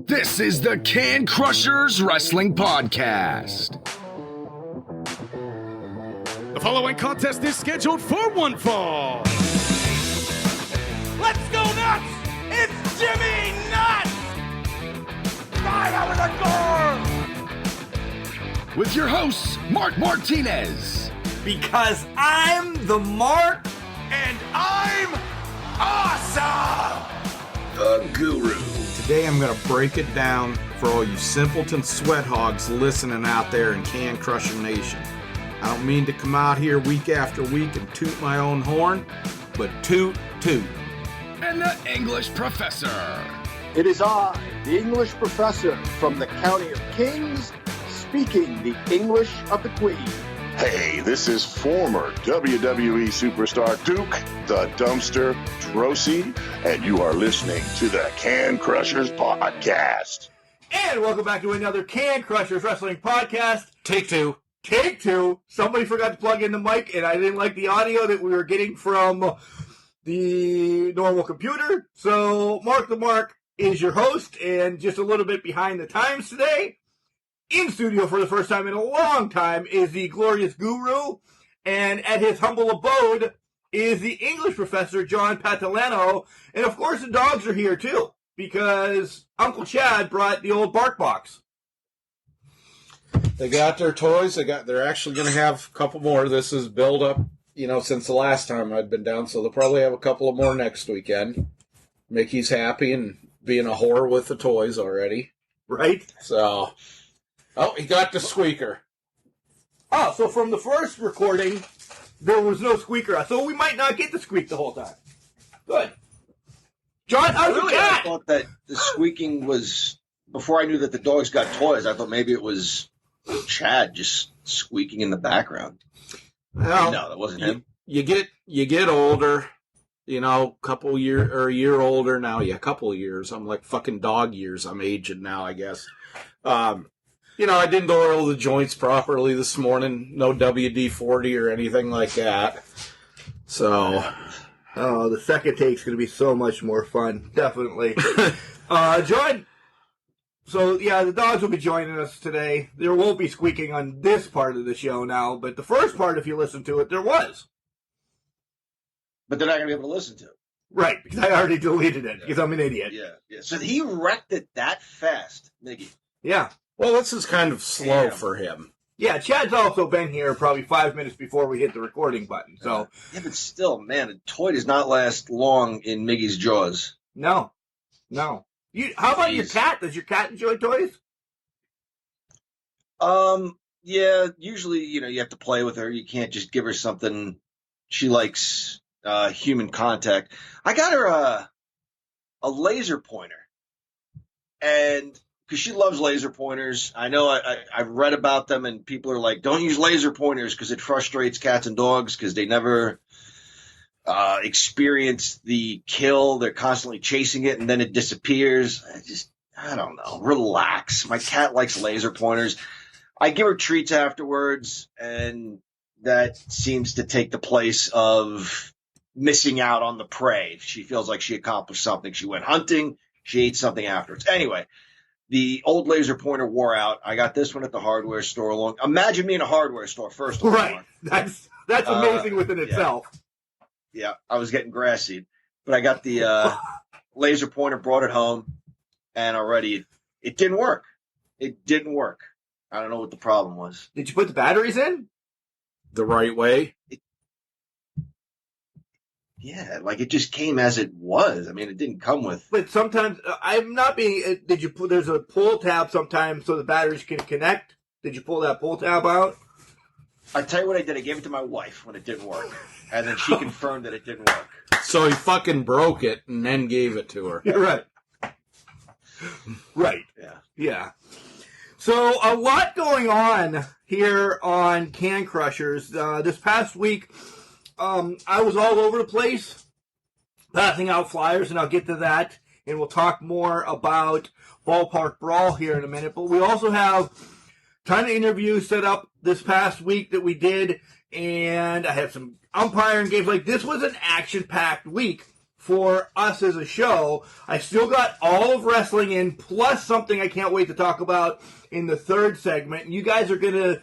This is the Can Crushers Wrestling Podcast. The following contest is scheduled for one fall. Let's go nuts! It's Jimmy Nuts! Right out of the door! With your hosts, Mark Martinez. Because I'm the Mark, and I'm awesome! The Guru. Today I'm going to break it down for all you simpleton sweat hogs listening out there in Can Crusher Nation. I don't mean to come out here week after week and toot my own horn, but toot. And the English Professor. It is I, the English professor from the County of Kings, speaking the English of the Queen. Hey, this is former WWE superstar Duke, the Dumpster Drosy, and you are listening to the Can Crushers Podcast. And welcome back to another Can Crushers Wrestling Podcast. Take two. Somebody forgot to plug in the mic, and I didn't like the audio that we were getting from the normal computer. So Mark the Mark is your host, and just a little bit behind the times today. In studio for the first time in a long time is the glorious Guru, and at his humble abode is the English professor, John Patalano, and of course the dogs are here too, because Uncle Chad brought the old bark box. They got their toys. They're actually going to have a couple more. This is build up, since the last time I'd been down, so they'll probably have a couple of more next weekend. Mickey's happy and being a whore with the toys already. Right? So... Oh, he got the squeaker. Oh, so from the first recording, there was no squeaker. So we might not get the squeak the whole time. Good. John, how's your cat? I thought that the squeaking was, before I knew that the dogs got toys, I thought maybe it was Chad just squeaking in the background. Well, no, that wasn't him. You get older, couple year or a year older now. Yeah, a couple of years. I'm like fucking dog years. I'm aging now, I guess. I didn't oil the joints properly this morning. No WD-40 or anything like that. So, the second take's going to be so much more fun. Definitely. John, so yeah, the dogs will be joining us today. There won't be squeaking on this part of the show now, but the first part, if you listen to it, there was. But they're not going to be able to listen to it. Right, because I already deleted it, because I'm an idiot. Yeah. So he wrecked it that fast, Miggy. Yeah. Well, this is kind of slow for him. Yeah, Chad's also been here probably 5 minutes before we hit the recording button. So Yeah, but still, man, a toy does not last long in Miggy's jaws. No. How about your cat? Does your cat enjoy toys? Yeah, usually, you have to play with her. You can't just give her something. She likes human contact. I got her a laser pointer, and because she loves laser pointers. I know I've read about them, and people are like, don't use laser pointers because it frustrates cats and dogs because they never experience the kill. They're constantly chasing it, and then it disappears. I don't know. Relax. My cat likes laser pointers. I give her treats afterwards, and that seems to take the place of missing out on the prey. If she feels like she accomplished something, she went hunting, she ate something afterwards. Anyway, the old laser pointer wore out. I got this one at the hardware store. Imagine me in a hardware store, first of all. Right. That's amazing within itself. Yeah, I was getting grassy. But I got the laser pointer, brought it home, and already it didn't work. It didn't work. I don't know what the problem was. Did you put the batteries in? The right way? Yeah, like it just came as it was. I mean, it didn't come with. But sometimes, I'm not being, did you put, there's a pull tab sometimes so the batteries can connect. Did you pull that pull tab out? I tell you what I did. I gave it to my wife when it didn't work. And then she confirmed that it didn't work. So he fucking broke it and then gave it to her. Yeah, right. Right. Yeah. So a lot going on here on Can Crushers. This past week, I was all over the place passing out flyers, and I'll get to that, and we'll talk more about Ballpark Brawl here in a minute. But we also have a ton of interviews set up this past week that we did, and I had some umpiring games. Like, this was an action-packed week for us as a show. I still got all of wrestling in, plus something I can't wait to talk about in the third segment. And you guys are going to...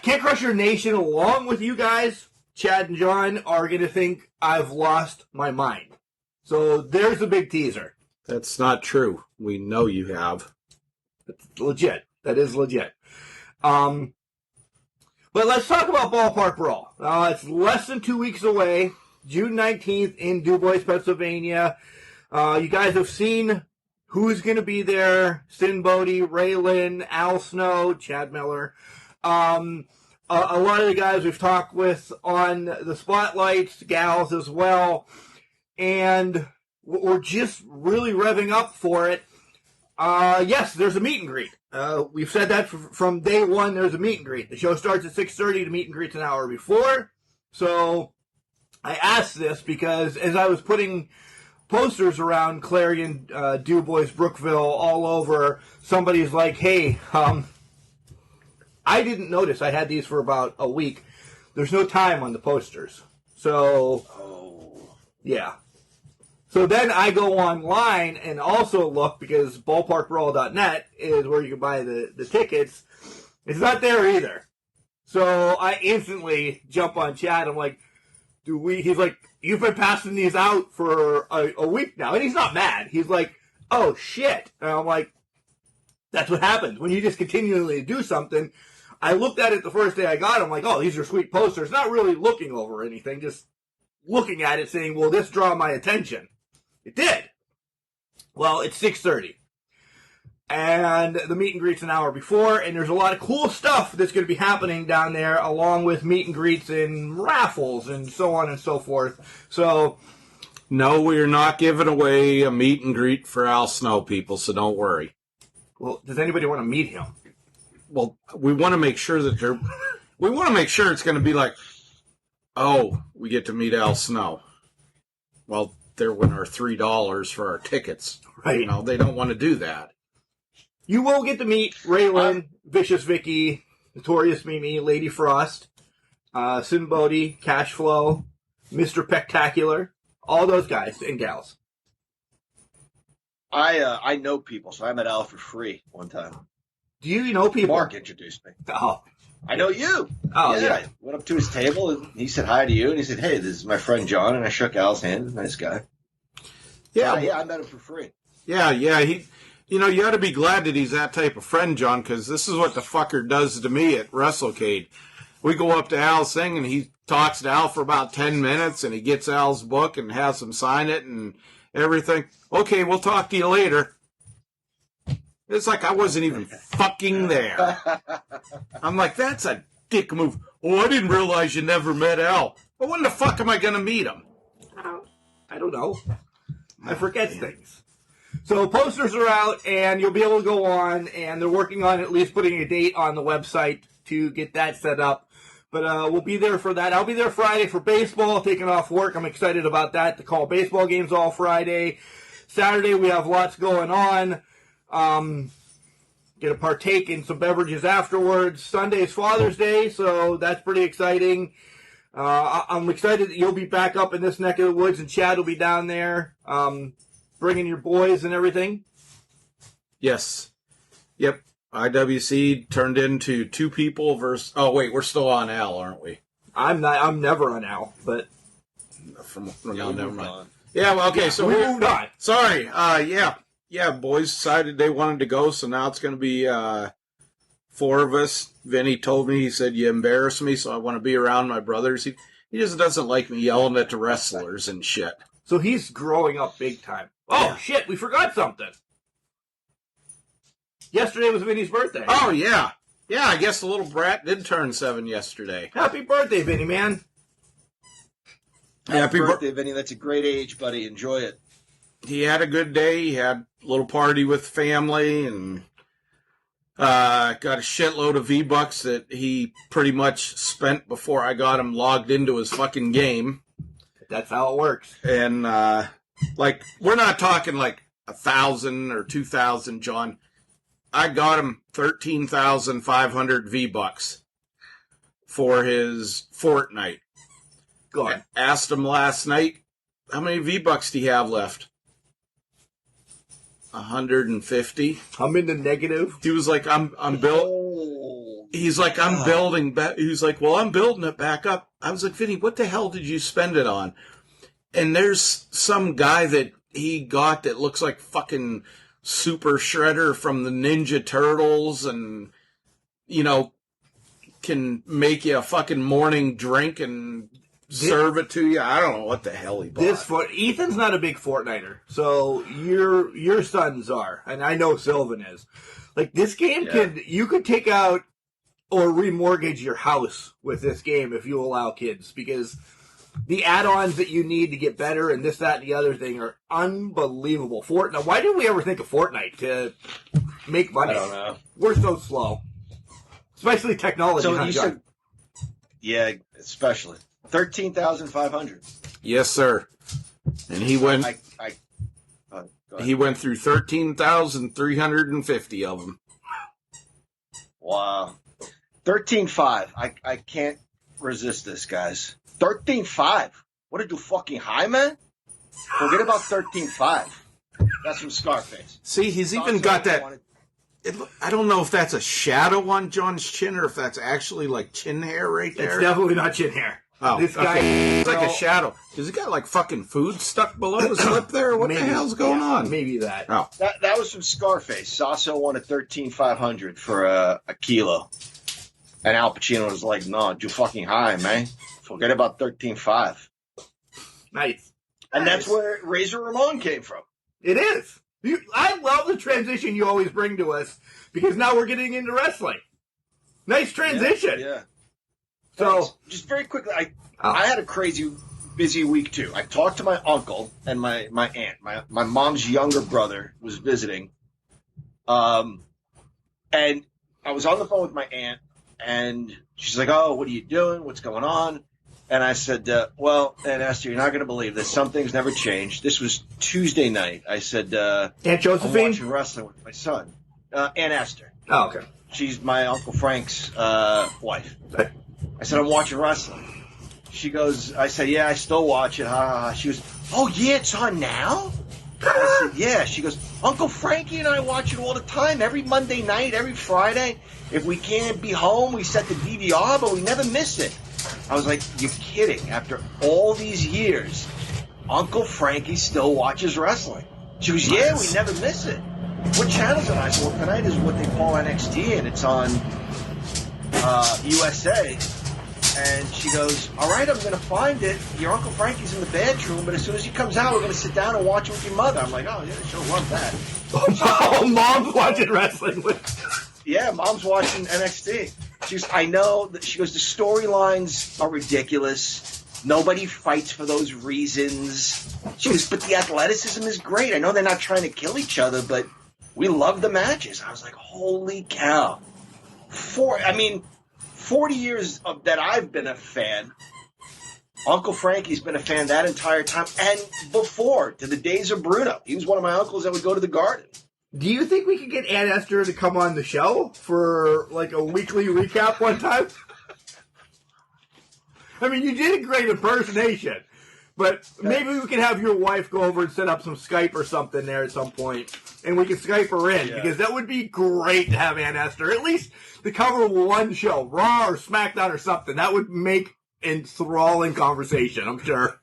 Can't Crusher Nation, along with you guys, Chad and John, are going to think I've lost my mind. So there's a big teaser. That's not true. We know you have. That's legit. That is legit. But let's talk about Ballpark Brawl. It's less than 2 weeks away, June 19th in DuBois, Pennsylvania. You guys have seen who's going to be there. Sin Bodie, Ray Lynn, Al Snow, Chad Miller. A lot of the guys we've talked with on the spotlights, gals as well. And we're just really revving up for it. Yes, there's a meet and greet. We've said that from day one, there's a meet and greet. The show starts at 6:30, the meet and greet's an hour before. So I asked this because as I was putting posters around Clarion, DuBois, Brookville, all over, somebody's like, hey, I didn't notice. I had these for about a week. There's no time on the posters. So, yeah. So then I go online and also look, because ballparkbrawl.net is where you can buy the tickets. It's not there either. So I instantly jump on Chad. I'm like, he's like, you've been passing these out for a week now. And he's not mad. He's like, oh, shit. And I'm like, that's what happens when you just continually do something. I looked at it the first day I got it. I'm like, oh, these are sweet posters. Not really looking over anything, just looking at it saying, will this draw my attention? It did. Well, it's 6:30. And the meet and greet's an hour before, and there's a lot of cool stuff that's going to be happening down there, along with meet and greets and raffles and so on and so forth. So, no, we're not giving away a meet and greet for Al Snow, people, so don't worry. Well, does anybody want to meet him? Well, we want to make sure that we want to make sure it's going to be like, oh, we get to meet Al Snow. Well, they're winning our $3 for our tickets. Right. You know, they don't want to do that. You will get to meet Raylan, Vicious Vicky, Notorious Mimi, Lady Frost, Sin Bodie, Cash Flow, Mr. Pectacular, all those guys and gals. I know people, so I met Al for free one time. Do you know people? Mark introduced me. Oh. I know you. Oh, yeah. I went up to his table, and he said hi to you, and he said, hey, this is my friend John, and I shook Al's hand. Nice guy. Yeah, I met him for free. Yeah, he... You know, you ought to be glad that he's that type of friend, John, because this is what the fucker does to me at WrestleCade. We go up to Al's thing, and he talks to Al for about 10 minutes, and he gets Al's book and has him sign it and everything. Okay, we'll talk to you later. It's like I wasn't even fucking there. I'm like, that's a dick move. Oh, I didn't realize you never met Al. Well, when the fuck am I going to meet him? I don't know. I forget things. So posters are out, and you'll be able to go on, and they're working on at least putting a date on the website to get that set up. But we'll be there for that. I'll be there Friday for baseball, taking off work. I'm excited about that, to call baseball games all Friday. Saturday, we have lots going on. Get to partake in some beverages afterwards. Sunday is Father's Day, so that's pretty exciting. I'm excited that you'll be back up in this neck of the woods, and Chad will be down there. Bringing your boys and everything? Yes. Yep. IWC turned into two people versus... Oh, wait, we're still on Al, aren't we? I'm never on Al, but... No, never mind. Yeah, well, okay, so we moved on. Sorry. Yeah, boys decided they wanted to go, so now it's going to be 4 of us. Vinny told me, he said, you embarrass me, so I want to be around my brothers. He just doesn't like me yelling at the wrestlers and shit. So he's growing up big time. Oh, yeah. Shit, we forgot something. Yesterday was Vinny's birthday. Oh, yeah. Yeah, I guess the little brat did turn 7 yesterday. Happy birthday, Vinny, man. Happy birthday, Vinny. That's a great age, buddy. Enjoy it. He had a good day. He had a little party with family and got a shitload of V-Bucks that he pretty much spent before I got him logged into his fucking game. That's how it works. And, we're not talking like 1,000 or 2,000, John. I got him 13,500 V-Bucks for his fortnight. Go on. Asked him last night, How many V-Bucks do you have left? 150. I'm in the negative. He was like, I'm built. He's like, I'm building. He's like, well, I'm building it back up. I was like, Vinny, what the hell did you spend it on? And there's some guy that he got that looks like fucking Super Shredder from the Ninja Turtles, and can make you a fucking morning drink and serve it to you. I don't know what the hell he bought. Ethan's not a big Fortniter, so your sons are, and I know Sylvan is. Like, this game you could take out or remortgage your house with this game if you allow kids, because the add-ons that you need to get better and this, that, and the other thing are unbelievable. Now, why did we ever think of Fortnite to make money? I don't know. We're so slow. Especially technology. So you said, yeah, especially 13,500. Yes, sir. And he went. He went through 13,350 of them. Wow, 13.5. I can't resist this, guys. 13.5. What did you fucking high, man? Forget about 13.5. That's from Scarface. See, he's even got that. I don't know if that's a shadow on John's chin or if that's actually like chin hair right there. It's definitely not chin hair. Oh, this guy, it's like a shadow. Does he got like fucking food stuck below his lip there? What the hell's going on? Maybe that. Oh, that was from Scarface. Sasso wanted 13,500 for a kilo, and Al Pacino was like, "No, you fucking high, man. Forget about 13.5." Nice. And that's where Razor Ramon came from. It is. I love the transition you always bring to us, because now we're getting into wrestling. Nice transition. Yeah. So, just very quickly, I had a crazy busy week too. I talked to my uncle and my aunt. My mom's younger brother was visiting. And I was on the phone with my aunt, and she's like, "Oh, what are you doing? What's going on?" And I said, well, Aunt Esther, you're not going to believe this. Some things never change. This was Tuesday night. I said, Aunt Josephine? I'm watching wrestling with my son. Aunt Esther. Oh, okay. She's my Uncle Frank's wife. I said, I'm watching wrestling. She goes, I said, yeah, I still watch it. Ha, ha, ha. She goes, oh, yeah, it's on now? I said, yeah. She goes, Uncle Frankie and I watch it all the time, every Monday night, every Friday. If we can't be home, we set the DVR, but we never miss it. I was like, you're kidding. After all these years, Uncle Frankie still watches wrestling. She goes, yeah, we never miss it. What channel's it on? I said, well, tonight is what they call NXT, and it's on USA. And she goes, all right, I'm going to find it. Your Uncle Frankie's in the bedroom, but as soon as he comes out, we're going to sit down and watch it with your mother. I'm like, oh, yeah, she'll love that. Oh, Mom's watching wrestling with... Yeah, Mom's watching NXT. She goes, I know. She goes, the storylines are ridiculous. Nobody fights for those reasons. She goes, but the athleticism is great. I know they're not trying to kill each other, but we love the matches. I was like, holy cow. 40 years that I've been a fan. Uncle Frankie's been a fan that entire time. And before, to the days of Bruno. He was one of my uncles that would go to the Garden. Do you think we could get Aunt Esther to come on the show for like a weekly recap one time? I mean, you did a great impersonation, but maybe we could have your wife go over and set up some Skype or something there at some point, and we can Skype her in, because that would be great to have Aunt Esther, at least to cover one show, Raw or SmackDown or something. That would make enthralling conversation, I'm sure.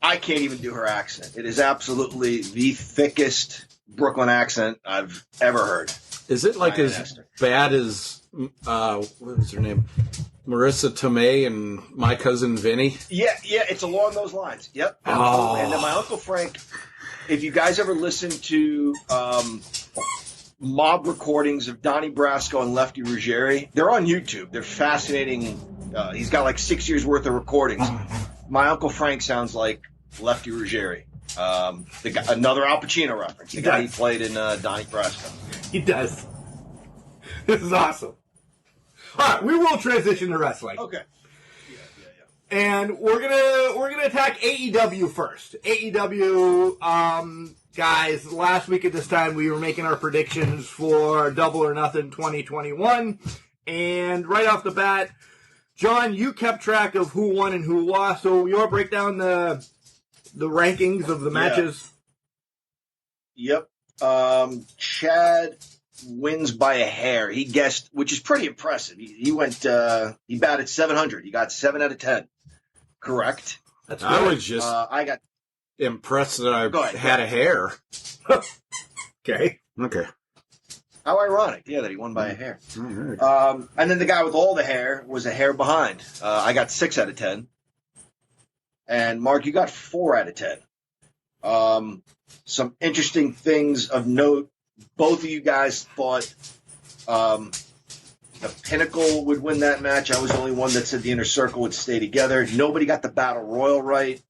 I can't even do her accent. It is absolutely the thickest Brooklyn accent I've ever heard. Is it like as bad as what was her name, Marissa Tomei and My Cousin Vinny? Yeah, it's along those lines. Yep. Oh. And then my Uncle Frank, if you guys ever listen to mob recordings of Donnie Brasco and Lefty Ruggieri, they're on YouTube. They're fascinating. He's got like 6 years worth of recordings. My Uncle Frank sounds like Lefty Ruggieri. The guy, another Al Pacino reference. The guy he played in Donnie Brasco. He does. This is awesome. All right, we will transition to wrestling. Okay. Yeah. And we're gonna attack AEW first. AEW, guys. Last week at this time, we were making our predictions for Double or Nothing 2021, and right off the bat, John, you kept track of who won and who lost. So you want to break down the the rankings of the matches? Yep. Chad wins by a hair. He guessed, which is pretty impressive. He went, he batted 700. He got 7 out of 10. Correct. That's I good. was just I got impressed that I Go ahead. had a hair. Okay. Okay. how ironic. Yeah, that he won by a hair. All right. And then the guy with all the hair was a hair behind. I got 6 out of 10. And Mark, you got 4 out of 10. Some interesting things of note. Both of you guys thought the Pinnacle would win that match. I was the only one that said the Inner Circle would stay together. Nobody got the Battle Royal right.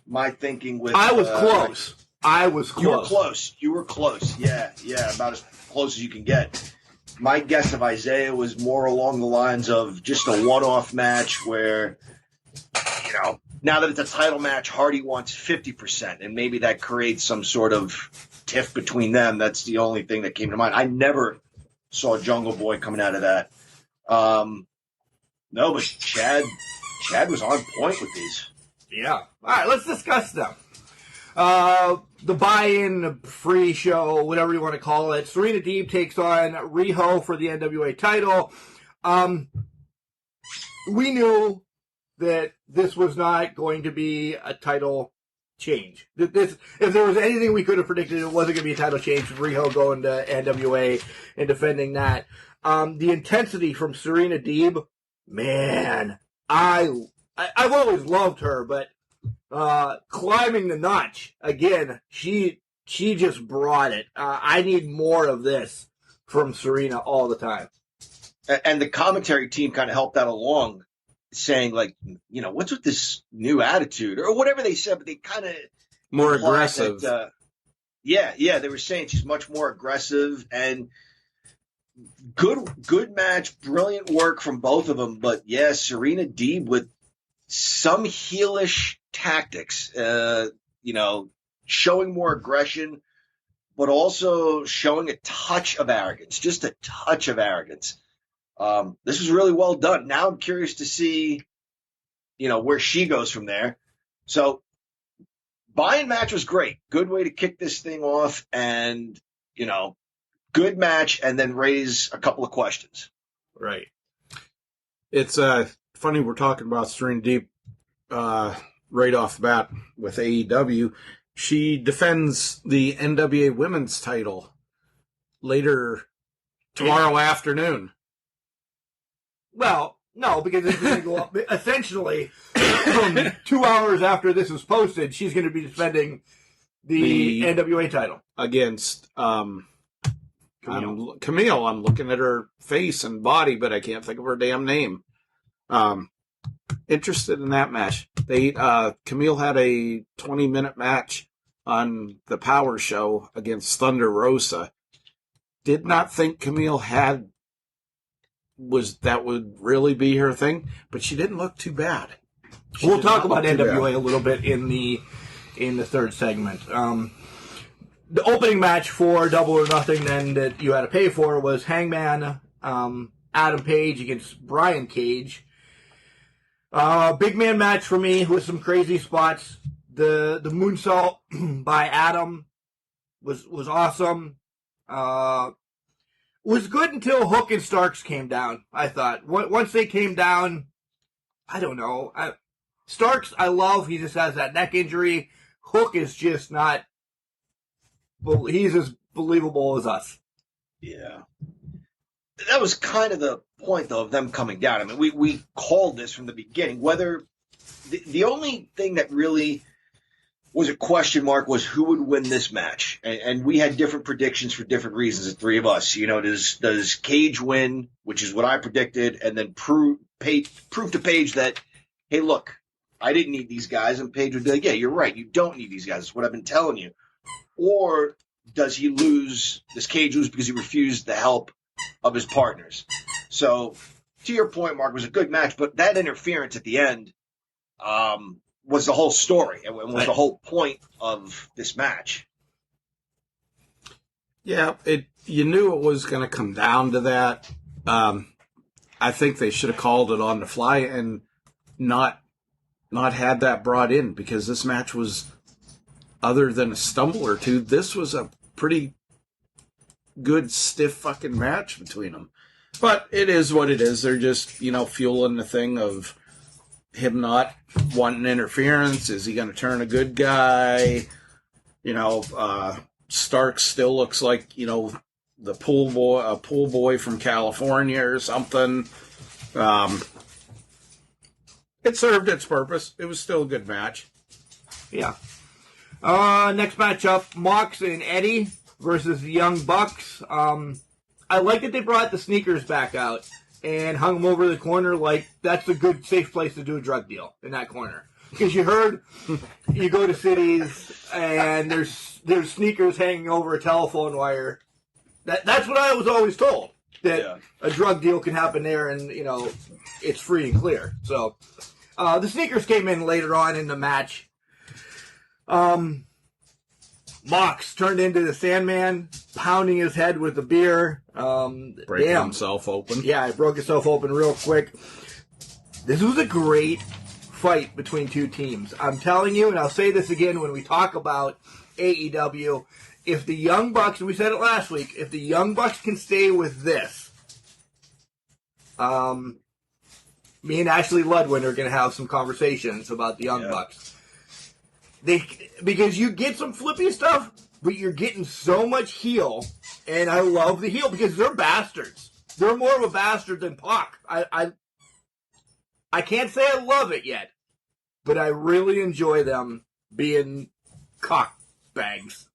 My thinking with... I was close. I was close. You were close. You were close. Yeah, about as close as you can get. My guess of Isaiah was more along the lines of just a one-off match where, you know, now that it's a title match, Hardy wants 50%, and maybe that creates some sort of tiff between them. That's the only thing that came to mind. I never saw Jungle Boy coming out of that. No, but Chad was on point with these. Yeah. All right, let's discuss them. The buy-in, free show, whatever you want to call it. Serena Deeb takes on Riho for the NWA title. We knew that this was not going to be a title change. If there was anything we could have predicted, it wasn't going to be a title change with Riho going to NWA and defending that. The intensity from Serena Deeb, man, I've always loved her, but climbing the notch again, she just brought it. I need more of this from Serena all the time. And the commentary team kind of helped that along, saying, like, you know, what's with this new attitude or whatever they said, but they kind of More aggressive. Yeah, they were saying she's much more aggressive and good match, brilliant work from both of them. But yeah, Serena Deeb with some heelish tactics, you know, showing more aggression, but also showing a touch of arrogance, just a touch of arrogance. This was really well done. Now I'm curious to see, you know, where she goes from there. So buy-in match was great. Good way to kick this thing off and, you know, good match and then raise a couple of questions. Right. It's funny we're talking about Serena Deeb right off the bat with AEW. She defends the NWA Women's title later tomorrow afternoon. Well, no, because it's going to go up. Essentially, 2 hours after this is posted, she's going to be defending the NWA title against Camille. I'm looking at her face and body, but I can't think of her damn name. Interested in that match. Camille had a 20-minute match on the Power Show against Thunder Rosa. Did not think Camille that would really be her thing, but she didn't look too bad. We'll talk about NWA a little bit in the third segment. The opening match for Double or Nothing then that you had to pay for was Hangman Adam Page against Brian Cage. Big man match for me with some crazy spots. The moonsault by Adam was awesome. Was good until Hook and Starks came down, I thought. Once they came down, I don't know. Starks, I love. He just has that neck injury. Hook is just not... He's as believable as us. Yeah. That was kind of the point, though, of them coming down. I mean, we called this from the beginning. Whether... The only thing that really was a question mark was who would win this match. And we had different predictions for different reasons, the three of us. You know, does Cage win, which is what I predicted, and then prove to Page that, hey, look, I didn't need these guys. And Page would be like, yeah, you're right. You don't need these guys. That's what I've been telling you. Or does he lose? Does Cage lose because he refused the help of his partners? So, to your point, Mark, it was a good match, but that interference at the end was the whole story and was the whole point of this match. Yeah, you knew it was going to come down to that. I think they should have called it on the fly and not had that brought in, because this match was other than a stumble or two, this was a pretty good, stiff fucking match between them. But it is what it is. They're just, fueling the thing of him not wanting interference. Is he going to turn a good guy? Stark still looks like, the pool boy from California or something. It served its purpose. It was still a good match. Yeah. Next matchup, Mox and Eddie versus the Young Bucks. I like that they brought the sneakers back out and hung them over the corner. Like, that's a good, safe place to do a drug deal, in that corner. Because you heard, you go to cities and there's sneakers hanging over a telephone wire. That's what I was always told, that a drug deal can happen there and, it's free and clear. So, the sneakers came in later on in the match. Mox turned into the Sandman, pounding his head with the beer. Breaking himself open. Yeah, he broke himself open real quick. This was a great fight between two teams. I'm telling you, and I'll say this again when we talk about AEW, if the Young Bucks, and we said it last week, if the Young Bucks can stay with this, me and Ashley Ludwin are going to have some conversations about the Young Bucks. Because you get some flippy stuff, but you're getting so much heel, and I love the heel because they're bastards. They're more of a bastard than Pac. I can't say I love it yet, but I really enjoy them being cock bags.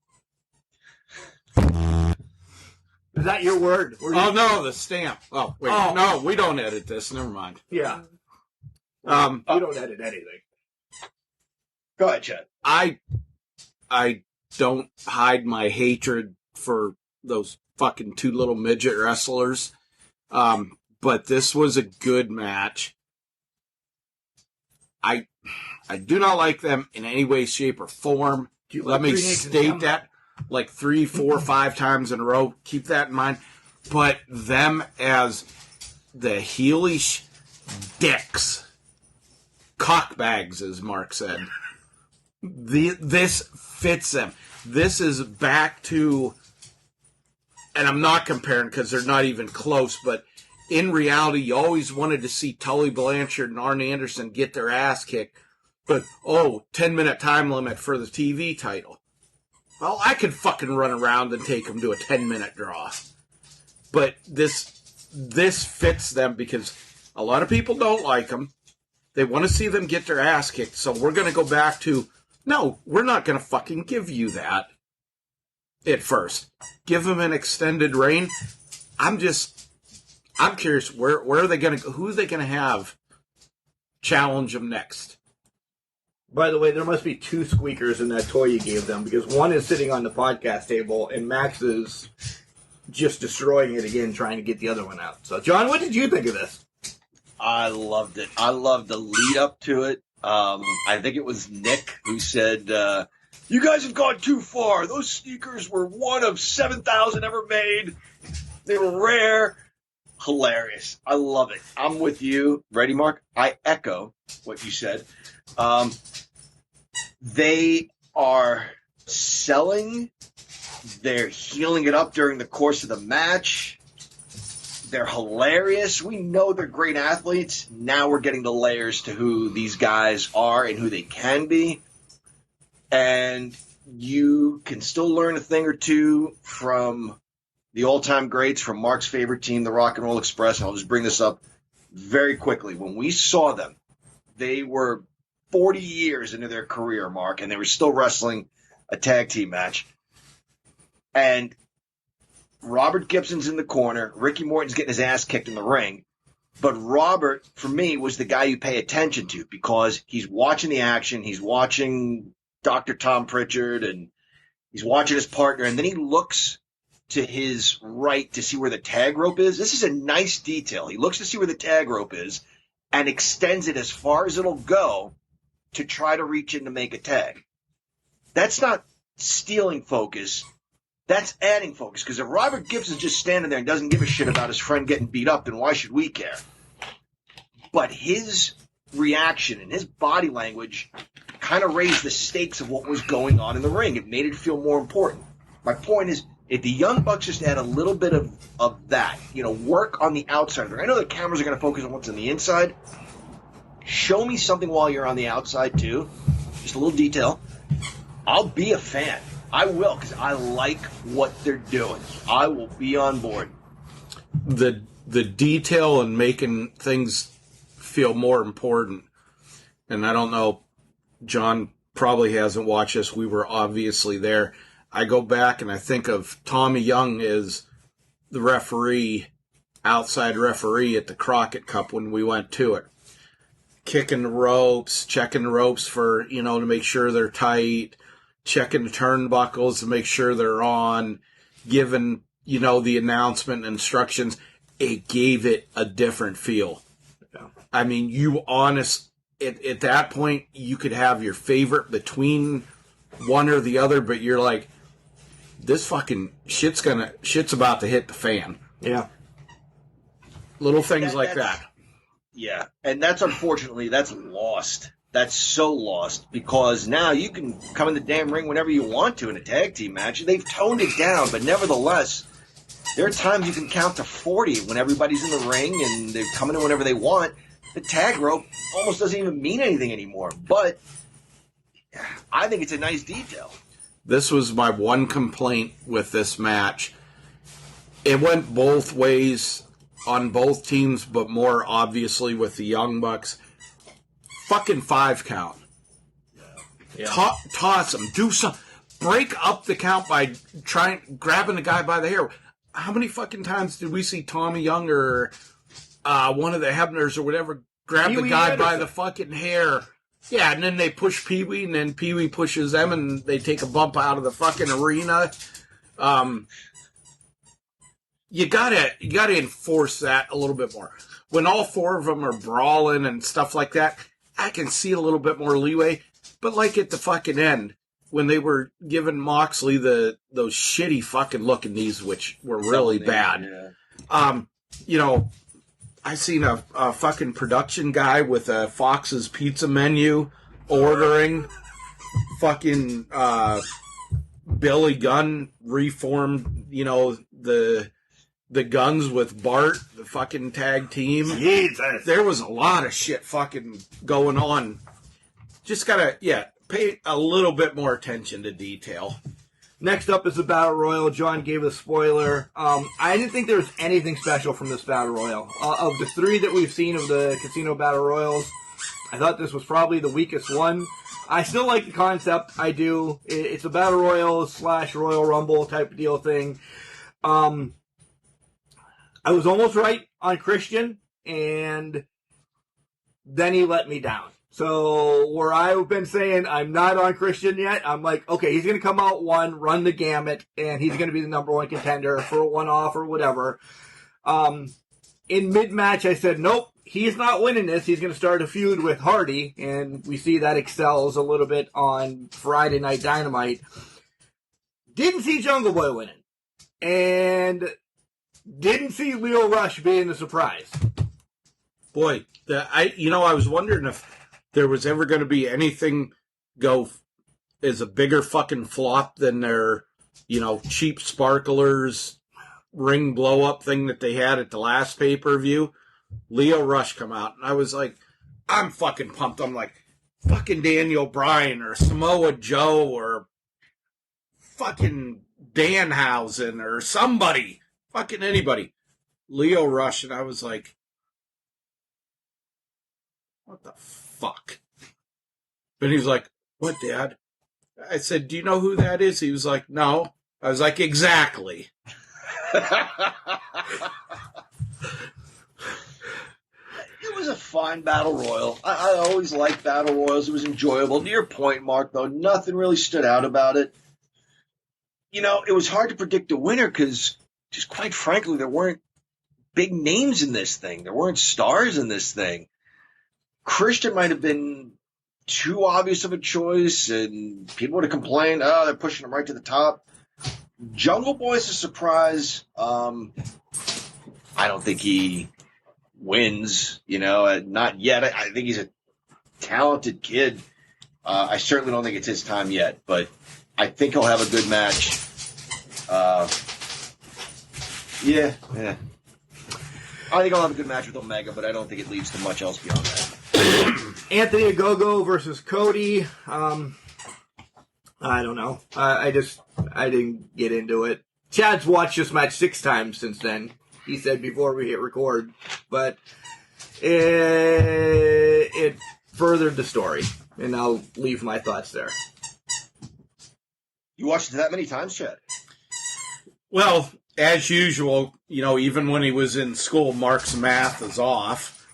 Is that your word? No, the stamp. Oh, wait. Oh. No, we don't edit this. Never mind. Yeah. We don't edit anything. Go ahead, Chad. I don't hide my hatred for those fucking two little midget wrestlers. But this was a good match. I do not like them in any way, shape, or form. Let me state that like 3, 4, 5 times in a row. Keep that in mind. But them as the heelish dicks, cockbags, as Mark said. This fits them. This is back to, and I'm not comparing because they're not even close, but in reality, you always wanted to see Tully Blanchard and Arn Anderson get their ass kicked, but 10-minute time limit for the TV title. Well, I could fucking run around and take them to a 10-minute draw. But this fits them because a lot of people don't like them. They want to see them get their ass kicked, so we're going to go back to, no, we're not going to fucking give you that at first. Give them an extended reign. I'm curious, where are they going to go? Who are they going to have challenge them next? By the way, there must be 2 squeakers in that toy you gave them because one is sitting on the podcast table and Max is just destroying it again, trying to get the other one out. So, John, what did you think of this? I loved it. I loved the lead up to it. I think it was Nick who said, you guys have gone too far. Those sneakers were one of 7,000 ever made. They were rare. Hilarious. I love it. I'm with you. Ready, Mark? I echo what you said. They are selling. They're healing it up during the course of the match. They're hilarious. We know they're great athletes. Now we're getting the layers to who these guys are and who they can be. And you can still learn a thing or two from the all-time greats, from Mark's favorite team, the Rock and Roll Express. And I'll just bring this up very quickly. When we saw them, they were 40 years into their career, Mark, and they were still wrestling a tag team match. And Robert Gibson's in the corner. Ricky Morton's getting his ass kicked in the ring. But Robert, for me, was the guy you pay attention to because he's watching the action. He's watching Dr. Tom Pritchard, and he's watching his partner. And then he looks to his right to see where the tag rope is. This is a nice detail. He looks to see where the tag rope is and extends it as far as it'll go to try to reach in to make a tag. That's not stealing focus. That's adding focus. Because if Robert Gibson's just standing there and doesn't give a shit about his friend getting beat up, then why should we care? But his reaction and his body language kind of raised the stakes of what was going on in the ring. It made it feel more important. My point is, if the Young Bucks just had a little bit of that, work on the outside. I know the cameras are going to focus on what's on the inside. Show me something while you're on the outside, too. Just a little detail. I'll be a fan. I will, because I like what they're doing. I will be on board. The detail and making things feel more important. And I don't know, John probably hasn't watched this. We were obviously there. I go back and I think of Tommy Young as the referee, outside referee at the Crockett Cup when we went to it. Kicking the ropes, checking the ropes for, to make sure they're tight, checking the turnbuckles to make sure they're on, giving, the announcement instructions. It gave it a different feel. Yeah. I mean, at that point, you could have your favorite between one or the other, but you're like, this fucking shit's about to hit the fan. Yeah. Little things like that. Yeah. And that's unfortunately, that's lost. That's so lost because now you can come in the damn ring whenever you want to in a tag team match. They've toned it down, but nevertheless, there are times you can count to 40 when everybody's in the ring and they're coming in whenever they want. The tag rope almost doesn't even mean anything anymore. But I think it's a nice detail. This was my one complaint with this match. It went both ways on both teams, but more obviously with the Young Bucks. Fucking 5 count. Yeah. Toss them. Do some. Break up the count by grabbing the guy by the hair. How many fucking times did we see Tommy Young or one of the Hebners or whatever grab Pee-wee the guy by the fucking hair? Yeah, and then they push Pee-wee, and then Pee-wee pushes them, and they take a bump out of the fucking arena. You gotta enforce that a little bit more. When all 4 of them are brawling and stuff like that, I can see a little bit more leeway. But like at the fucking end, when they were giving Moxley those shitty fucking looking knees, which were really bad. Yeah. I seen a fucking production guy with a Fox's Pizza menu ordering fucking Billy Gunn reformed, the Guns with Bart, the fucking tag team. Jesus. There was a lot of shit fucking going on. Just gotta, pay a little bit more attention to detail. Next up is the Battle Royal. John gave a spoiler. I didn't think there was anything special from this Battle Royal. Of the 3 that we've seen of the Casino Battle Royals, I thought this was probably the weakest one. I still like the concept. I do. It's a Battle Royal / Royal Rumble type deal thing. I was almost right on Christian, and then he let me down. So where I've been saying I'm not on Christian yet, I'm like, okay, he's going to come out run the gamut, and he's going to be the number 1 contender for a one-off or whatever. In mid-match, I said, nope, he's not winning this. He's going to start a feud with Hardy, and we see that excels a little bit on Friday Night Dynamite. Didn't see Jungle Boy winning, and didn't see Leo Rush being the surprise. Boy, I was wondering if there was ever going to be anything go as a bigger fucking flop than their, cheap sparklers ring blow up thing that they had at the last pay-per-view. Leo Rush come out, and I was like, I'm fucking pumped. I'm like, fucking Daniel Bryan or Samoa Joe or fucking Danhausen or somebody, fucking anybody. Leo Rush, and I was like, what the fuck? But he was like, what, Dad? I said, do you know who that is? He was like, no. I was like, exactly. It was a fine battle royal. I always liked battle royals. It was enjoyable. To your point, Mark, though, nothing really stood out about it. It was hard to predict the winner because, just quite frankly, there weren't big names in this thing. There weren't stars in this thing. Christian might have been too obvious of a choice, and people would have complained, they're pushing him right to the top. Jungle Boy's a surprise. I don't think he wins, not yet. I think he's a talented kid. I certainly don't think it's his time yet, but I think he'll have a good match. Yeah. I think I'll have a good match with Omega, but I don't think it leads to much else beyond that. Anthony Ogogo versus Cody. I don't know. I didn't get into it. Chad's watched this match 6 times since then. He said before we hit record, but it furthered the story, and I'll leave my thoughts there. You watched it that many times, Chad? Well, as usual, even when he was in school, Mark's math is off.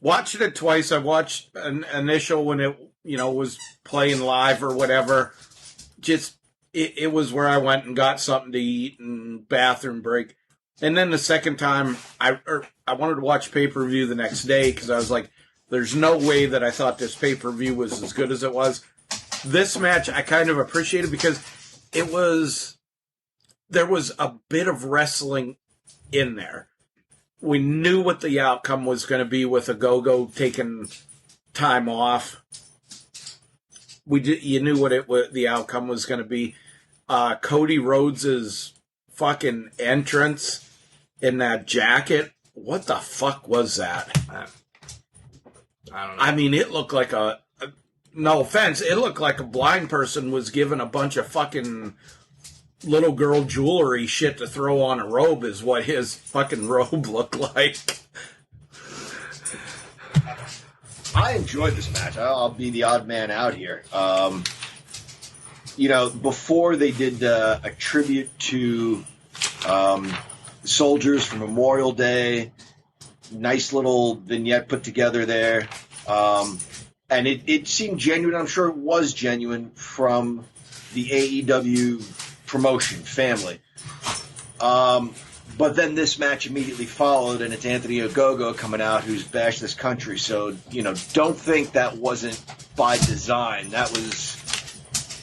Watched it twice. I watched an initial when it, was playing live or whatever. Just, it was where I went and got something to eat and bathroom break. And then the second time, I wanted to watch pay-per-view the next day because I was like, there's no way that I thought this pay-per-view was as good as it was. This match I kind of appreciated because there was a bit of wrestling in there. We knew what the outcome was going to be with Ogogo taking time off. You knew what the outcome was going to be. Cody Rhodes's fucking entrance in that jacket. What the fuck was that? I don't know. I mean, it looked like no offense, it looked like a blind person was given a bunch of fucking little girl jewelry shit to throw on a robe is what his fucking robe looked like. I enjoyed this match. I'll be the odd man out here. Before they did a tribute to soldiers for Memorial Day, nice little vignette put together there. And it seemed genuine. I'm sure it was genuine from the AEW promotion family. But then this match immediately followed, and it's Anthony Ogogo coming out who's bashed this country. So, don't think that wasn't by design. That was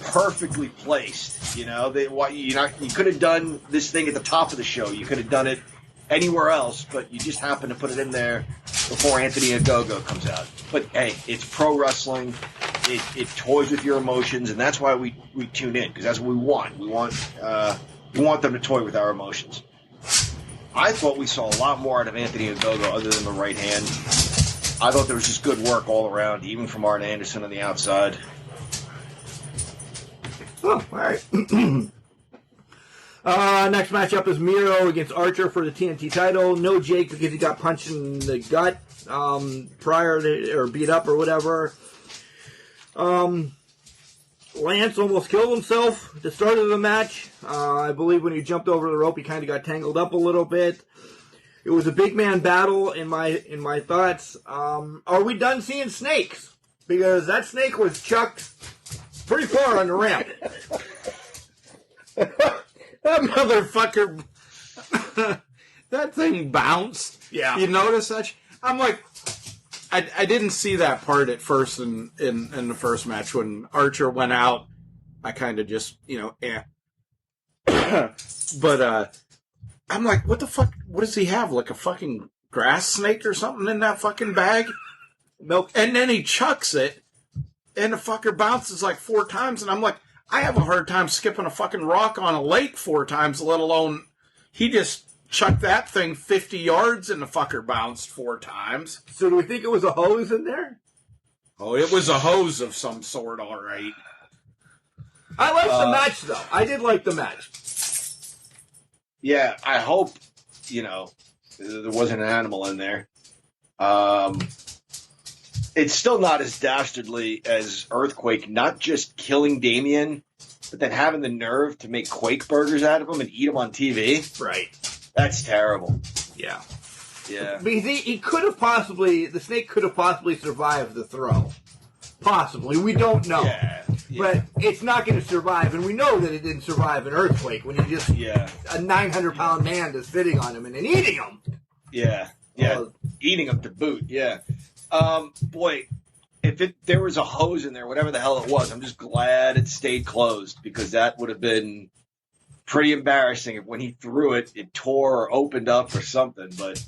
perfectly placed. You could have done this thing at the top of the show. You could have done it anywhere else, but you just happened to put it in there before Anthony Ogogo comes out. But hey, it's pro wrestling. It toys with your emotions, and that's why we tune in, because that's what we want. We want them to toy with our emotions. I thought we saw a lot more out of Anthony Ogogo other than the right hand. I thought there was just good work all around, even from Arn Anderson on the outside. Oh, all right. Next matchup is Miro against Archer for the TNT title. No Jake because he got punched in the gut prior to, or beat up or whatever. Lance almost killed himself at the start of the match. I believe when he jumped over the rope, he kind of got tangled up a little bit. It was a big man battle in my thoughts. Are we done seeing snakes? Because that snake was chucked pretty far on the ramp. That motherfucker, that thing bounced. Yeah. You notice that? I'm like, I didn't see that part at first in the first match when Archer went out. I kind of just, But I'm like, what the fuck? What does he have? Like a fucking grass snake or something in that fucking bag? Milk. And then he chucks it, and the fucker bounces like 4 times, and I'm like, I have a hard time skipping a fucking rock on a lake 4 times, let alone he just chucked that thing 50 yards and the fucker bounced 4 times. So do we think it was a hose in there? Oh, it was a hose of some sort, all right. I liked the match, though. I did like the match. Yeah, I hope, there wasn't an animal in there. It's still not as dastardly as Earthquake, not just killing Damien, but then having the nerve to make Quake burgers out of him and eat them on TV. Right. That's terrible. Yeah. Yeah. Because the snake could have possibly survived the throw. Possibly. We don't know. Yeah. But it's not going to survive, and we know that it didn't survive an earthquake when you just a 900-pound man just sitting on him and then eating him. Yeah. Eating him to boot. Yeah. Boy, if there was a hose in there, whatever the hell it was, I'm just glad it stayed closed, because that would have been pretty embarrassing if when he threw it, it tore or opened up or something. But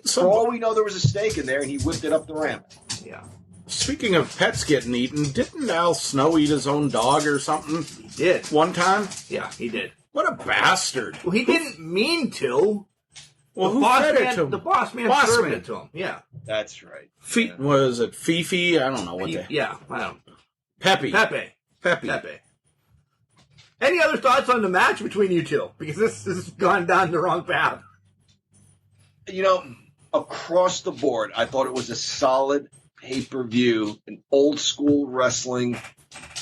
for all we know, there was a snake in there, and he whipped it up the ramp. Yeah. Speaking of pets getting eaten, didn't Al Snow eat his own dog or something? He did. One time? Yeah, he did. What a bastard. Well, he didn't mean to. Well, The who boss fed man, it to him? The boss man served it to him. Yeah. That's right. Was it Fifi? I don't know what they... Yeah, I don't know. Pepe. Pepe. Any other thoughts on the match between you two? Because this has gone down the wrong path. You know, across the board, I thought it was a solid pay-per-view, an old-school wrestling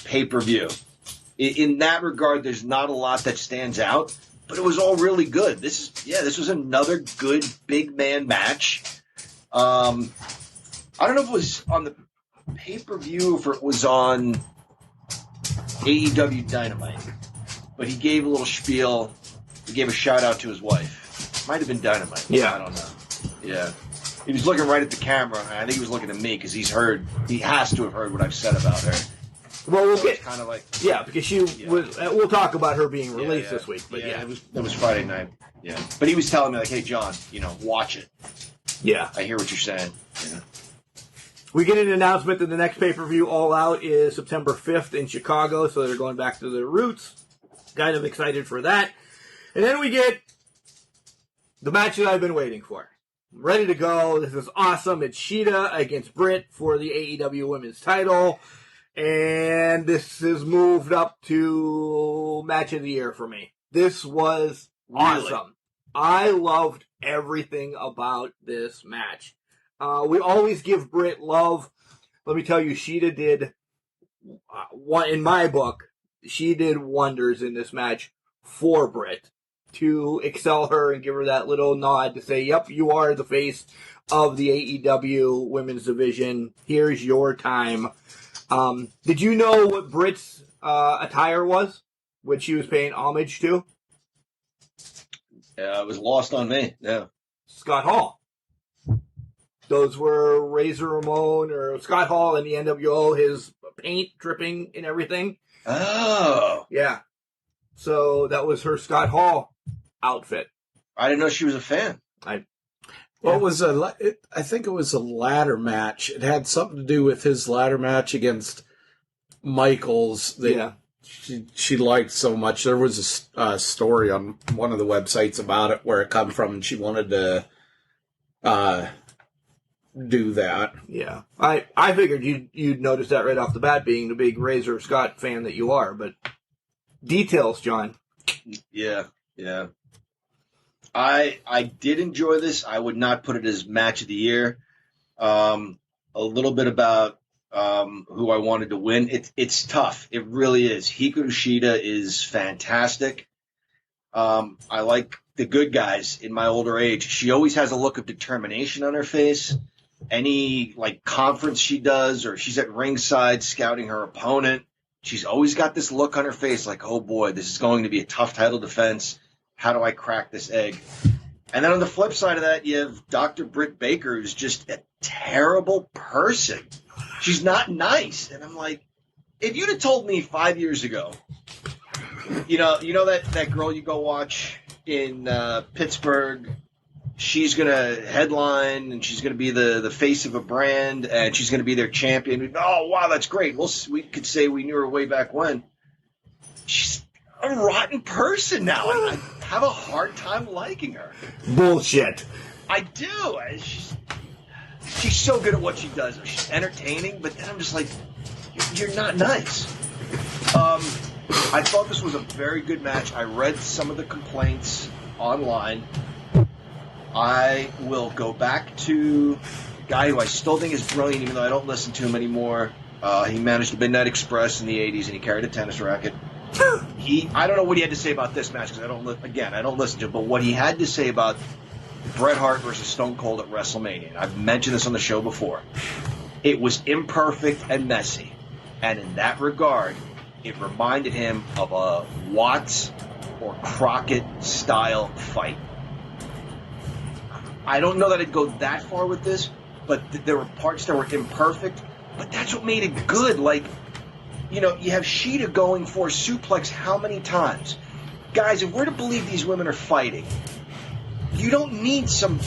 pay-per-view. In that regard, there's not a lot that stands out, but it was all really good. This was another good big man match. I don't know if it was on the pay-per-view or if it was on AEW Dynamite, but he gave a little spiel. He gave a shout-out to his wife. Might have been Dynamite. Yeah. I don't know. Yeah. He was looking right at the camera, and I think he was looking at me because he has to have heard what I've said about her. Well, we'll So get it's kind of like, because she was. We'll talk about her being released this week. But that was Friday night. Yeah, but he was telling me like, "Hey, John, watch it. Yeah, I hear what you're saying." We get an announcement that the next pay-per-view, All Out, is September 5th in Chicago, so they're going back to their roots. Kind of excited for that. And then we get the match that I've been waiting for. I'm ready to go. This is awesome. It's Shida against Britt for the AEW Women's title. And this has moved up to Match of the Year for me. This was awesome. I loved everything about this match. We always give Britt love. Let me tell you, Shida did, in my book, she did wonders in this match for Britt to excel her and give her that little nod to say, yep, you are the face of the AEW women's division. Here's your time. Did you know what Britt's attire was when she was paying homage to? Yeah, it was lost on me. Yeah. Scott Hall. Those were Razor Ramon or Scott Hall in the NWO, his paint dripping and everything. Oh. Yeah. So that was her Scott Hall outfit. I didn't know she was a fan. I think it was a ladder match. It had something to do with his ladder match against Michaels that she liked so much. There was a story on one of the websites about it where it come from, and she wanted to do that. Yeah. I figured you'd notice that right off the bat, being the big Razor Scott fan that you are, but details, John. Yeah. I did enjoy this. I would not put it as match of the year. A little bit about who I wanted to win. It's tough. It really is. Hikaru Shida is fantastic. I like the good guys in my older age. She always has a look of determination on her face. Any conference she does, or she's at ringside scouting her opponent, she's always got this look on her face like, oh boy, this is going to be a tough title defense. How do I crack this egg? And then on the flip side of that, you have Dr. Britt Baker, who's just a terrible person. She's not nice. And I'm like, if you'd have told me 5 years ago, you know that girl you go watch in Pittsburgh, she's going to headline and she's going to be the face of a brand and she's going to be their champion. Oh, wow, that's great. We could say we knew her way back when. She's a rotten person now. I have a hard time liking her. Bullshit. I do. She's so good at what she does. She's entertaining, but then I'm just like, you're not nice. I thought this was a very good match. I read some of the complaints online. I will go back to a guy who I still think is brilliant, even though I don't listen to him anymore. He managed the Midnight Express in the 80s, and he carried a tennis racket. I don't know what he had to say about this match, because I don't listen to it, but what he had to say about Bret Hart versus Stone Cold at WrestleMania, and I've mentioned this on the show before, it was imperfect and messy. And in that regard, it reminded him of a Watts or Crockett style fight. I don't know that I'd go that far with this, but there were parts that were imperfect, but that's what made it good. You have Shida going for a suplex how many times? Guys, if we're to believe these women are fighting, you don't need some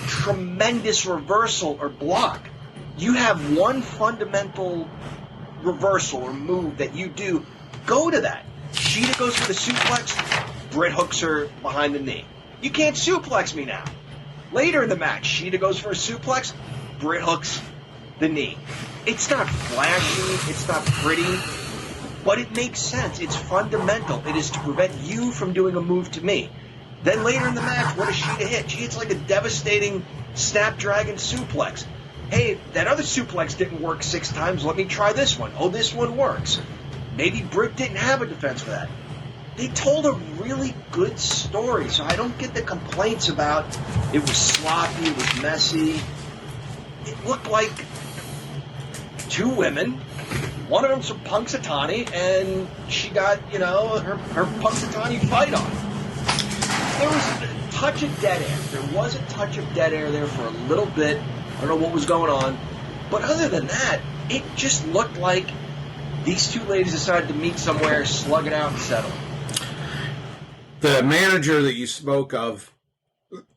tremendous reversal or block. You have one fundamental reversal or move that you do. Go to that. Sheeta goes for the suplex. Britt hooks her behind the knee. You can't suplex me now. Later in the match, Sheeta goes for a suplex. Britt hooks the knee. It's not flashy. It's not pretty. But it makes sense. It's fundamental. It is to prevent you from doing a move to me. Then later in the match, what does Sheeta hit? She hits like a devastating Snapdragon suplex. Hey, that other suplex didn't work 6 times. Let me try this one. Oh, this one works. Maybe Britt didn't have a defense for that. They told a really good story, so I don't get the complaints about it was sloppy, it was messy. It looked like 2 women. One of them's from Punxsutawney, and she got, her Punxsutawney fight on. There was a touch of dead air. There was a touch of dead air there for a little bit. I don't know what was going on. But other than that, it just looked like these 2 ladies decided to meet somewhere, slug it out, and settle. The manager that you spoke of,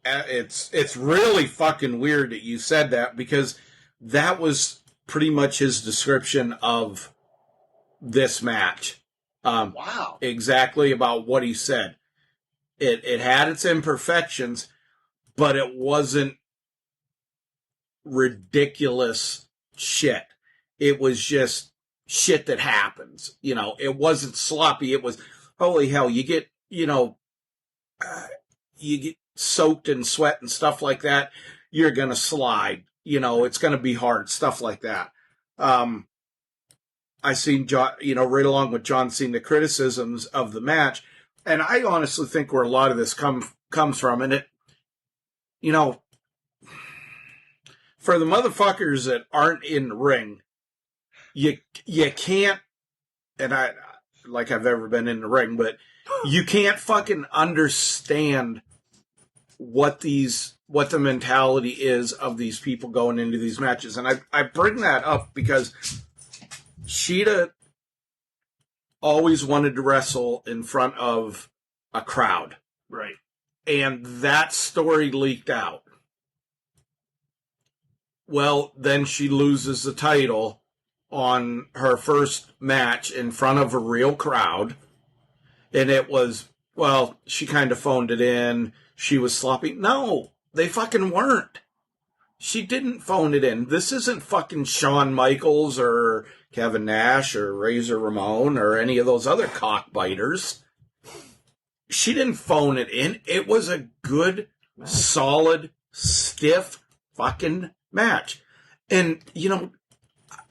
it's really fucking weird that you said that, because that was pretty much his description of this match. Wow. Exactly about what he said. It had its imperfections, but it wasn't ridiculous shit. It was just shit that happens. It wasn't sloppy. It was, holy hell, you get soaked in sweat and stuff like that. You're going to slide. It's going to be hard, stuff like that. I seen John, right along with John, seen the criticisms of the match. And I honestly think where a lot of this comes from, and it, for the motherfuckers that aren't in the ring, you can't, and I, like I've ever been in the ring, but you can't fucking understand what the mentality is of these people going into these matches. And I bring that up because Sheeta always wanted to wrestle in front of a crowd. Right. And that story leaked out. Well, then she loses the title on her first match in front of a real crowd. And it was, well, she kind of phoned it in. She was sloppy. No, they fucking weren't. She didn't phone it in. This isn't fucking Shawn Michaels or Kevin Nash or Razor Ramon or any of those other cockbiters. She didn't phone it in. It was a good, solid, stiff fucking match. And,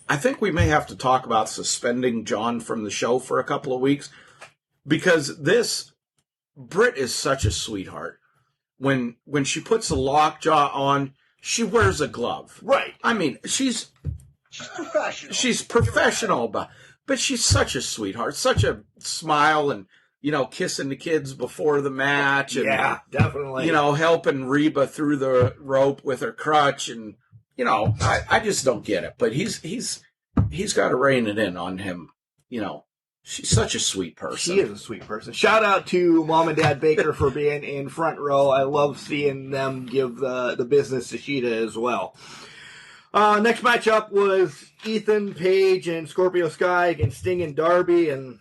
I think we may have to talk about suspending John from the show for a couple of weeks, because Britt is such a sweetheart. When she puts the lockjaw on, she wears a glove. Right. I mean, she's professional. She's professional, but she's such a sweetheart, such a smile, and, kissing the kids before the match. And, yeah, definitely. Helping Reba through the rope with her crutch. And, I just don't get it. But he's got to rein it in on him. She's such a sweet person. She is a sweet person. Shout out to Mom and Dad Baker for being in front row. I love seeing them give the business to Sheeta as well. Next matchup was Ethan Page and Scorpio Sky against Sting and Darby. And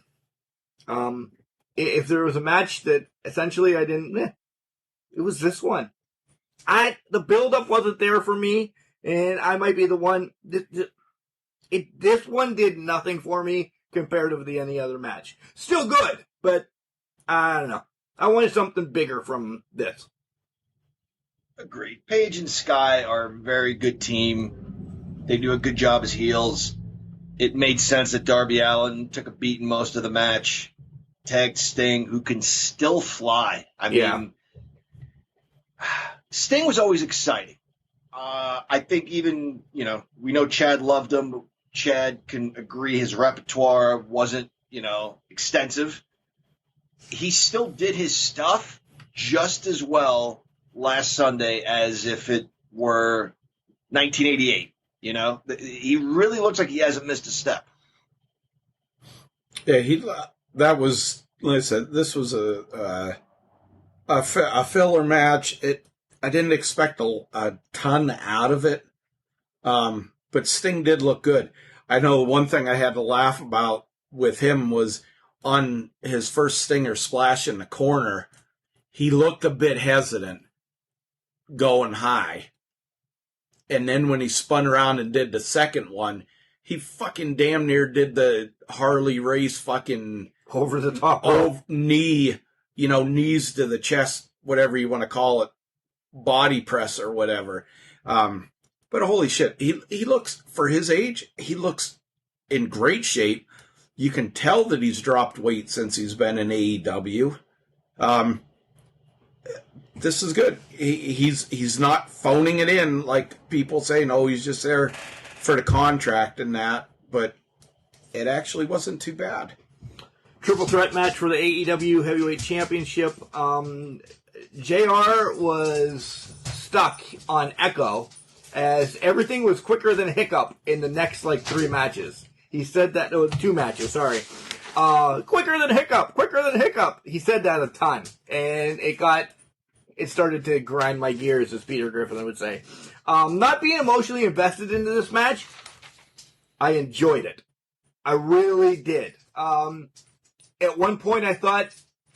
if there was a match that essentially I didn't, it was this one. The build-up wasn't there for me, and I might be the one. This one did nothing for me comparative to any other match. Still good, but I don't know. I wanted something bigger from this. Agreed. Paige and Sky are a very good team. They do a good job as heels. It made sense that Darby Allin took a beating most of the match. Tagged Sting, who can still fly. I mean, Sting was always exciting. I think even, we know Chad loved him, but Chad can agree his repertoire wasn't, extensive. He still did his stuff just as well last Sunday as if it were 1988. He really looks like he hasn't missed a step. Yeah, that was, like I said, this was a filler match. I didn't expect a ton out of it. but Sting did look good. I know one thing I had to laugh about with him was on his first Stinger splash in the corner, he looked a bit hesitant going high. And then when he spun around and did the second one, he fucking damn near did the Harley Race fucking Over the top. Knee, knees to the chest, whatever you want to call it, body press or whatever. But holy shit, he looks, for his age, he looks in great shape. You can tell that he's dropped weight since he's been in AEW. This is good. He's not phoning it in like people say. No, he's just there for the contract and that. But it actually wasn't too bad. Triple threat match for the AEW Heavyweight Championship. JR was stuck on Echo as everything was quicker than a hiccup in the next, 3 matches. He said that, no, 2 matches, sorry. Quicker than hiccup. He said that a ton. And it started to grind my gears, as Peter Griffin would say. Not being emotionally invested into this match, I enjoyed it. I really did. At one point, I thought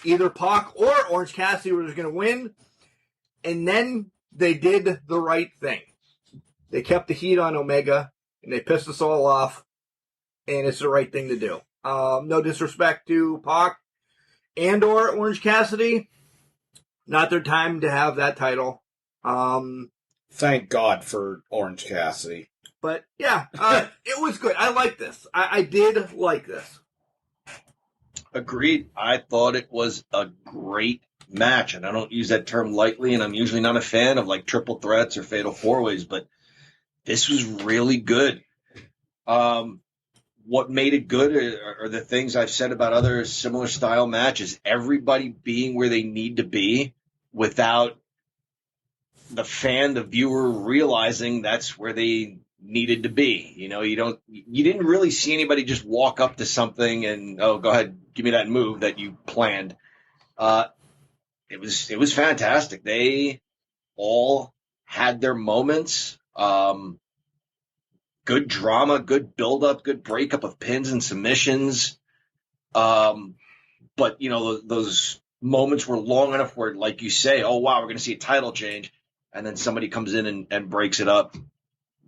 either Pac or Orange Cassidy was going to win. And then they did the right thing. They kept the heat on Omega, and they pissed us all off. And it's the right thing to do. No disrespect to Pac and or Orange Cassidy. Not their time to have that title. Thank God for Orange Cassidy. But, yeah, it was good. I like this. I did like this. Agreed. I thought it was a great match, and I don't use that term lightly, and I'm usually not a fan of triple threats or fatal four-ways, but this was really good. What made it good are the things I've said about other similar style matches. Everybody being where they need to be without the fan, the viewer, realizing that's where they needed to be. You didn't really see anybody just walk up to something and, oh, go ahead, give me that move that you planned. It was fantastic. They all had their moments. Good drama, good build-up, good breakup of pins and submissions. But, those moments were long enough where, like you say, oh, wow, we're going to see a title change. And then somebody comes in and breaks it up.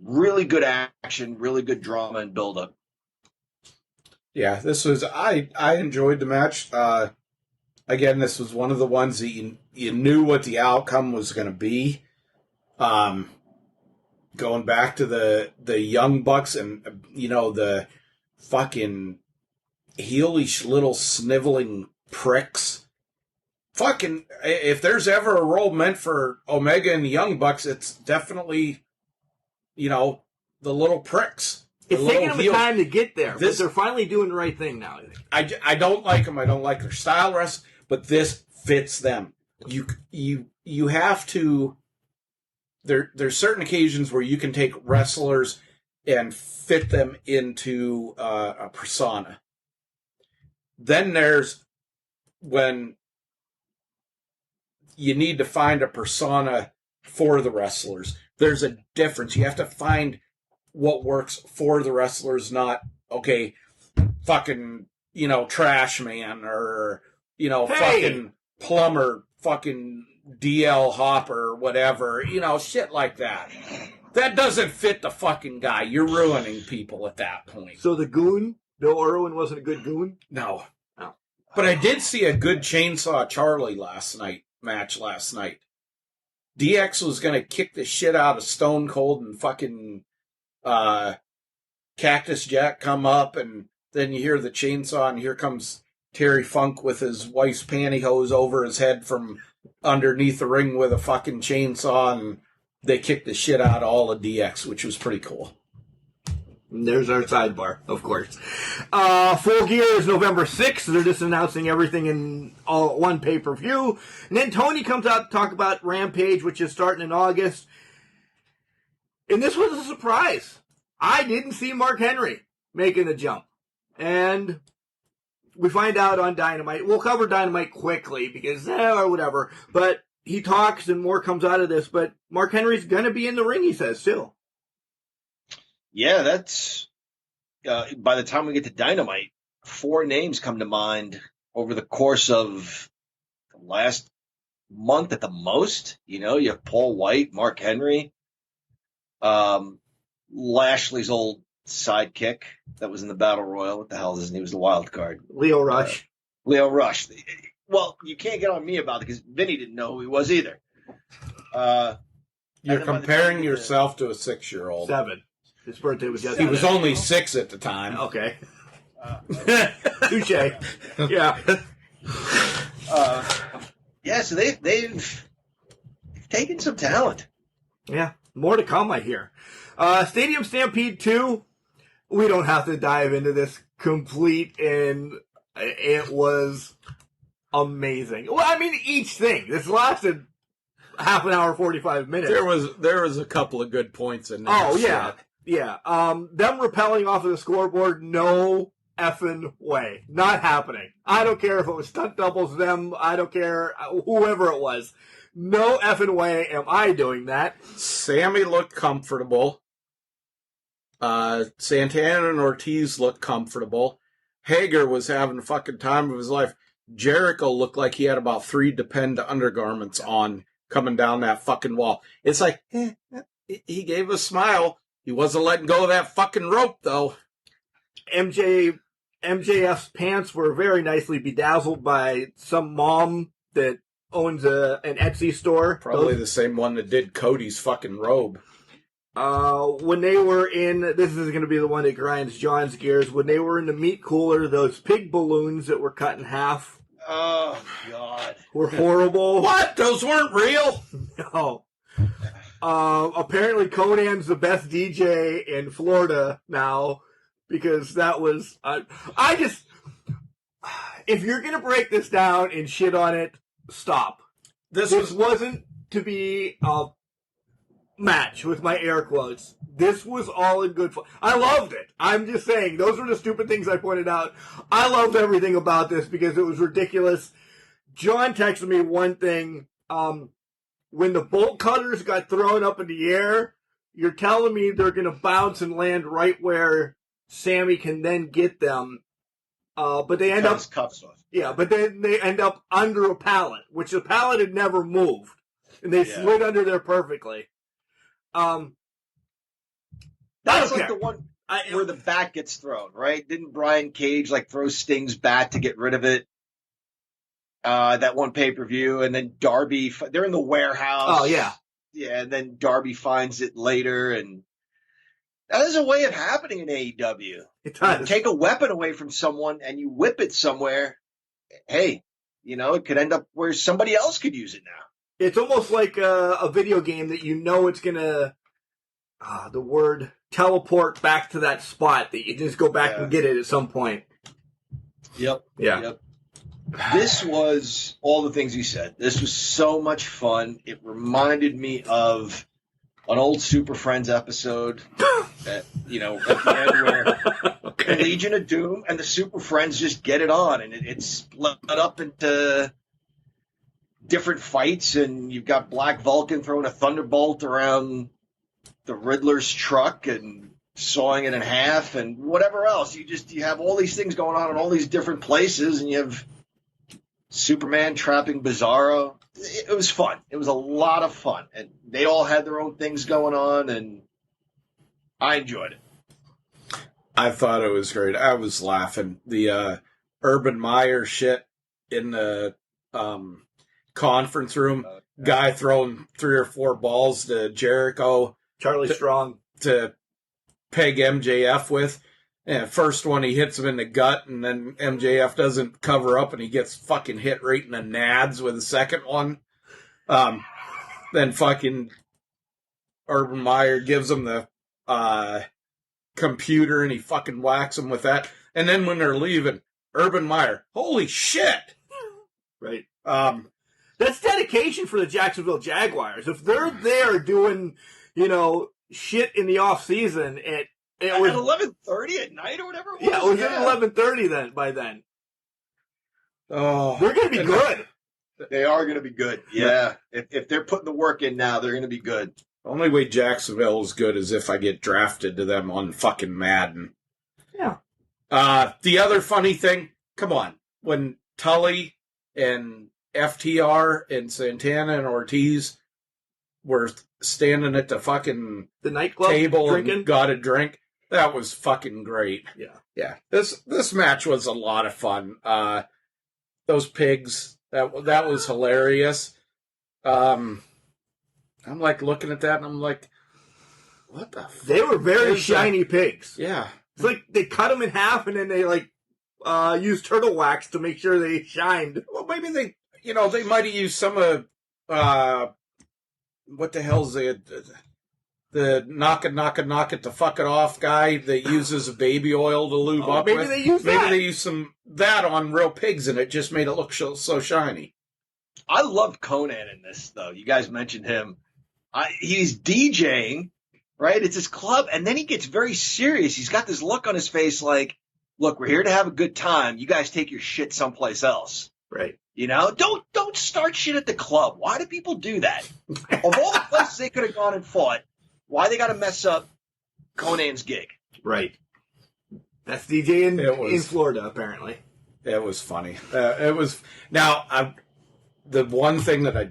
Really good action, really good drama and build-up. Yeah, this was, I enjoyed the match. Again, this was one of the ones that you knew what the outcome was going to be. Going back to the Young Bucks and, the fucking heelish little sniveling pricks. Fucking, if there's ever a role meant for Omega and the Young Bucks, it's definitely, the little pricks. It's taking them time to get there, but they're finally doing the right thing now. I don't like them. I don't like their style rest, but this fits them. You have to... There's certain occasions where you can take wrestlers and fit them into a persona. Then there's when you need to find a persona for the wrestlers. There's a difference. You have to find what works for the wrestlers, not, okay, fucking, trash man or, fucking plumber, fucking DL Hopper, whatever, shit like that. That doesn't fit the fucking guy. You're ruining people at that point. So the goon, Bill Irwin wasn't a good goon? No. Oh. But I did see a good Chainsaw Charlie match last night. DX was going to kick the shit out of Stone Cold and fucking Cactus Jack come up, and then you hear the chainsaw, and here comes Terry Funk with his wife's pantyhose over his head from underneath the ring with a fucking chainsaw, and they kicked the shit out of all of DX, which was pretty cool. And there's our sidebar, of course. Full Gear is November 6th. They're just announcing everything in all one pay-per-view. And then Tony comes out to talk about Rampage, which is starting in August. And this was a surprise. I didn't see Mark Henry making the jump. And we find out on Dynamite. We'll cover Dynamite quickly because, or whatever. But he talks and more comes out of this. But Mark Henry's going to be in the ring, he says, too. Yeah, that's by the time we get to Dynamite, 4 names come to mind over the course of the last month at the most. You know, you have Paul White, Mark Henry, Lashley's old sidekick that was in the Battle Royal. What the hell is his name? He was the wild card. Leo Rush. Leo Rush. Well, you can't get on me about it because Vinny didn't know who he was either. You're comparing yourself to a 6-year-old. 7. His birthday was yesterday. He was only 6 at the time. Okay. Touche. Yeah. Yeah, so they've taken some talent. Yeah. More to come, I hear. Stadium Stampede 2. We don't have to dive into this complete, and it was amazing. Well, I mean, each thing. This lasted half an hour, 45 minutes. There was a couple of good points in there. Oh, yeah. Yeah. Them rappelling off of the scoreboard, no effing way. Not happening. I don't care if it was stunt doubles, them, I don't care, whoever it was. No effing way am I doing that. Sammy looked comfortable. Santana and Ortiz looked comfortable. Hager was having the fucking time of his life. Jericho looked like he had about 3 Depend undergarments on coming down that fucking wall. It's like, he gave a smile. He wasn't letting go of that fucking rope, though. MJF's pants were very nicely bedazzled by some mom that owns an Etsy store. Probably the same one that did Cody's fucking robe. When they were in, this is going to be the one that grinds John's gears, when they were in the meat cooler, those pig balloons that were cut in half. Oh, God. Were horrible. What? Those weren't real? No. Apparently Conan's the best DJ in Florida now, because that was, if you're going to break this down and shit on it, stop. This wasn't to be a match with my air quotes. This was all in good fun. I loved it. I'm just saying, those were the stupid things I pointed out. I loved everything about this because it was ridiculous. John texted me one thing, when the bolt cutters got thrown up in the air, you're telling me they're going to bounce and land right where Sammy can then get them. But they end up, yeah, but then they end up under a pallet, which the pallet had never moved. And they slid under there perfectly. That's like the one where the bat gets thrown, right? Didn't Brian Cage throw Sting's bat to get rid of it? That one pay-per-view, and then Darby, they're in the warehouse. Oh, yeah. Yeah, and then Darby finds it later, and that is a way of happening in AEW. It does. You take a weapon away from someone and you whip it somewhere, hey, it could end up where somebody else could use it now. It's almost like a video game that it's going to, the word, teleport back to that spot that you just go back and get it at some point. Yep. Yeah. Yep. This was all the things you said. This was so much fun. It reminded me of an old Super Friends episode at the end where the Legion of Doom and the Super Friends just get it on, and it's split up into different fights, and you've got Black Vulcan throwing a thunderbolt around the Riddler's truck and sawing it in half and whatever else. You have all these things going on in all these different places, and you have Superman trapping Bizarro. It was fun. It was a lot of fun. And they all had their own things going on, and I enjoyed it. I thought it was great. I was laughing. The Urban Meyer shit in the conference room. Guy throwing 3 or 4 balls to Jericho. Charlie Strong. To peg MJF with. And first one, he hits him in the gut, and then MJF doesn't cover up, and he gets fucking hit right in the nads with the second one. Then fucking Urban Meyer gives him the computer, and he fucking whacks him with that. And then when they're leaving, Urban Meyer, holy shit! Right. That's dedication for the Jacksonville Jaguars. If they're there doing, shit in the off season, it was at 11:30 at night or whatever it was. Yeah, it was at 11:30 by then. Oh, they're going to be good. They are going to be good. Yeah. If they're putting the work in now, they're going to be good. Only way Jacksonville is good is if I get drafted to them on fucking Madden. Yeah. The other funny thing, come on, when Tully and FTR and Santana and Ortiz were standing at the fucking The nightclub table drinking. and got a drink, that was fucking great. Yeah. This match was a lot of fun. Those pigs, that was hilarious. I'm like looking at that and I'm like, what the fuck? They were very shiny pigs. Yeah. It's like they cut them in half and then they used turtle wax to make sure they shined. Well, maybe they might have used some of, what the hell's the knock it to fuck it off guy that uses baby oil to lube up maybe with. They used maybe that. they used that on real pigs and it just made it look so shiny. I love Conan in this, though. You guys mentioned him. He's DJing, right? It's his club, and then he gets very serious. He's got this look on his face like, look, we're here to have a good time. You guys take your shit someplace else. Right. Don't start shit at the club. Why do people do that? Of all the places they could have gone and fought, why they got to mess up Conan's gig? Right. That's DJ in Florida, apparently. It was funny. It was now. The one thing that I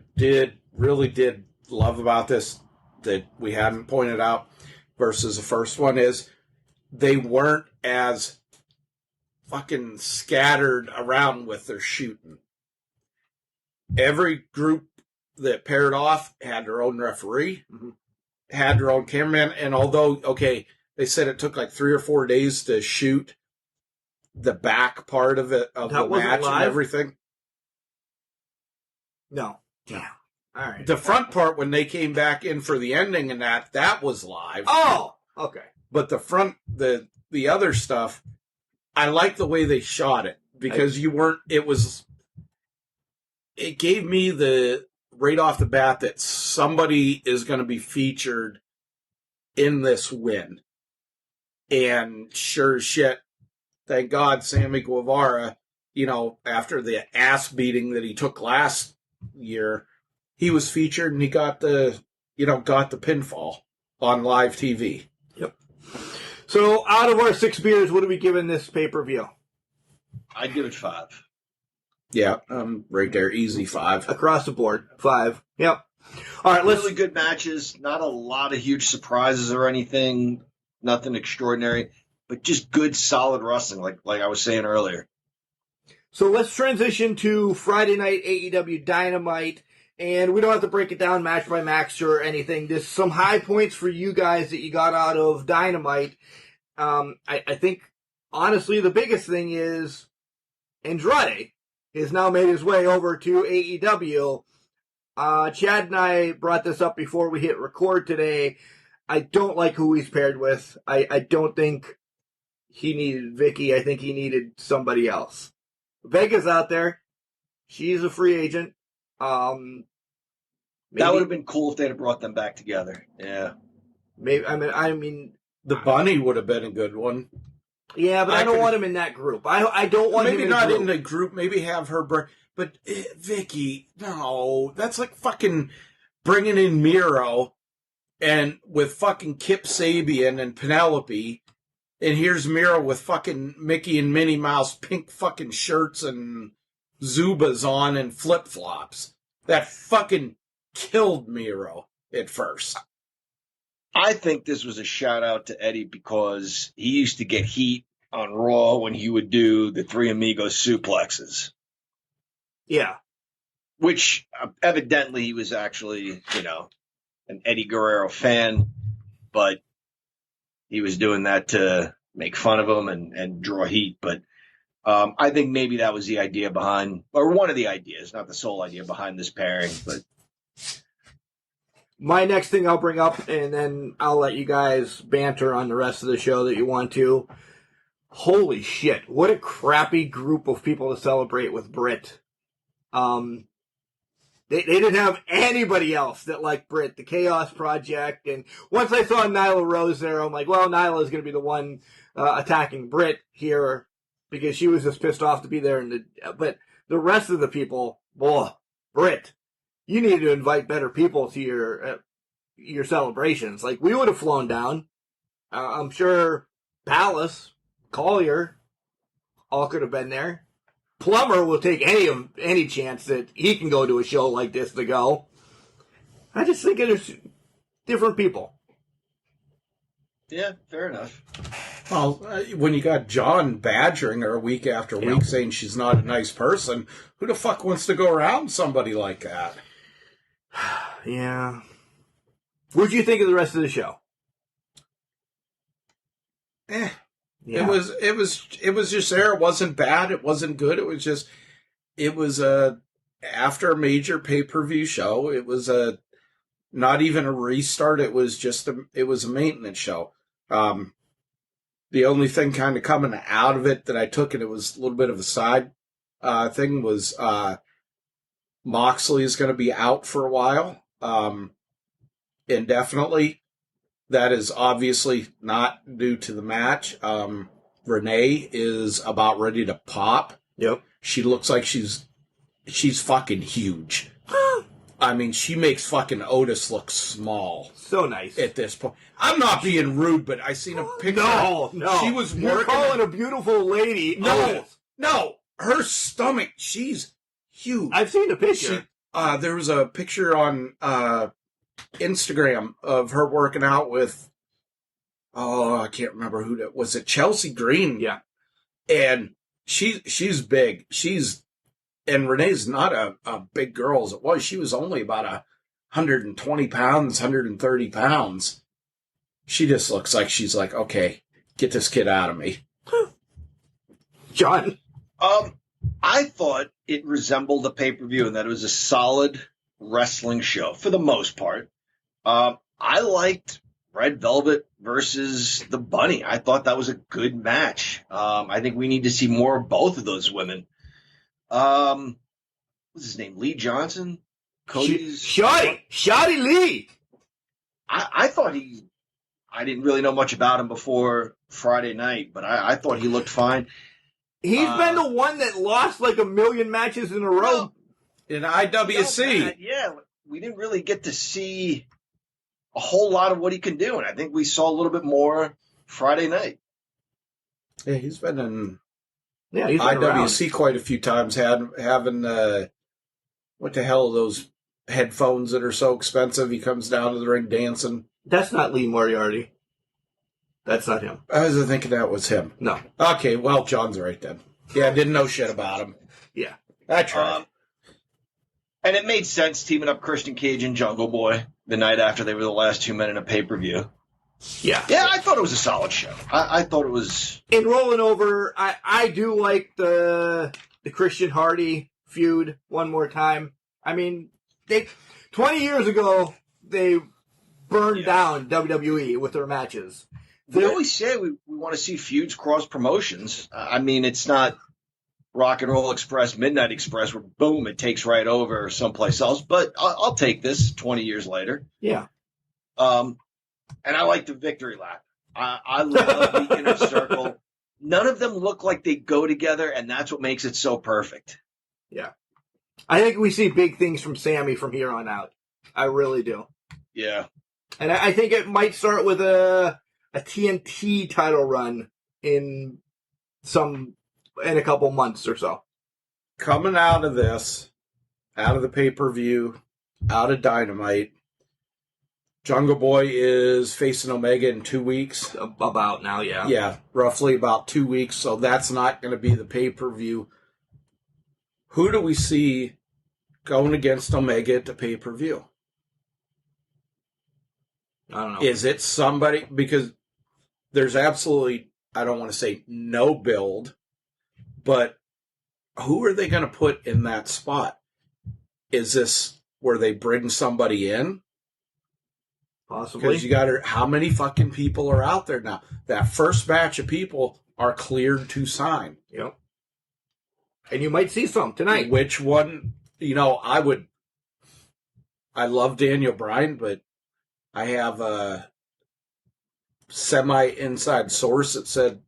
really did love about this that we hadn't pointed out versus the first one is they weren't as fucking scattered around with their shooting. Every group that paired off had their own referee, had their own cameraman, and although, they said it took like 3 or 4 days to shoot the back part of it, of the match and everything. No. Yeah. All right. The front part, when they came back in for the ending and that was live. Oh, okay. But the front, the other stuff, I like the way they shot it because it gave me right off the bat that somebody is going to be featured in this win. And sure as shit, thank God Sammy Guevara, after the ass beating that he took last year, he was featured and he got the pinfall on live TV. Yep. So out of our 6 beers, what are we giving this pay-per-view? I'd give it 5. Yeah, right there, easy 5 across the board. 5. Yep. All right, really good matches. Not a lot of huge surprises or anything. Nothing extraordinary, but just good, solid wrestling, like I was saying earlier. So let's transition to Friday night AEW Dynamite, and we don't have to break it down match by match or anything. There's some high points for you guys that you got out of Dynamite. I think, honestly, the biggest thing is Andrade has now made his way over to AEW. Chad and I brought this up before we hit record today. I don't like who he's paired with. I don't think he needed Vicky. I think he needed somebody else. Vega's out there. She's a free agent. Maybe, that would have been cool if they'd have brought them back together. Yeah. Maybe. I mean, the Bunny would have been a good one. Yeah, but I don't want him in that group. I don't want him in maybe not group. in the group. Maybe have her but Vicky, no, that's like fucking bringing in Miro and with fucking Kip Sabian and Penelope. And here's Miro with fucking Mickey and Minnie Mouse pink fucking shirts and Zubas on and flip-flops. That fucking killed Miro at first. I think this was a shout out to Eddie because he used to get heat on Raw when he would do the Three Amigos suplexes. Yeah. Which evidently he was actually, an Eddie Guerrero fan, but he was doing that to make fun of him and draw heat. But I think maybe that was the idea behind, or one of the ideas, not the sole idea behind this pairing. But my next thing I'll bring up, and then I'll let you guys banter on the rest of the show that you want to. Holy shit, what a crappy group of people to celebrate with Britt. They didn't have anybody else that liked Britt, the Chaos Project, and once I saw Nyla Rose there, I'm like, well, Nyla's going to be the one attacking Britt here because she was just pissed off to be there. But the rest of the people, boy, Britt, you need to invite better people to your your celebrations. Like, we would have flown down. I'm sure Palace, Collier, all could have been there. Plummer will take any chance that he can go to a show like this to go. I just think there's different people. Yeah, fair enough. Well, when you got John badgering her week after week saying she's not a nice person, who the fuck wants to go around somebody like that? Yeah. What'd you think of the rest of the show? Yeah. It was just there. It wasn't bad. It wasn't good. It was after a major pay-per-view show. It was not even a restart. It was a maintenance show. The only thing kind of coming out of it that I took, and it was a little bit of a side thing, was Moxley is going to be out for a while, indefinitely. That is obviously not due to the match. Renee is about ready to pop. Yep. She looks like she's fucking huge. I mean, she makes fucking Otis look small. So nice. At this point. I'm not being rude, but I seen a picture. No. She was You're working. calling a beautiful lady. No. Her stomach, she's huge. I've seen the picture. There was a picture on Instagram of her working out with, I can't remember who that was. It Chelsea Green? Yeah. And she's big. And Renee's not a big girl as it was. She was only about 120 pounds, 130 pounds. She just looks like she's like, okay, get this kid out of me. John? I thought it resembled a pay-per-view and that it was a solid wrestling show for the most part. I liked Red Velvet versus the Bunny. I thought that was a good match. I think we need to see more of both of those women. What's his name? Lee Johnson? Cody's Shoddy Lee. I thought I didn't really know much about him before Friday night, but I thought he looked fine. He's been the one that lost like 1 million matches in a row. In IWC. Yeah, we didn't really get to see a whole lot of what he can do, and I think we saw a little bit more Friday night. Yeah, he's been in he's been IWC around. quite a few times, having what the hell are those headphones that are so expensive? He comes down to the ring dancing. That's not Lee Moriarty. That's not him. I was thinking that was him. No. Okay, well, John's right then. Yeah, I didn't know shit about him. Yeah. I tried. And it made sense teaming up Christian Cage and Jungle Boy the night after they were the last 2 men in a pay-per-view. Yeah. Yeah, I thought it was a solid show. I thought it was... In rolling over, I do like the Christian Hardy feud one more time. I mean, 20 years ago, they burned down WWE with their matches. We always say we want to see feuds cross promotions. I mean, it's not Rock and Roll Express, Midnight Express, where boom, it takes right over someplace else. But I'll take this 20 years later. Yeah. And I like the victory lap. I love the inner circle. None of them look like they go together, and that's what makes it so perfect. Yeah. I think we see big things from Sammy from here on out. I really do. Yeah. And I think it might start with a TNT title run in a couple months or so. Coming out of this, out of the pay-per-view, out of Dynamite, Jungle Boy is facing Omega in 2 weeks. About now, yeah. Yeah, roughly about 2 weeks, so that's not going to be the pay-per-view. Who do we see going against Omega at the pay-per-view? I don't know. Is it somebody? Because there's absolutely, I don't want to say no build, but who are they going to put in that spot? Is this where they bring somebody in? Possibly. Because you got to, how many fucking people are out there now? That first batch of people are cleared to sign. Yep. And you might see some tonight. Which one, I love Daniel Bryan, but I have a semi-inside source that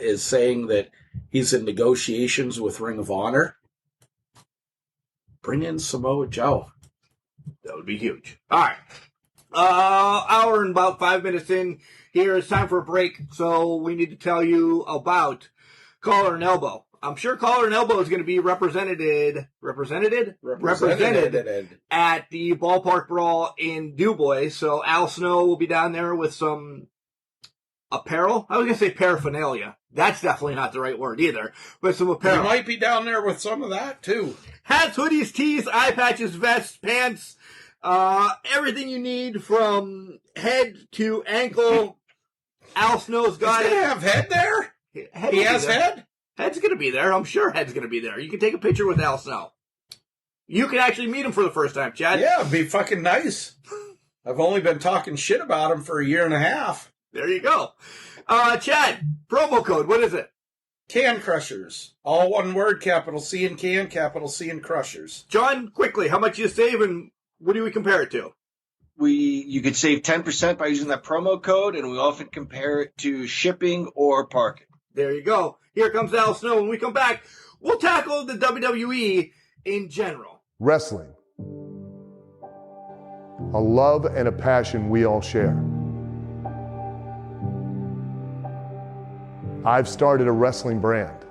is saying that he's in negotiations with Ring of Honor. Bring in Samoa Joe. That would be huge. All right. Hour and about 5 minutes in here. It's time for a break, so we need to tell you about Collar and Elbow. I'm sure Collar and Elbow is going to be represented at the Ballpark Brawl in DuBois. So Al Snow will be down there with some apparel. I was going to say paraphernalia. That's definitely not the right word either. But some apparel. You might be down there with some of that, too. Hats, hoodies, tees, eye patches, vests, pants, everything you need from head to ankle. Al Snow's got it. Does he have head there? He has head? Head's going to be there. I'm sure Head's going to be there. You can take a picture with Al Snow. You can actually meet him for the first time, Chad. Yeah, it'd be fucking nice. I've only been talking shit about him for a year and a half. There you go. Chad, promo code, what is it? Can Crushers. All one word, capital C in can, capital C in Crushers. John, quickly, how much you save and what do we compare it to? You could save 10% by using that promo code, and we often compare it to shipping or parking. There you go. Here comes Al Snow. When we come back, we'll tackle the WWE in general. Wrestling. A love and a passion we all share. I've started a wrestling brand.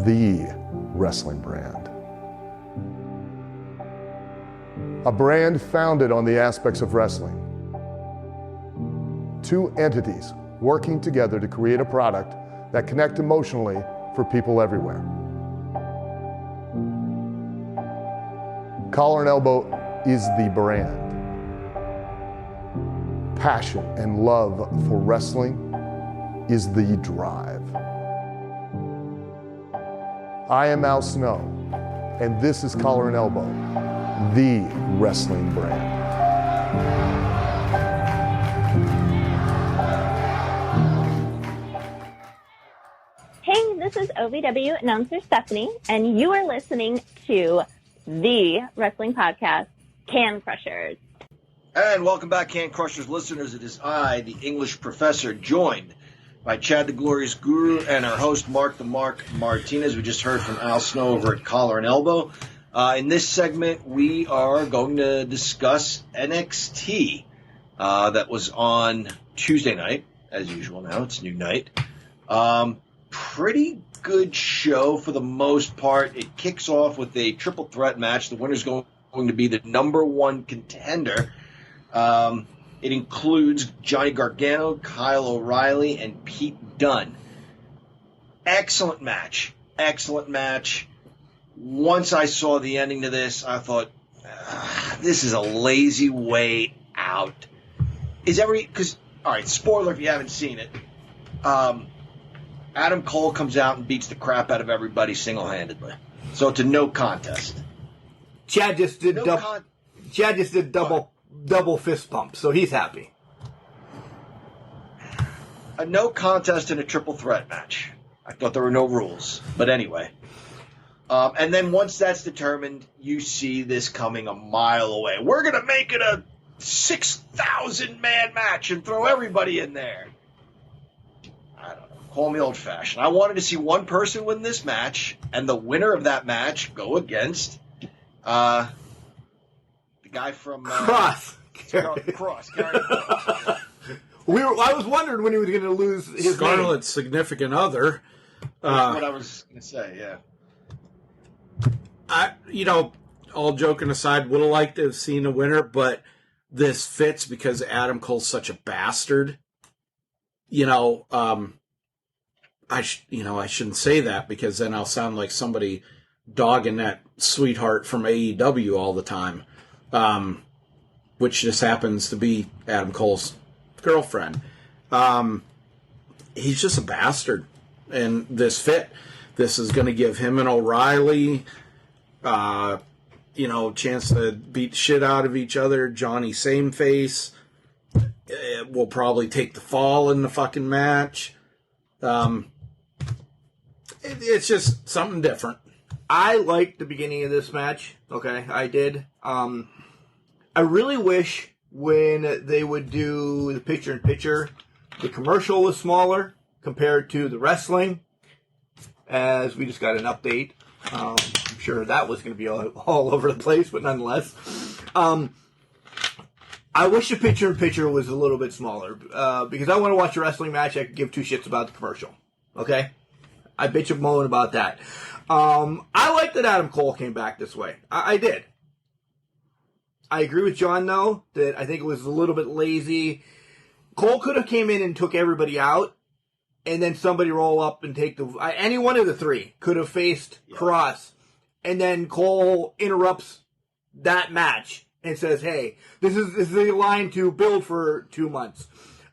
The wrestling brand. A brand founded on the aspects of wrestling. Two entities working together to create a product that connect emotionally for people everywhere. Collar and Elbow is the brand. Passion and love for wrestling is the drive. I am Al Snow, and this is Collar and Elbow, the wrestling brand. Hey, this is OVW announcer Stephanie, and you are listening to the wrestling podcast, Can Crushers. And welcome back, Can Crushers listeners. It is I, the English professor, joined by Chad the Glorious Guru and our host, Mark the Mark Martinez. We just heard from Al Snow over at Collar and Elbow. In this segment, we are going to discuss NXT that was on Tuesday night, as usual now. It's new night. Pretty good show for the most part. It kicks off with a triple threat match. The winner's going to be the number one contender. It includes Johnny Gargano, Kyle O'Reilly, and Pete Dunne. Excellent match. Excellent match. Once I saw the ending to this, I thought, this is a lazy way out. All right, spoiler if you haven't seen it. Adam Cole comes out and beats the crap out of everybody single-handedly. So it's a no contest. Chad just did double fist pump, so he's happy. A no contest in a triple threat match. I thought there were no rules. But anyway. And then once that's determined, you see this coming a mile away. We're going to make it a 6,000-man match and throw everybody in there. I don't know. Call me old-fashioned. I wanted to see one person win this match, and the winner of that match go against the guy from... Cross. Cross. I was wondering when he was going to lose his Scarlett's significant other. That's what I was going to say, yeah. All joking aside, would have liked to have seen a winner, but this fits because Adam Cole's such a bastard. I shouldn't say that because then I'll sound like somebody dogging that sweetheart from AEW all the time, which just happens to be Adam Cole's girlfriend. He's just a bastard, and this fit. This is going to give him and O'Reilly, chance to beat shit out of each other. Johnny same face will probably take the fall in the fucking match. It's just something different. I liked the beginning of this match. Okay, I did. I really wish when they would do the picture-in-picture, the commercial was smaller compared to the wrestling, as we just got an update. I'm sure that was going to be all over the place, but nonetheless. I wish the picture-in-picture was a little bit smaller because I want to watch a wrestling match. I could give two shits about the commercial. Okay? I bitch and moan about that. I like that Adam Cole came back this way. I did. I agree with John, though, that I think it was a little bit lazy. Cole could have came in and took everybody out, and then somebody roll up and take any one of the three could have faced Cross, and then Cole interrupts that match and says, hey, this is a line to build for 2 months.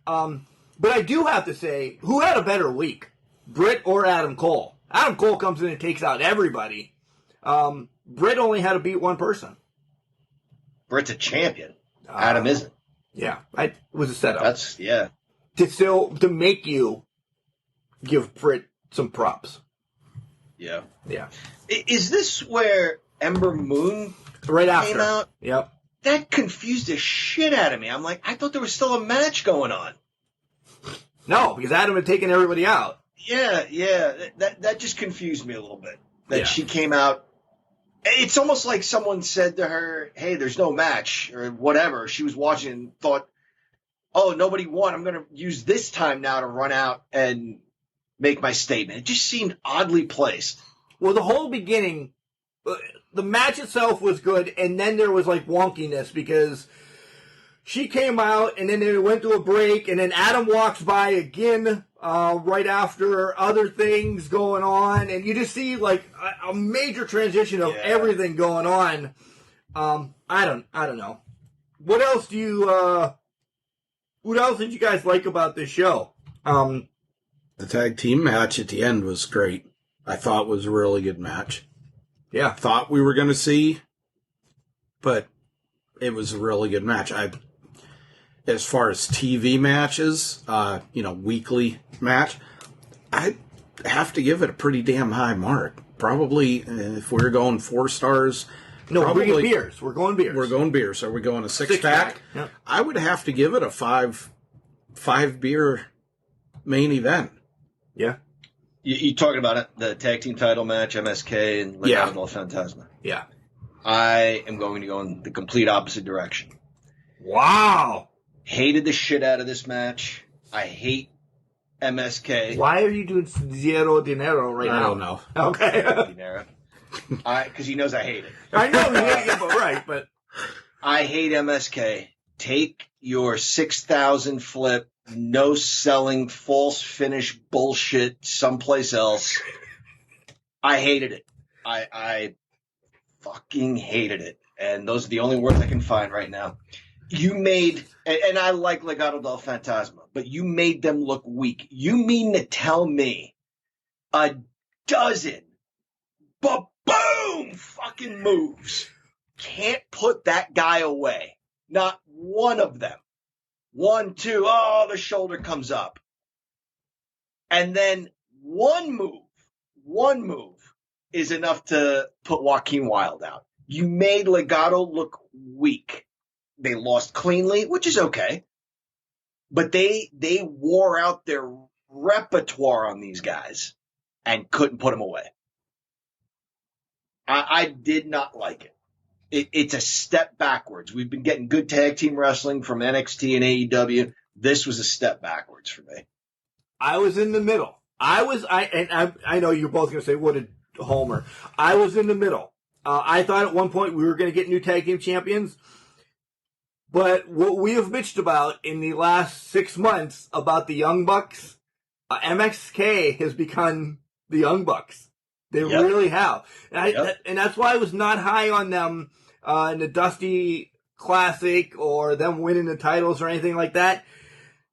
But I do have to say, who had a better week, Britt or Adam Cole? Adam Cole comes in and takes out everybody. Britt only had to beat one person. Britt's a champion. Adam isn't. Yeah, it was a setup. To make you give Britt some props. Yeah. Yeah. Is this where Ember Moon right after came out? Yep. That confused the shit out of me. I'm like, I thought there was still a match going on. No, because Adam had taken everybody out. Yeah. That just confused me a little bit. That she came out. It's almost like someone said to her, hey, there's no match or whatever. She was watching and thought, oh, nobody won. I'm going to use this time now to run out and make my statement. It just seemed oddly placed. Well, the whole beginning, the match itself was good, and then there was like wonkiness because she came out and then they went to a break, and then Adam walks by again right after other things going on, and you just see like a major transition of everything going on. I don't know. What else do you? What else did you guys like about this show? The tag team match at the end was great. I thought it was a really good match. Yeah, thought we were going to see, but it was a really good match. As far as TV matches, weekly match, I have to give it a pretty damn high mark. Probably, if we're going 4 stars. No, probably, we're beers. We're going beers. We're going beers. Are we going a 6-pack? Yep. I would have to give it a 5 beer main event. Yeah. You talking about it, the tag team title match, MSK and Legado del Fantasma. Yeah. I am going to go in the complete opposite direction. Wow. Hated the shit out of this match. I hate MSK. Why are you doing zero dinero right now? I don't know. Okay. Dinero. Because he knows I hate it. I know you hate it, but I hate MSK. Take your 6,000 flip, no selling, false finish bullshit someplace else. I hated it. I fucking hated it. And those are the only words I can find right now. You made, and I like Legado del Fantasma, but you made them look weak. You mean to tell me a dozen boom fucking moves can't put that guy away? Not one of them. 1, 2, the shoulder comes up. And then one move is enough to put Joaquin Wilde out. You made Legado look weak. They lost cleanly, which is okay. But they wore out their repertoire on these guys and couldn't put them away. I did not like it. It's a step backwards. We've been getting good tag team wrestling from NXT and AEW. This was a step backwards for me. I was in the middle. I know you're both going to say, what a homer. I was in the middle. I thought at one point we were going to get new tag team champions. But what we have bitched about in the last 6 months about the Young Bucks, MXK has become the Young Bucks. They really have. And that's why I was not high on them in the Dusty Classic or them winning the titles or anything like that.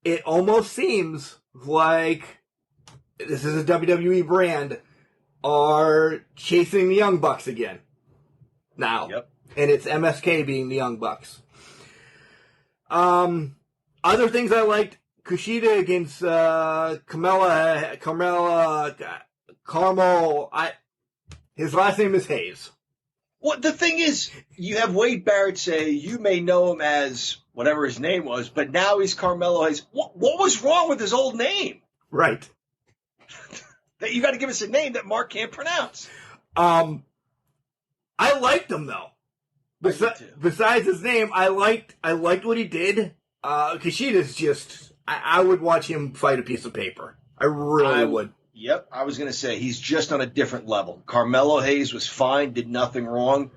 It almost seems like this is a WWE brand are chasing the Young Bucks again now. Yep. And it's MSK being the Young Bucks. Other things I liked, Kushida against Carmel. His last name is Hayes. Well, the thing is, you have Wade Barrett say you may know him as whatever his name was, but now he's Carmelo Hayes. What was wrong with his old name? Right. That you got to give us a name that Mark can't pronounce. I liked him though. Besides his name, I liked what he did. Kushida's just, I would watch him fight a piece of paper. I really would. Yep, I was going to say, he's just on a different level. Carmelo Hayes was fine, did nothing wrong.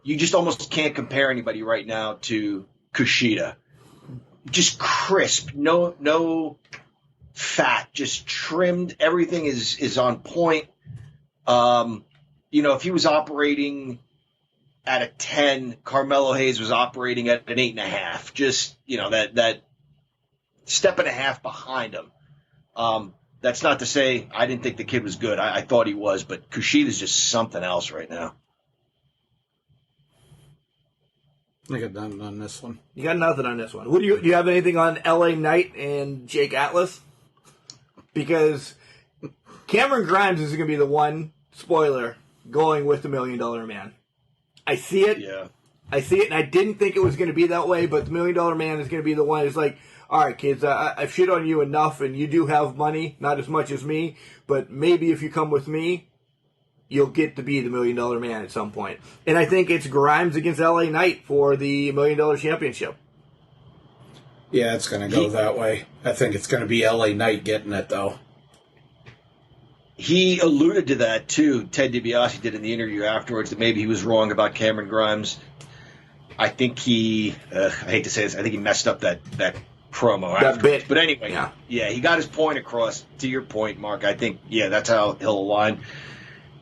You just almost can't compare anybody right now to Kushida. Just crisp, no fat, just trimmed. Everything is on point. If he was operating at a 10, Carmelo Hayes was operating at an 8.5. Just, that step and a half behind him. That's not to say I didn't think the kid was good. I thought he was, but Kushida's just something else right now. I got nothing on this one. You got nothing on this one. Do you have anything on LA Knight and Jake Atlas? Because Cameron Grimes is going to be the one, spoiler, going with the $1 Million Man. I see it. Yeah. I see it, and I didn't think it was going to be that way, but the $1 Million Man is going to be the one who's like, all right, kids, I've shit on you enough, and you do have money, not as much as me, but maybe if you come with me, you'll get to be the $1 Million Man at some point. And I think it's Grimes against LA Knight for the $1 Million Championship. Yeah, it's going to go that way. I think it's going to be LA Knight getting it, though. He alluded to that, too. Ted DiBiase did in the interview afterwards that maybe he was wrong about Cameron Grimes. I think I hate to say this, I think he messed up that promo that bit. But anyway, yeah, he got his point across. To your point, Mark, I think, that's how he'll align.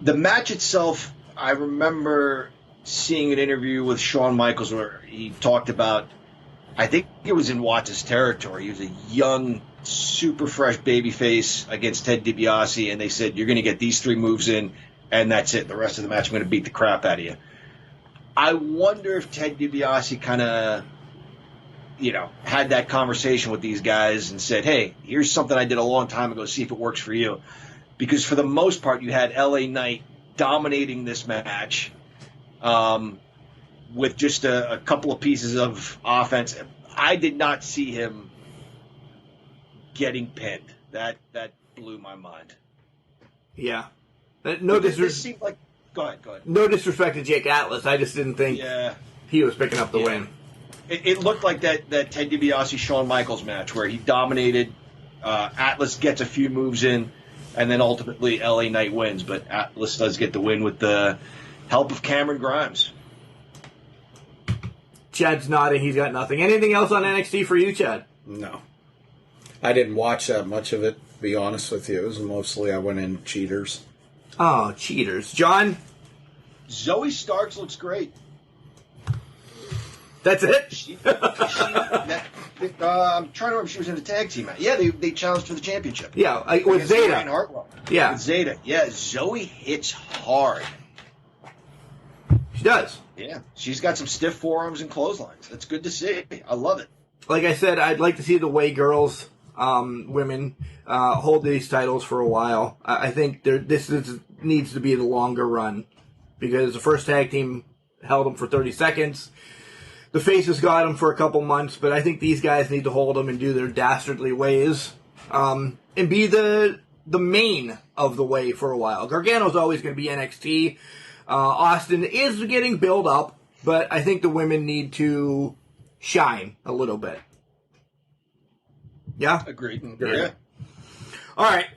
The match itself, I remember seeing an interview with Shawn Michaels where he talked about, I think it was in Watts' territory. He was a young, super fresh babyface against Ted DiBiase, and they said, you're going to get these 3 moves in, and that's it. The rest of the match, I'm going to beat the crap out of you. I wonder if Ted DiBiase kind of, had that conversation with these guys and said, hey, here's something I did a long time ago, see if it works for you. Because for the most part, you had LA Knight dominating this match with just a couple of pieces of offense. I did not see him getting pinned. That blew my mind. Yeah. This seemed like... Go ahead. No disrespect to Jake Atlas. I just didn't think he was picking up the win. It looked like that Ted DiBiase-Shawn Michaels match where he dominated. Atlas gets a few moves in, and then ultimately LA Knight wins. But Atlas does get the win with the help of Cameron Grimes. Chad's nodding. He's got nothing. Anything else on NXT for you, Chad? No. I didn't watch that much of it, to be honest with you. It was mostly I went in cheaters. Oh, cheaters. John? Zoe Starks looks great. That's it? I'm trying to remember if she was in the tag team. Yeah, they challenged for the championship. Yeah, with Zeta. Yeah. With Zeta. Yeah, Zoe hits hard. She does. Yeah, she's got some stiff forearms and clotheslines. That's good to see. I love it. Like I said, I'd like to see the way girls, women, hold these titles for a while. I think this needs to be the longer run because the first tag team held them for 30 seconds. The faces got them for a couple months, but I think these guys need to hold them and do their dastardly ways and be the main of the way for a while. Gargano's always going to be NXT. Austin is getting built up, but I think the women need to shine a little bit. Yeah? Agreed. Yeah. All right.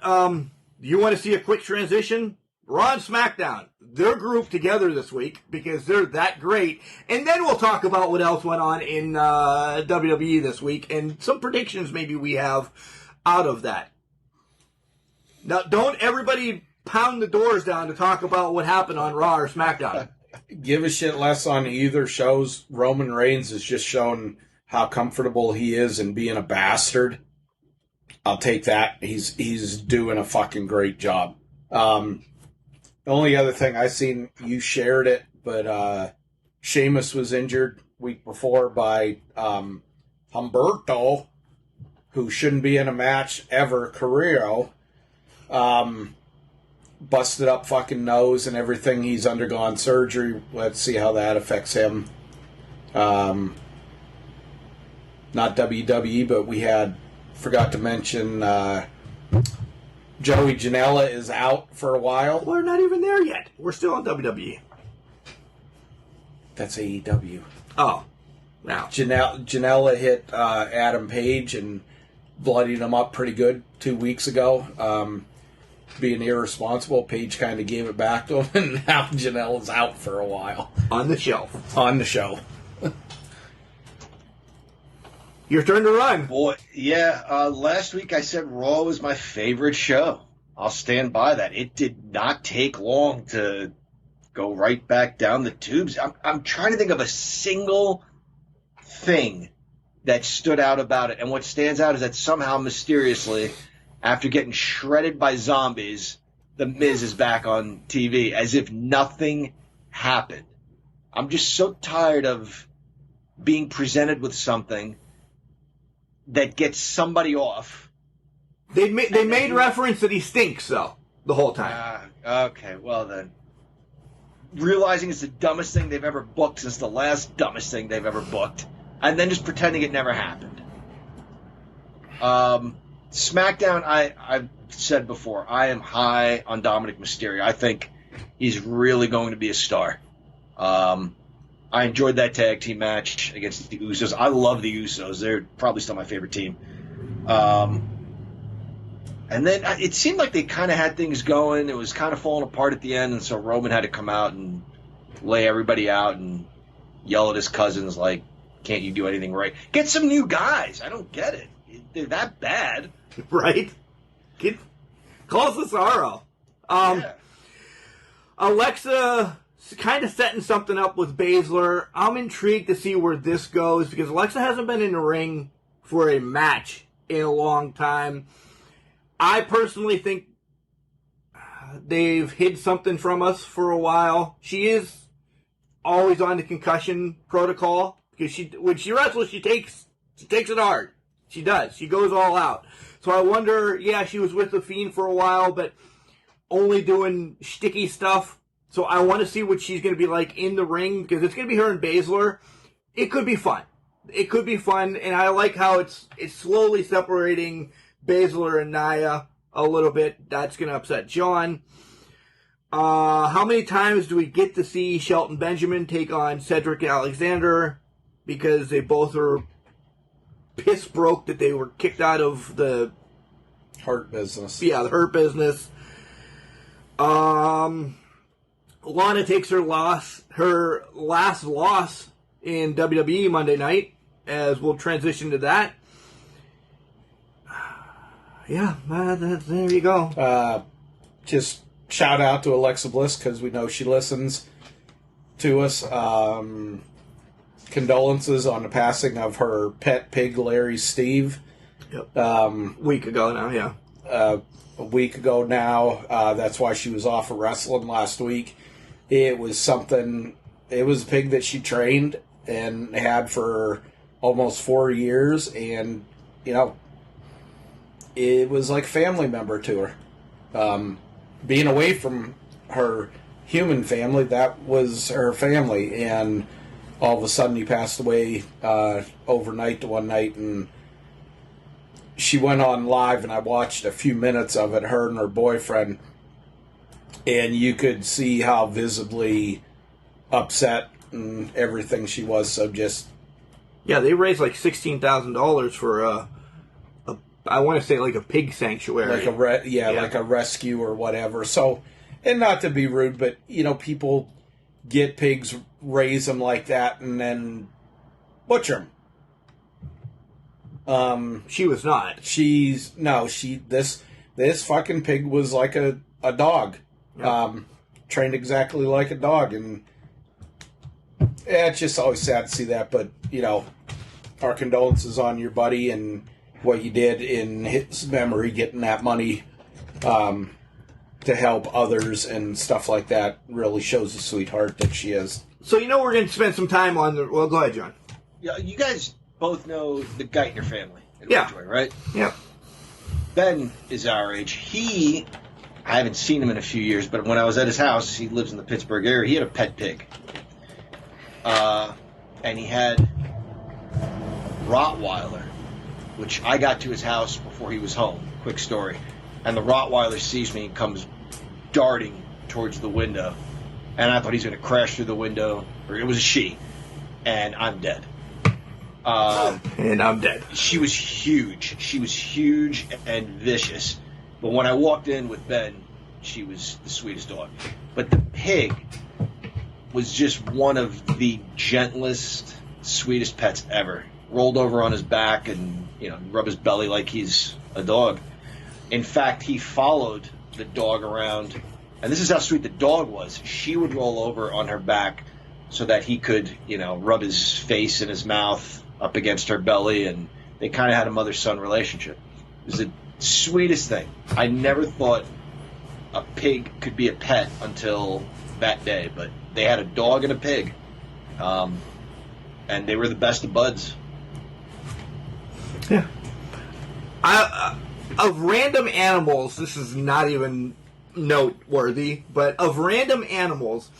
You want to see a quick transition? Raw and SmackDown. They're grouped together this week because they're that great. And then we'll talk about what else went on in WWE this week and some predictions maybe we have out of that. Now, don't everybody pound the doors down to talk about what happened on Raw or SmackDown. Give a shit less on either shows. Roman Reigns has just shown how comfortable he is in being a bastard. I'll take that. He's doing a fucking great job. The only other thing I seen, you shared it, but Sheamus was injured week before by Humberto, who shouldn't be in a match ever, Carrillo. Busted up fucking nose and everything. He's undergone surgery. Let's see how that affects him. Not WWE, but forgot to mention Joey Janela is out for a while. We're not even there yet. We're still on WWE. That's AEW. Oh, now Janela hit Adam Page and bloodied him up pretty good 2 weeks ago. Being irresponsible, Page kind of gave it back to him, and now Janela's out for a while. On the shelf. On the show. Your turn to run. Boy, yeah, last week I said Raw was my favorite show. I'll stand by that. It did not take long to go right back down the tubes. I'm trying to think of a single thing that stood out about it. And what stands out is that somehow, mysteriously, after getting shredded by zombies, The Miz is back on TV as if nothing happened. I'm just so tired of being presented with something that gets somebody off. They made reference that he stinks, though, the whole time. Okay, well then. Realizing it's the dumbest thing they've ever booked since the last dumbest thing they've ever booked. And then just pretending it never happened. SmackDown, I've said before, I am high on Dominic Mysterio. I think he's really going to be a star. I enjoyed that tag team match against the Usos. I love the Usos. They're probably still my favorite team. And then it seemed like they kind of had things going. It was kind of falling apart at the end, and so Roman had to come out and lay everybody out and yell at his cousins like, can't you do anything right? Get some new guys. I don't get it. They're that bad. Right? Call Cesaro. Yeah. Alexa kind of setting something up with Baszler. I'm intrigued to see where this goes because Alexa hasn't been in the ring for a match in a long time. I personally think they've hid something from us for a while. She is always on the concussion protocol because when she wrestles, she takes it hard. She does. She goes all out. So I wonder, she was with The Fiend for a while, but only doing shticky stuff. So I want to see what she's going to be like in the ring because it's going to be her and Baszler. It could be fun. And I like how it's slowly separating Baszler and Nia a little bit. That's going to upset John. How many times do we get to see Shelton Benjamin take on Cedric Alexander because they both are piss broke that they were kicked out of the Hurt Business. Yeah, the Hurt Business. Lana takes her last loss in WWE Monday night, as we'll transition to that. Yeah, there you go. Just shout out to Alexa Bliss because we know she listens to us. Condolences on the passing of her pet pig, Larry Steve. Yep. Week ago now, yeah. A week ago now. That's why she was off of wrestling last week. It was a pig that she trained and had for almost 4 years, and, it was like a family member to her. Being away from her human family, that was her family, and all of a sudden he passed away overnight to one night, and she went on live, and I watched a few minutes of it, her and her boyfriend, and you could see how visibly upset and everything she was. So just... Yeah, they raised like $16,000 for I want to say like a pig sanctuary. Like a rescue or whatever. So, and not to be rude, but, people get pigs, raise them like that, and then butcher them. She was not. This fucking pig was like a dog. Yeah. Trained exactly like a dog, and it's just always sad to see that, but, our condolences on your buddy and what you did in his memory, getting that money to help others and stuff like that really shows the sweetheart that she is. So we're going to spend some time on the... Well, go ahead, John. Yeah, you guys both know the Geithner family in Yeah. Ridgeway, right? Yeah. Ben is our age. I haven't seen him in a few years, but when I was at his house, he lives in the Pittsburgh area, he had a pet pig. And he had Rottweiler, which I got to his house before he was home. Quick story. And the Rottweiler sees me and comes darting towards the window. and I thought he's going to crash through the window, or it was a she, and I'm dead. And I'm dead. She was huge. She was huge and vicious. But when I walked in with Ben, she was the sweetest dog. But the pig was just one of the gentlest, sweetest pets ever. Rolled over on his back and, rub his belly like he's a dog. In fact, he followed the dog around, and this is how sweet the dog was. She would roll over on her back so that he could, rub his face and his mouth up against her belly, and they kind of had a mother-son relationship. It was the sweetest thing. I never thought a pig could be a pet until that day, but they had a dog and a pig, and they were the best of buds. Yeah. Of random animals, this is not even noteworthy, but of random animals,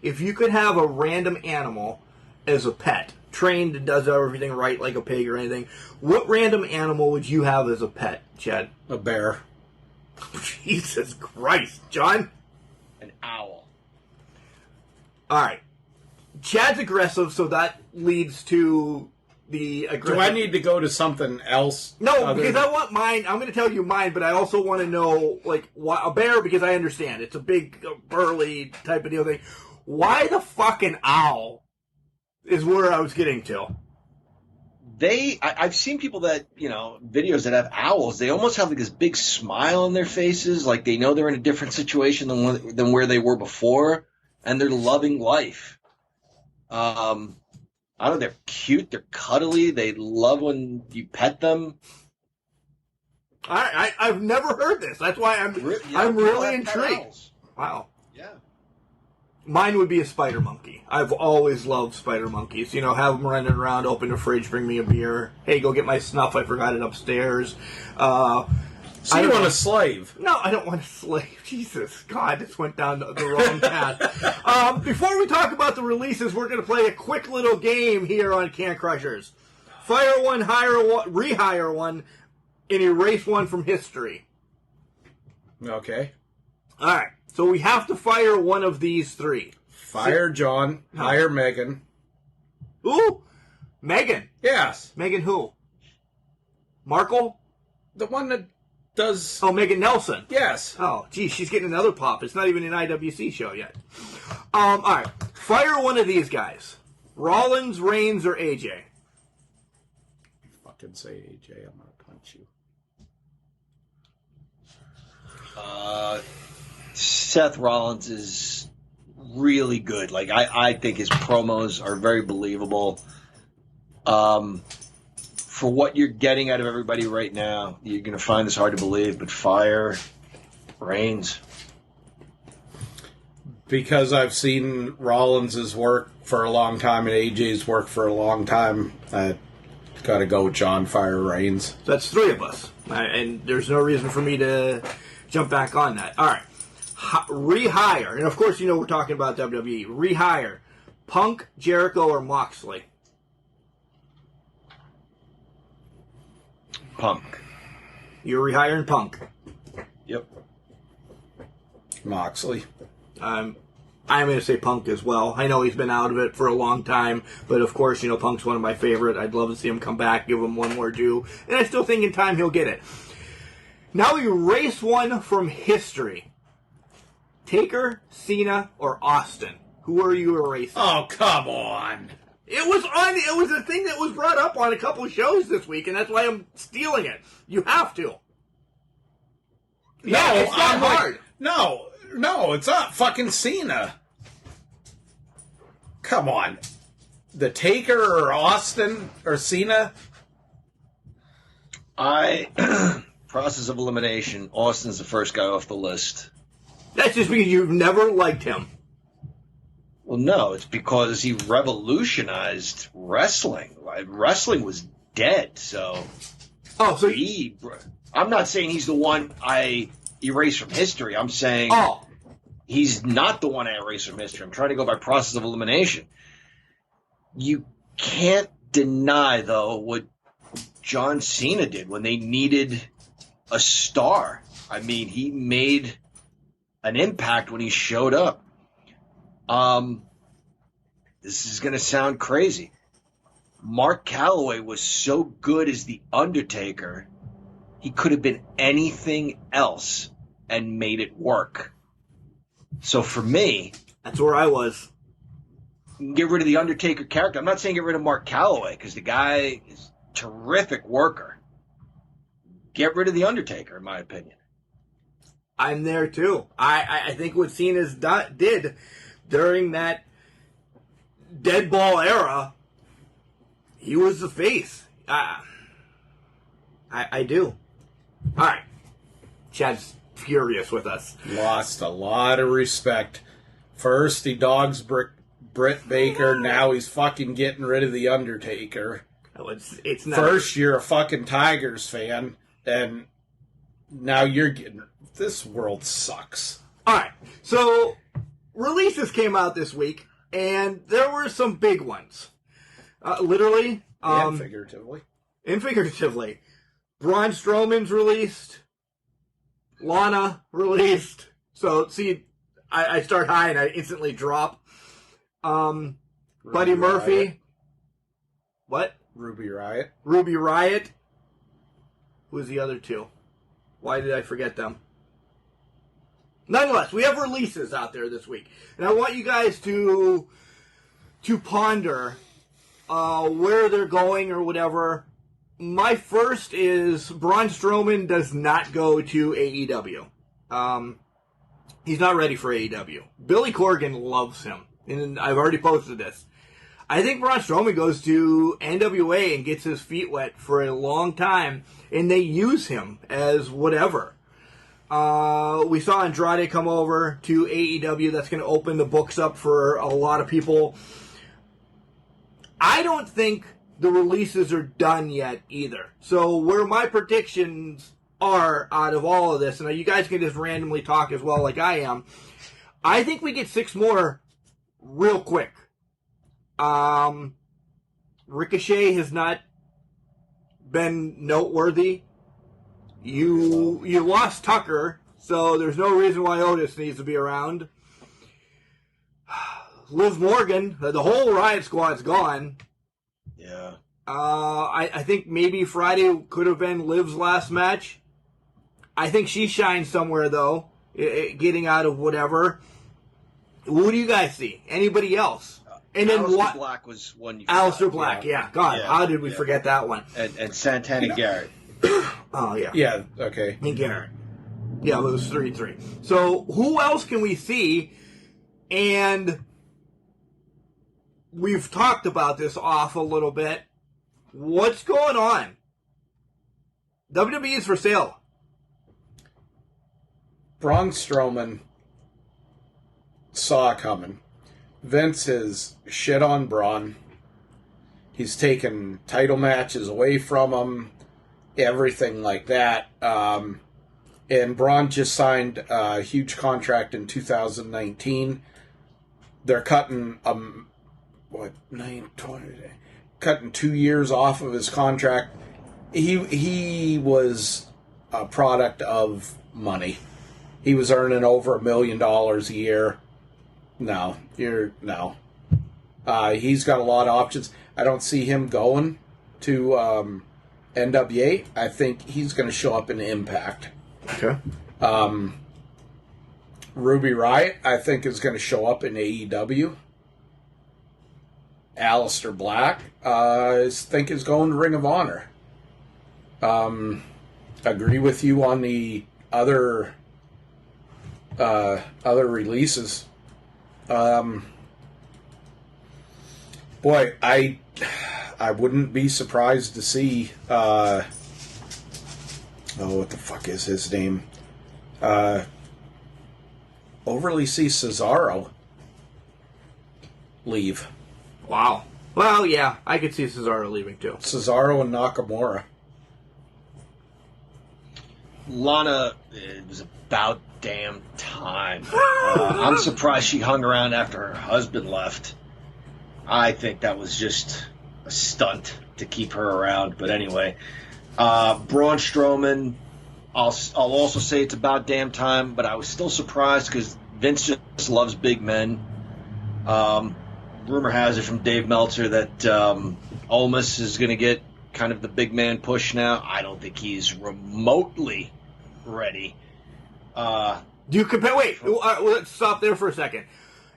if you could have a random animal as a pet, trained and does everything right like a pig or anything, what random animal would you have as a pet, Chad? A bear. Jesus Christ. John? An owl. All right. Chad's aggressive, so that leads to the aggressive. Do I need to go to something else? No, because I want mine. I'm going to tell you mine, but I also want to know, why a bear, because I understand. It's a big, burly type of deal thing. Why the fucking owl is where I was getting to. I've seen people that, videos that have owls, they almost have this big smile on their faces, like they know they're in a different situation than where they were before, and they're loving life. I don't know, they're cute, they're cuddly, they love when you pet them. I've never heard this. That's why I'm really intrigued. Wow. Yeah. Mine would be a spider monkey. I've always loved spider monkeys. Have them running around, open the fridge, bring me a beer. Hey, go get my snuff. I forgot it upstairs. So you want a slave? No, I don't want a slave. Jesus, God, this went down the wrong path. Before we talk about the releases, we're going to play a quick little game here on Can Crushers. Fire one, hire one, rehire one, and erase one from history. Okay. All right. So we have to fire one of these three. Fire John. Hire Megan. Ooh, Megan. Yes. Megan who? Markle? The one that does... Oh, Megan Nelson. Yes. Oh, geez, she's getting another pop. It's not even an IWC show yet. All right. Fire one of these guys. Rollins, Reigns, or AJ? Fucking say AJ. I'm going to punch you. Seth Rollins is really good. I think his promos are very believable. For what you're getting out of everybody right now, you're going to find this hard to believe, but fire Reigns. Because I've seen Rollins' work for a long time and AJ's work for a long time, I got to go with John Fire Reigns. That's three of us. And there's no reason for me to jump back on that. All right. Rehire. And, of course, we're talking about WWE. Rehire. Punk, Jericho, or Moxley? Punk. You're rehiring Punk. Yep. Moxley. I'm going to say Punk as well. I know he's been out of it for a long time, but of course, Punk's one of my favorite. I'd love to see him come back, give him one more due, and I still think in time he'll get it. Now erase one from history. Taker, Cena, or Austin? Who are you erasing? Oh, come on. It was a thing that was brought up on a couple of shows this week, and that's why I'm stealing it. You have to. Yeah, it's not hard. No, it's not fucking Cena. Come on. The Taker or Austin or Cena? Process of elimination. Austin's the first guy off the list. That's just because you've never liked him. Well, no, it's because he revolutionized wrestling. Wrestling was dead, so... Oh, so... I'm not saying he's the one I erase from history. I'm saying he's not the one I erase from history. I'm trying to go by process of elimination. You can't deny, though, what John Cena did when they needed a star. I mean, he made an impact when he showed up. This is going to sound crazy. Mark Calloway was so good as The Undertaker, he could have been anything else and made it work. So for me... That's where I was. Get rid of the Undertaker character. I'm not saying get rid of Mark Calloway, because the guy is a terrific worker. Get rid of the Undertaker, in my opinion. I'm there too. I think what Cena's did during that dead ball era, he was the face. I do. All right. Chad's furious with us. Lost a lot of respect. First, he dogs Britt Baker. Now he's fucking getting rid of the Undertaker. Oh, it's not. First, you're a fucking Tigers fan, and now you're getting... This world sucks. All right. So, releases came out this week, and there were some big ones. Literally. And figuratively. And figuratively. Braun Strowman's released. Lana released. So, see, I start high and I instantly drop. Buddy Murphy. Riot. What? Ruby Riot. Ruby Riot. Who's the other two? Why did I forget them? Nonetheless, we have releases out there this week. And I want you guys to ponder where they're going or whatever. My first is Braun Strowman does not go to AEW. He's not ready for AEW. Billy Corgan loves him. And I've already posted this. I think Braun Strowman goes to NWA and gets his feet wet for a long time. And they use him as whatever. We saw Andrade come over to AEW. That's going to open the books up for a lot of people. I don't think the releases are done yet either. So where my predictions are out of all of this, and you guys can just randomly talk as well like I am, I think we get 6 more real quick. Ricochet has not been noteworthy. You lost Tucker, so there's no reason why Otis needs to be around. Liv Morgan, the whole Riot Squad's gone. Yeah. I think maybe Friday could have been Liv's last match. I think she shines somewhere, though, getting out of whatever. What do you guys see? Anybody else? And then Aleister Black was one you Aleister forgot. Black, yeah. God, how did we forget that one? And Santana Garrett. Oh, yeah. Yeah, okay. And Garrett. Yeah, it was 3-3. So, who else can we see? And we've talked about this off a little bit. What's going on? WWE is for sale. Braun Strowman saw it coming. Vince has shit on Braun. He's taken title matches away from him, everything like that. And Braun just signed a huge contract in 2019. They're cutting cutting 2 years off of his contract. He was a product of money. He was earning over $1 million a year. No. He's got a lot of options. I don't see him going to NWA. I think he's going to show up in Impact. Okay. Ruby Riot, I think, is going to show up in AEW. Aleister Black, I think, is going to Ring of Honor. Agree with you on the other releases. Boy, I wouldn't be surprised to see. What the fuck is his name? Overly see Cesaro leave. Wow. Well, yeah, I could see Cesaro leaving too. Cesaro and Nakamura. Lana, it was about damn time. I'm surprised she hung around after her husband left. I think that was just a stunt to keep her around. But anyway, Braun Strowman, I'll also say it's about damn time, but I was still surprised because Vince just loves big men. Rumor has it from Dave Meltzer that Olmus is going to get kind of the big man push now. I don't think he's remotely ready. Do you compare? Wait, let's stop there for a second.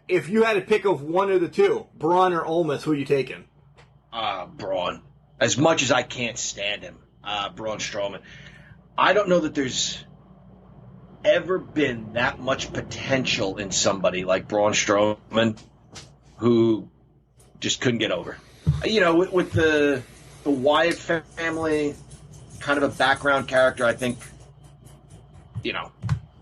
If you had to pick of one of the two, Braun or Olmus, who are you taking? Braun. As much as I can't stand him, Braun Strowman. I don't know that there's ever been that much potential in somebody like Braun Strowman who just couldn't get over. You know, with the Wyatt family, kind of a background character, I think, you know,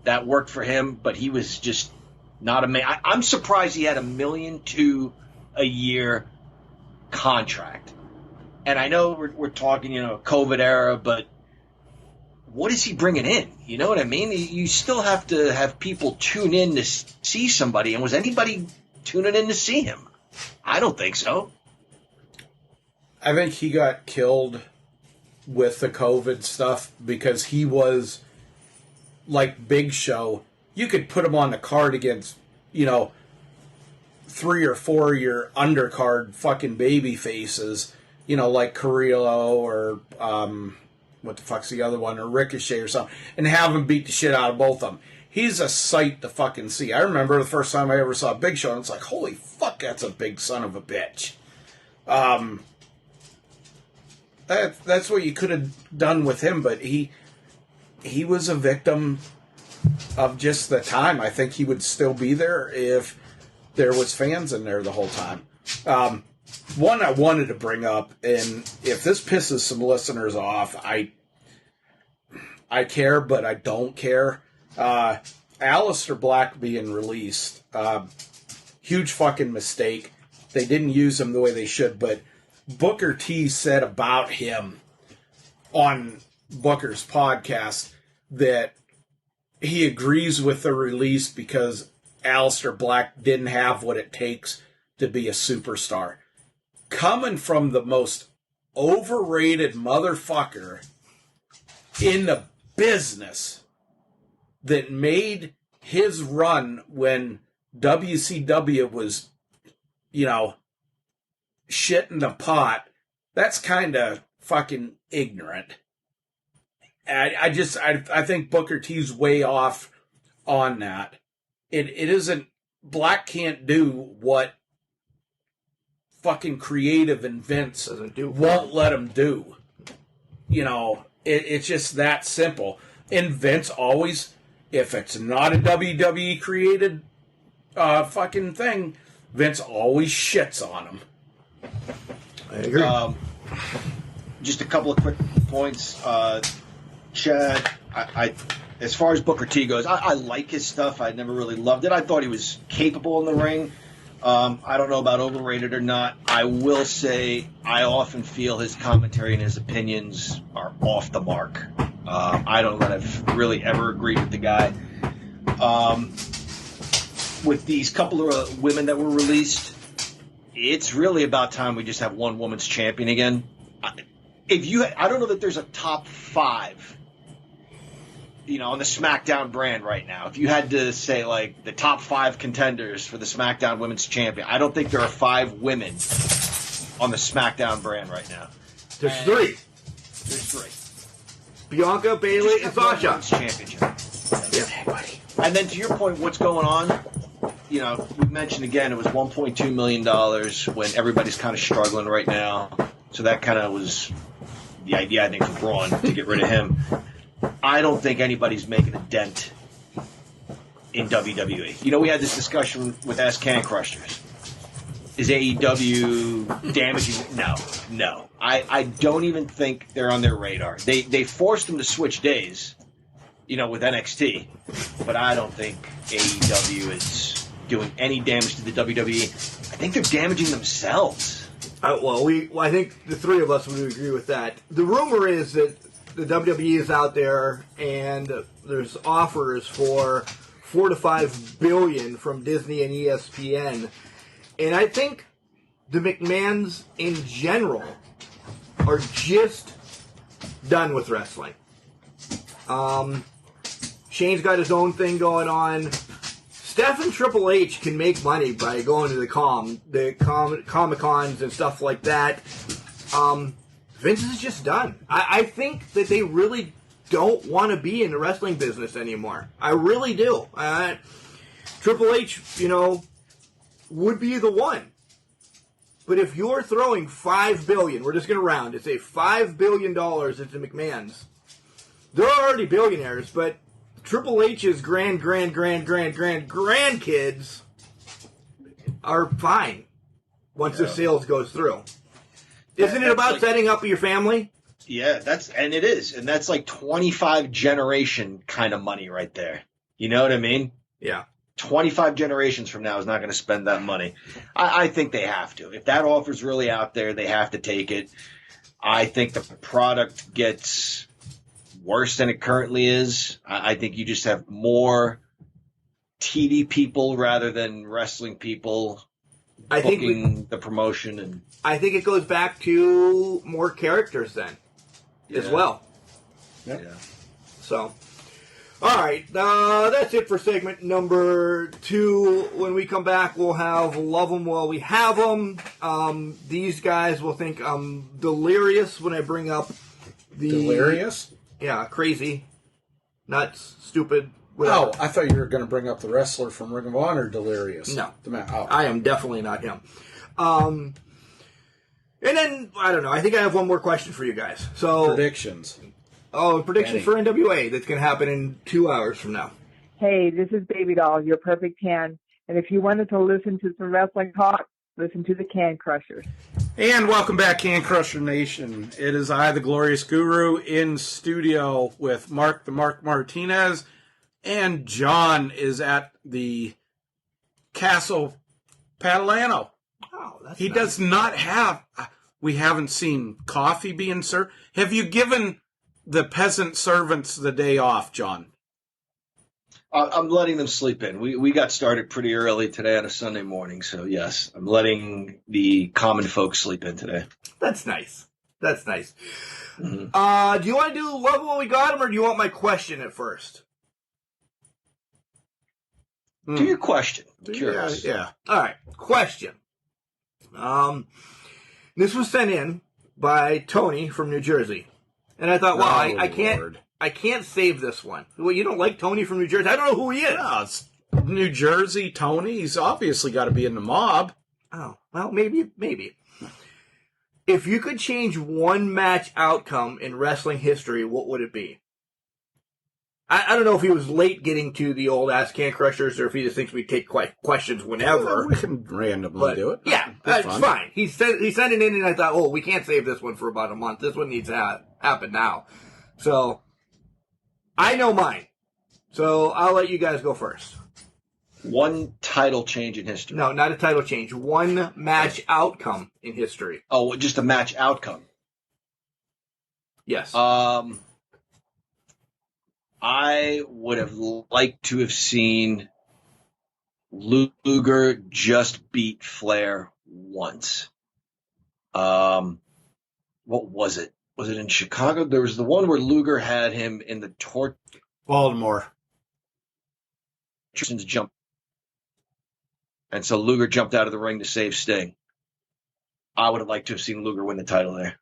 that worked for him, but he was just not a man. I'm surprised he had $1.2 million a year contract. And I know we're talking, you know, COVID era, but what is he bringing in? You know what I mean? You still have to have people tune in to see somebody. And was anybody tuning in to see him? I don't think so. I think he got killed with the COVID stuff because he was like Big Show. You could put him on the card against, you know, 3 or 4 of your undercard fucking baby faces, you know, like Carrillo or what the fuck's the other one, or Ricochet or something, and have him beat the shit out of both of them. He's a sight to fucking see. I remember the first time I ever saw Big Show, and it's like, holy fuck, that's a big son of a bitch. That's what you could have done with him, but he was a victim of just the time. I think he would still be there if there was fans in there the whole time. One I wanted to bring up, and if this pisses some listeners off, I care, but I don't care. Aleister Black being released, huge fucking mistake. They didn't use him the way they should, but Booker T said about him on Booker's podcast that he agrees with the release because Aleister Black didn't have what it takes to be a superstar. Coming from the most overrated motherfucker in the business that made his run when WCW was, you know, shit in the pot, that's kind of fucking ignorant. I think Booker T's way off on that. It isn't, Black can't do what fucking creative and Vince won't let him do. You know, it's just that simple. And Vince always, if it's not a WWE created fucking thing, Vince always shits on him. I agree. Just a couple of quick points. Chad, I as far as Booker T goes, I like his stuff. I never really loved it. I thought he was capable in the ring. I don't know about overrated or not. I will say I often feel his commentary and his opinions are off the mark. I don't know that I've really ever agreed with the guy. With these couple of women that were released, it's really about time we just have one woman's champion again. I don't know that there's a top 5, you know, on the SmackDown brand right now. If you had to say, like, the top 5 contenders for the SmackDown Women's Champion, I don't think there are 5 women on the SmackDown brand right now. There's 3. There's 3. Bianca, Bayley, and Sasha. Championship. Yeah, buddy. And then to your point, what's going on? You know, we mentioned again, it was $1.2 million when everybody's kind of struggling right now. So that kind of was the idea, I think, for Braun to get rid of him. I don't think anybody's making a dent in WWE. You know, we had this discussion with Ask Can Crushers. Is AEW damaging? No. I don't even think they're on their radar. They forced them to switch days, you know, with NXT, but I don't think AEW is doing any damage to the WWE. I think they're damaging themselves. I think the 3 of us would agree with that. The rumor is that the WWE is out there and there's offers for $4 to $5 billion from Disney and ESPN. And I think the McMahons in general are just done with wrestling. Shane's got his own thing going on. Steph and Triple H can make money by going to the Comic-Cons and stuff like that. Vince is just done. I think that they really don't want to be in the wrestling business anymore. I really do. Triple H, would be the one. But if you're throwing $5 billion, we're just going to round it, say $5 billion into McMahon's, they're already billionaires, but Triple H's grandkids are fine once the sales goes through. Isn't it about setting up your family? Yeah, it is. And that's like 25 generation kind of money right there. You know what I mean? Yeah. 25 generations from now is not going to spend that money. I think they have to. If that offer's really out there, they have to take it. I think the product gets worse than it currently is. I think you just have more TV people rather than wrestling people booking the promotion. And I think it goes back to more characters then as well. Yeah. So, all right. That's it for segment number 2. When we come back, we'll have Love 'em While We Have 'em. These guys will think I'm delirious when I bring up the... Delirious? Yeah, crazy, nuts, stupid, whatever. Oh, I thought you were going to bring up the wrestler from Ring of Honor, Delirious. No. Oh. I am definitely not him. And then, I don't know, I think I have one more question for you guys. So Predictions. Predictions for NWA that's going to happen in 2 hours from now. Hey, this is Baby Doll, your perfect tan. And if you wanted to listen to some wrestling talk, listen to the Can Crushers. And welcome back, Can Crusher Nation. It is I, the Glorious Guru, in studio with Mark the Mark Martinez, and John is at the Castle Padalano. Oh, that's He nice. does not have... We haven't seen coffee being served. Have you given the peasant servants the day off, John? I'm letting them sleep in. We got started pretty early today on a Sunday morning, so yes, I'm letting the common folks sleep in today. That's nice. That's nice. Mm-hmm. Do you want to do Love When We Got 'em, or do you want my question at first? Do your question. I'm curious. Yeah. All right. Question. This was sent in by Tony from New Jersey, and I thought, I can't save this one. Well, you don't like Tony from New Jersey? I don't know who he is. No, it's New Jersey, Tony. He's obviously got to be in the mob. Oh, well, maybe. If you could change one match outcome in wrestling history, what would it be? I don't know if he was late getting to the old Ask Can Crushers, or if he just thinks we take questions whenever. We can randomly do it. Yeah, that's fine. He sent it in, and I thought, we can't save this one for about a month. This one needs to happen now. So, I know mine. So, I'll let you guys go first. One title change in history. No, not a title change. One match outcome in history. Oh, just a match outcome. Yes. I would have liked to have seen Luger just beat Flair once. What was it? Was it in Chicago? There was the one where Luger had him in the torch. Baltimore. Jump. And so Luger jumped out of the ring to save Sting. I would have liked to have seen Luger win the title there.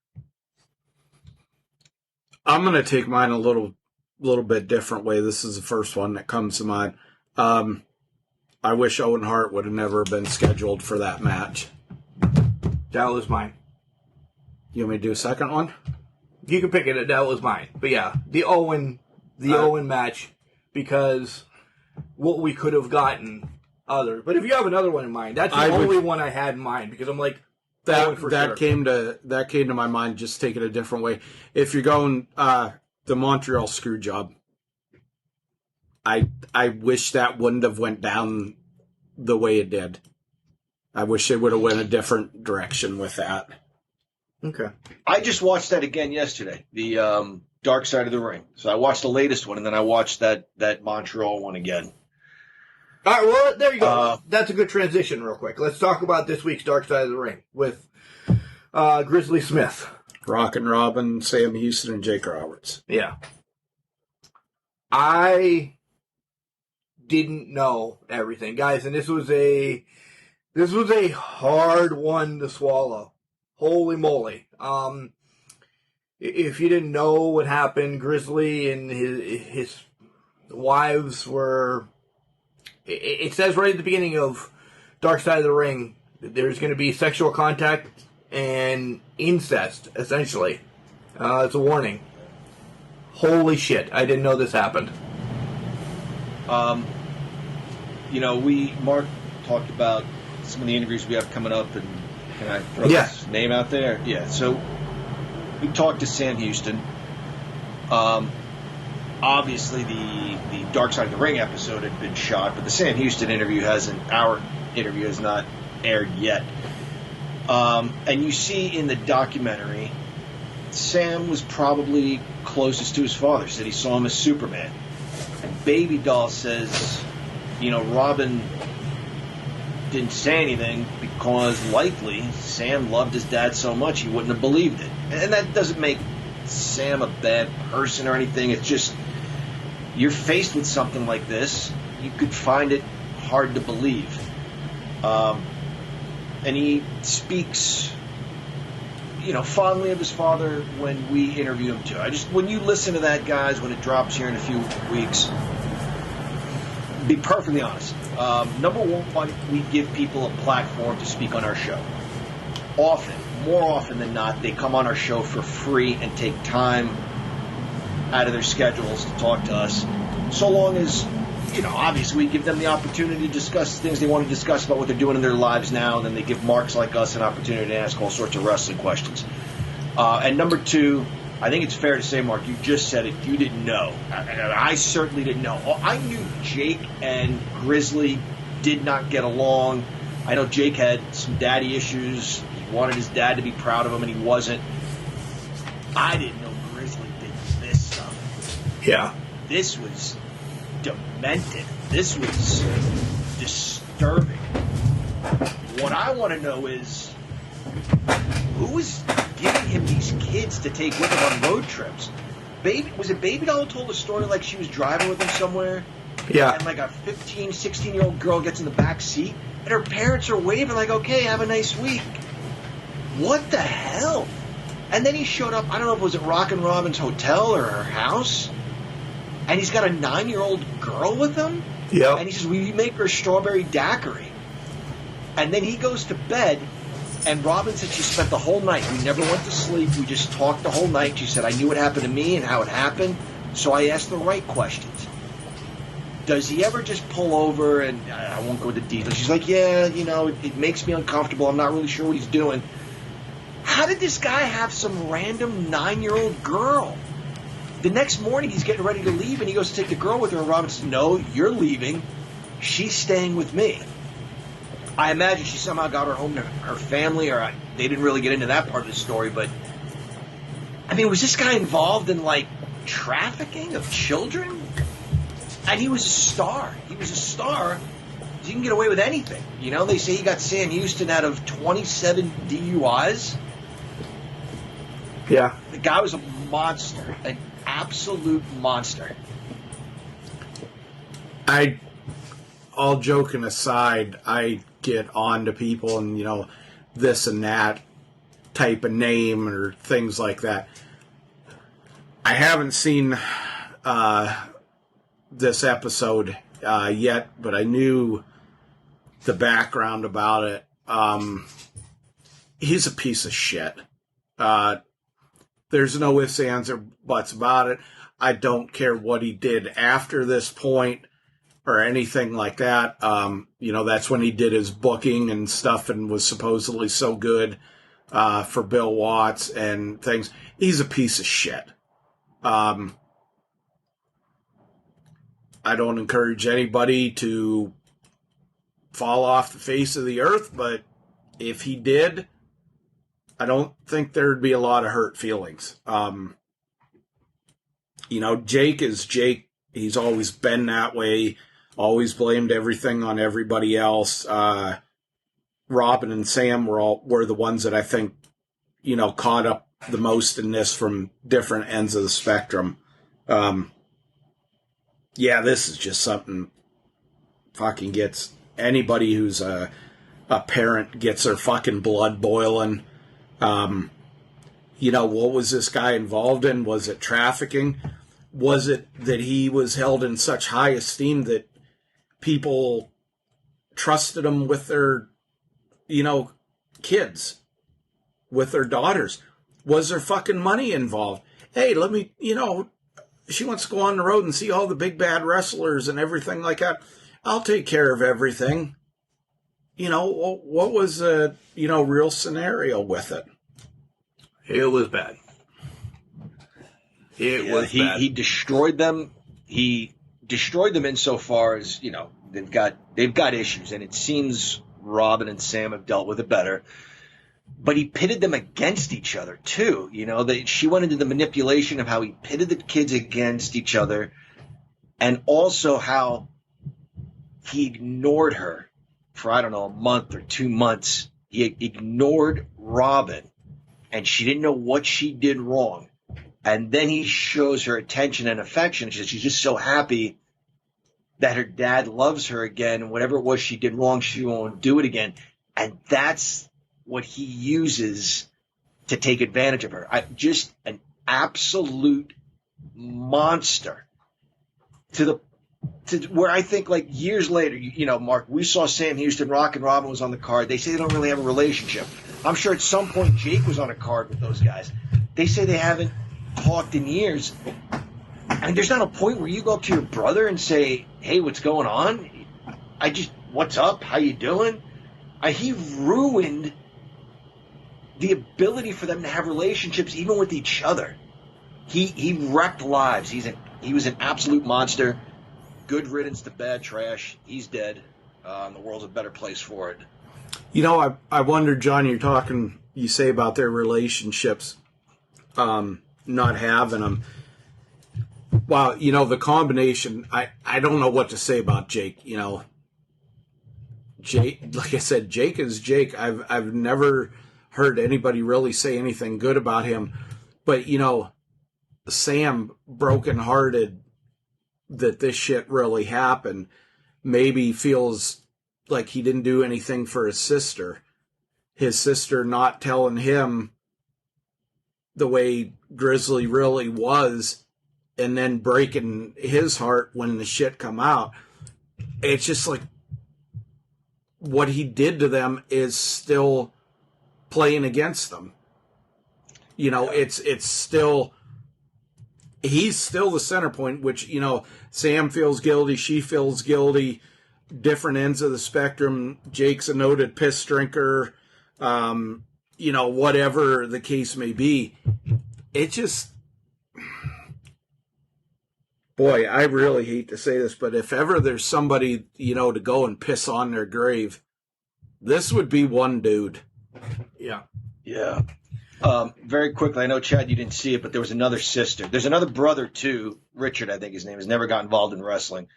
I'm going to take mine a little bit different way. This is the first one that comes to mind. I wish Owen Hart would have never been scheduled for that match. That was mine. You want me to do a second one? You can pick it. That was mine. But yeah, the Owen match, because what we could have gotten other. But if you have another one in mind, that's the only one I had in mind, because I'm like, that came to my mind. Just take it a different way. If you're going the Montreal screw job, I wish that wouldn't have went down the way it did. I wish they would have went a different direction with that. Okay. I just watched that again yesterday, the Dark Side of the Ring. So I watched the latest one, and then I watched that Montreal one again. All right, well, there you go. That's a good transition real quick. Let's talk about this week's Dark Side of the Ring with Grizzly Smith. Rockin' Robin, Sam Houston, and Jake Roberts. Yeah. I didn't know everything, guys. And this was a hard one to swallow. Holy moly! If you didn't know what happened, Grizzly and his wives were. It says right at the beginning of Dark Side of the Ring that there's going to be sexual contact and incest, essentially. It's a warning. Holy shit! I didn't know this happened. Mark talked about some of the interviews we have coming up, and can I throw his name out there? Yeah. So we talked to Sam Houston. Obviously, the Dark Side of the Ring episode had been shot, but the Sam Houston interview our interview has not aired yet. And you see in the documentary, Sam was probably closest to his father. Said he saw him as Superman. And Baby Doll says, Robin didn't say anything because likely Sam loved his dad so much he wouldn't have believed it. And that doesn't make Sam a bad person or anything. It's just, you're faced with something like this, you could find it hard to believe. And he speaks, fondly of his father when we interview him too. When you listen to that, guys, when it drops here in a few weeks, be perfectly honest. Number one, we give people a platform to speak on our show. More often than not, they come on our show for free and take time out of their schedules to talk to us. So long as, obviously we give them the opportunity to discuss things they want to discuss about what they're doing in their lives now, and then they give marks like us an opportunity to ask all sorts of wrestling questions. And number two, I think it's fair to say, Mark, you just said it, you didn't know. I certainly didn't know. I knew Jake and Grizzly did not get along. I know Jake had some daddy issues. He wanted his dad to be proud of him, and he wasn't. I didn't know Grizzly did this stuff. Yeah. This was demented. This was disturbing. What I want to know is, who was giving him these kids to take with him on road trips? Was it Baby Doll who told a story like she was driving with him somewhere? Yeah. And like a 15, 16-year-old girl gets in the back seat, and her parents are waving like, okay, have a nice week. What the hell? And then he showed up, I don't know if it was at Rockin' Robin's hotel or her house, and he's got a 9-year-old girl with him? Yeah. And he says, will you make her a strawberry daiquiri? And then he goes to bed, and Robin said she spent the whole night. We never went to sleep. We just talked the whole night. She said, I knew what happened to me and how it happened, so I asked the right questions. Does he ever just pull over, and I won't go into details. She's like, yeah, it makes me uncomfortable. I'm not really sure what he's doing. How did this guy have some random 9-year-old girl? The next morning, he's getting ready to leave, and he goes to take the girl with her, and Robin says, no, you're leaving. She's staying with me. I imagine she somehow got her home to her family, or they didn't really get into that part of the story, but, was this guy involved in, trafficking of children? And he was a star. He was a star. You can get away with anything. They say he got Sam Houston out of 27 DUIs. Yeah. The guy was a monster, an absolute monster. All joking aside, I get on to people and, this and that type of name or things like that. I haven't seen this episode yet, but I knew the background about it. He's a piece of shit. There's no ifs, ands, or buts about it. I don't care what he did after this point or anything like that. That's when he did his booking and stuff and was supposedly so good for Bill Watts and things. He's a piece of shit. I don't encourage anybody to fall off the face of the earth, but if he did, I don't think there'd be a lot of hurt feelings. Jake is Jake. He's always been that way, always blamed everything on everybody else. Robin and Sam were the ones that I think, caught up the most in this from different ends of the spectrum. This is just something fucking gets anybody who's a parent gets their fucking blood boiling. You know, what was this guy involved in? Was it trafficking? Was it that he was held in such high esteem that people trusted him with their, you know, kids, with their daughters? Was there fucking money involved? Hey, let me, you know, she wants to go on the road and see all the big bad wrestlers and everything like that. I'll take care of everything. You know, what was the, you know, real scenario with it? It was bad. It was bad. He destroyed them. He destroyed them insofar as, you know, they've got issues, and it seems Robin and Sam have dealt with it better. But he pitted them against each other too. You know, she went into the manipulation of how he pitted the kids against each other, and also how he ignored her for, I don't know, a month or 2 months. He ignored Robin, and she didn't know what she did wrong. And then he shows her attention and affection. She's just so happy that her dad loves her again. Whatever it was she did wrong, she won't do it again. And that's what he uses to take advantage of her. Just an absolute monster. To where I think, like, years later, you know, Mark, we saw Sam Houston, Rock and Robin was on the card. They say they don't really have a relationship. I'm sure at some point Jake was on a card with those guys. They say they haven't talked in years. And there's not a point where you go up to your brother and say, hey, what's going on? What's up? How you doing? He ruined the ability for them to have relationships even with each other. He wrecked lives. He was an absolute monster. Good riddance to bad trash. He's dead. The world's a better place for it. You know, I wonder, John, you say about their relationships, not having them. Wow, you know, the combination, I don't know what to say about Jake, you know. Jake, like I said, Jake is Jake. I've never heard anybody really say anything good about him. But, you know, Sam, brokenhearted that this shit really happened, maybe feels like he didn't do anything for his sister. His sister not telling him the way Grizzly really was, and then breaking his heart when the shit come out. It's just like what he did to them is still playing against them. You know, it's still, he's still the center point, which, you know, Sam feels guilty, she feels guilty, different ends of the spectrum. Jake's a noted piss drinker, you know, whatever the case may be. It just, boy, I really hate to say this, but if ever there's somebody, you know, to go and piss on their grave, this would be one dude. Yeah. Yeah. Very quickly, I know, Chad, you didn't see it, but there was another sister. There's another brother, too. Richard, I think his name is, never got involved in wrestling.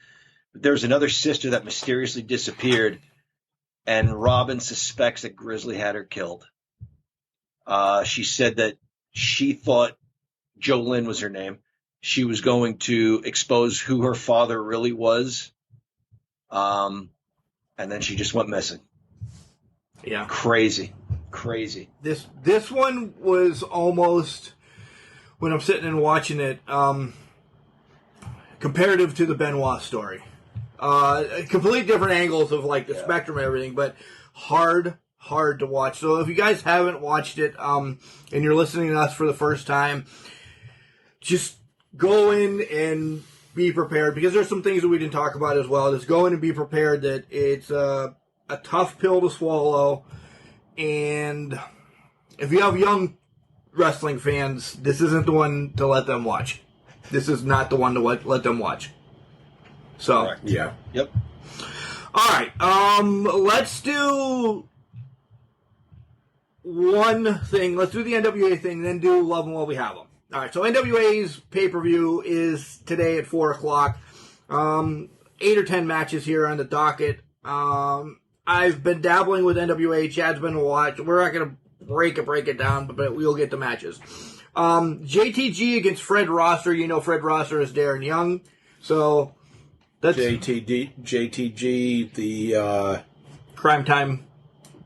But there was another sister that mysteriously disappeared, and Robin suspects that Grizzly had her killed. She said that she thought Jolynn was her name. She was going to expose who her father really was. And then she just went missing. Yeah. Crazy. This one was almost, when I'm sitting and watching it, comparative to the Benoit story. Complete different angles of, like, the spectrum and everything, but hard to watch. So if you guys haven't watched it, and you're listening to us for the first time, just go in and be prepared, because there's some things that we didn't talk about as well. Just go in and be prepared that it's a tough pill to swallow. And if you have young wrestling fans, this isn't the one to let them watch. This is not the one to let them watch. So, correct. Yeah. Yep. All right. Let's do one thing. Let's do the NWA thing, then do Love Them While We Have Them. All right. So NWA's pay-per-view is today at 4 o'clock. 8 or 10 matches here on the docket. I've been dabbling with NWA. Chad's been watching. We're not going to break it down, but we'll get the matches. JTG against Fred Rosser. You know Fred Rosser is Darren Young. So That's JTG, the Crime Time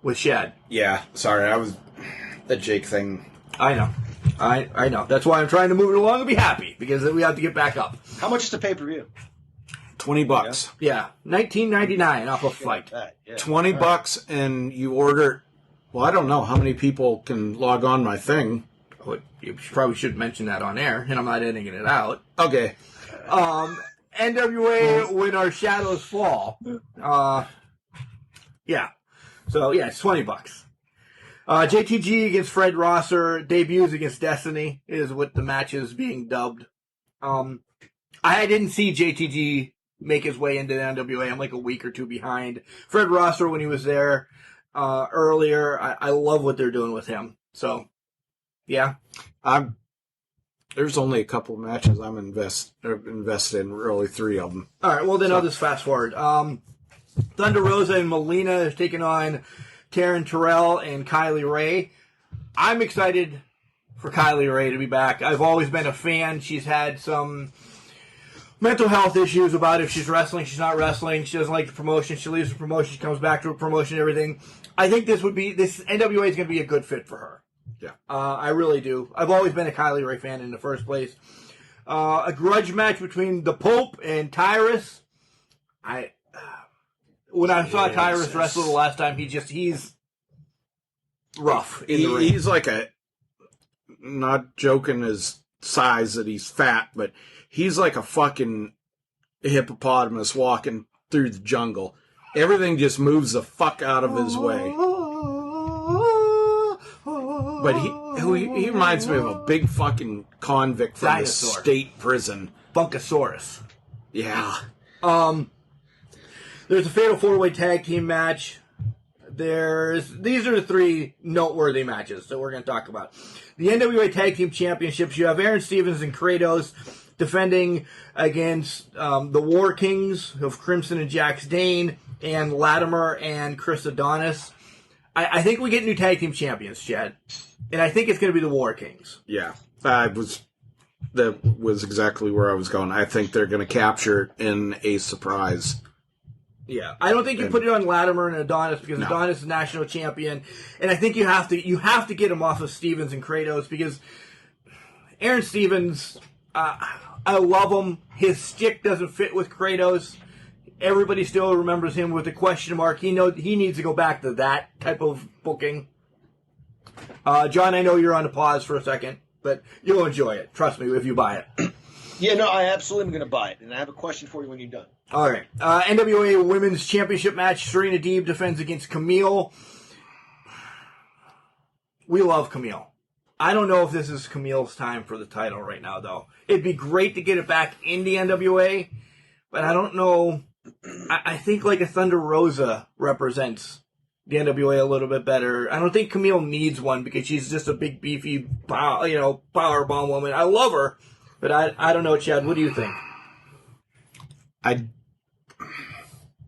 with Shad. Yeah, sorry, the Jake thing. I know. I know. That's why I'm trying to move it along and be happy, because we have to get back up. How much is the pay-per-view? $20. Yeah, $19.99 off a Fight. Yeah. $20, and you order. Well, I don't know how many people can log on my thing. You probably should mention that on air, and I'm not editing it out. Okay. NWA When Our Shadows Fall. Yeah. So yeah, it's $20. JTG against Fred Rosser, debuts against Destiny is what the match is being dubbed. I didn't see JTG make his way into the NWA. I'm like a week or two behind. Fred Rosser, when he was there earlier, I love what they're doing with him. So, yeah. There's only a couple of matches I'm invested in, really 3 of them. All right, well then I'll just fast forward. Thunder Rosa and Melina is taking on Taryn Terrell and Kylie Ray. I'm excited for Kylie Ray to be back. I've always been a fan. She's had some mental health issues about if she's wrestling, she's not wrestling. She doesn't like the promotion. She leaves the promotion. She comes back to a promotion and everything. I think this NWA is going to be a good fit for her. Yeah. I really do. I've always been a Kylie Ray fan in the first place. A grudge match between the Pope and Tyrus. When I saw Tyrus wrestle the last time, he's rough in the ring. He's like not joking his size that he's fat, but he's like a fucking hippopotamus walking through the jungle. Everything just moves the fuck out of his way. But he reminds me of a big fucking convict from Dinosaur. the state prison. Bunkasaurus. Yeah. There's a fatal 4-way tag team match. These are the 3 noteworthy matches that we're going to talk about. The NWA Tag Team Championships, you have Aaron Stevens and Kratos defending against the War Kings of Crimson and Jax Dane, and Latimer and Chris Adonis. I think we get new tag team champions, Chad. And I think it's going to be the War Kings. Yeah. That was exactly where I was going. I think they're going to capture it in a surprise. Yeah. I don't think you put it on Latimer and Adonis, because Adonis is national champion. And I think you have to get him off of Stevens and Kratos, because Aaron Stevens, I love him. His stick doesn't fit with Kratos. Everybody still remembers him with a question mark. He needs to go back to that type of booking. John, I know you're on a pause for a second, but you'll enjoy it. Trust me if you buy it. Yeah, no, I absolutely am going to buy it, and I have a question for you when you're done. All right. NWA Women's Championship match. Serena Deeb defends against Camille. We love Camille. I don't know if this is Camille's time for the title right now, though. It'd be great to get it back in the NWA, but I don't know. I think like a Thunder Rosa represents the NWA a little bit better. I don't think Camille needs one, because she's just a big, beefy, powerbomb woman. I love her, but I don't know, Chad. What do you think?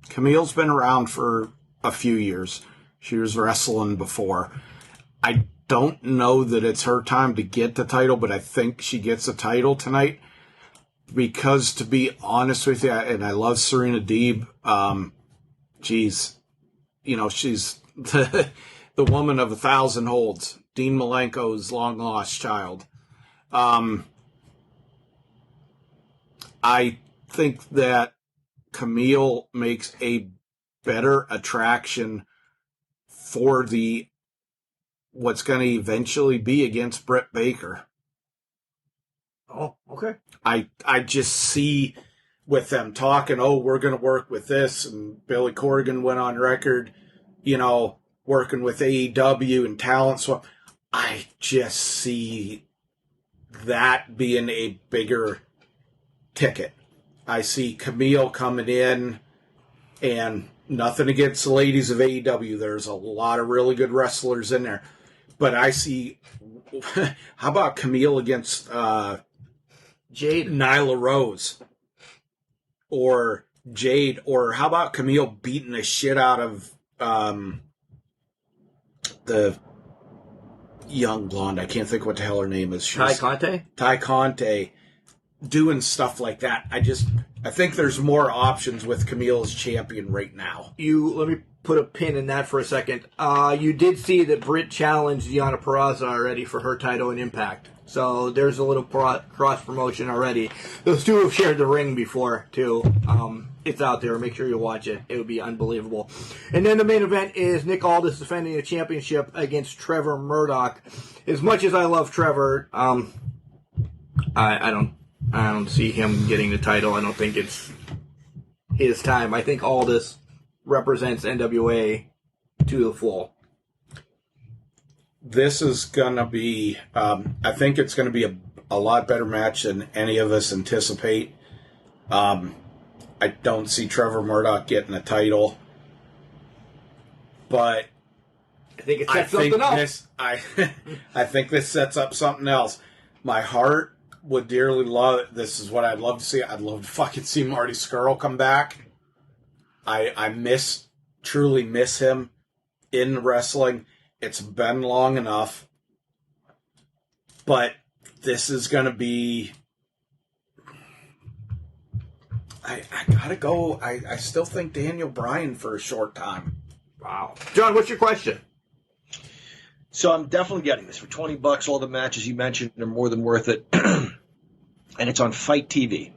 Camille's been around for a few years. She was wrestling before. I don't know that it's her time to get the title, but I think she gets a title tonight. Because, to be honest with you, and I love Serena Deeb, she's the woman of 1,000 holds. Dean Malenko's long-lost child. I think that Camille makes a better attraction for what's going to eventually be against Britt Baker. Oh, okay. I just see with them talking, we're going to work with this, and Billy Corgan went on record, working with AEW and talent swap. I just see that being a bigger ticket. I see Camille coming in, and nothing against the ladies of AEW. There's a lot of really good wrestlers in there. But I see, how about Camille against Jade, Nyla Rose, or Jade, or how about Camille beating the shit out of the young blonde? I can't think what the hell her name is. Ty Conte? Ty Conte. doing stuff like that. I think there's more options with Camille as champion right now. Let me put a pin in that for a second. You did see that Britt challenged Deonna Purrazzo already for her title in Impact. So there's a little cross-promotion already. Those two have shared the ring before, too. It's out there. Make sure you watch it. It would be unbelievable. And then the main event is Nick Aldis defending the championship against Trevor Murdoch. As much as I love Trevor, I don't see him getting the title. I don't think it's his time. I think Aldis represents NWA to the full. This is going to be, I think it's going to be a lot better match than any of us anticipate. I don't see Trevor Murdoch getting a title, but I think it sets something up. I think this sets up something else. My heart would dearly love it. This is what I'd love to see. I'd love to fucking see Marty Scurll come back. I truly miss him in wrestling. It's been long enough. But this is going to be... I gotta go. I still think Daniel Bryan for a short time. Wow. John, what's your question? So I'm definitely getting this. For $20, all the matches you mentioned are more than worth it. And it's on Fight TV.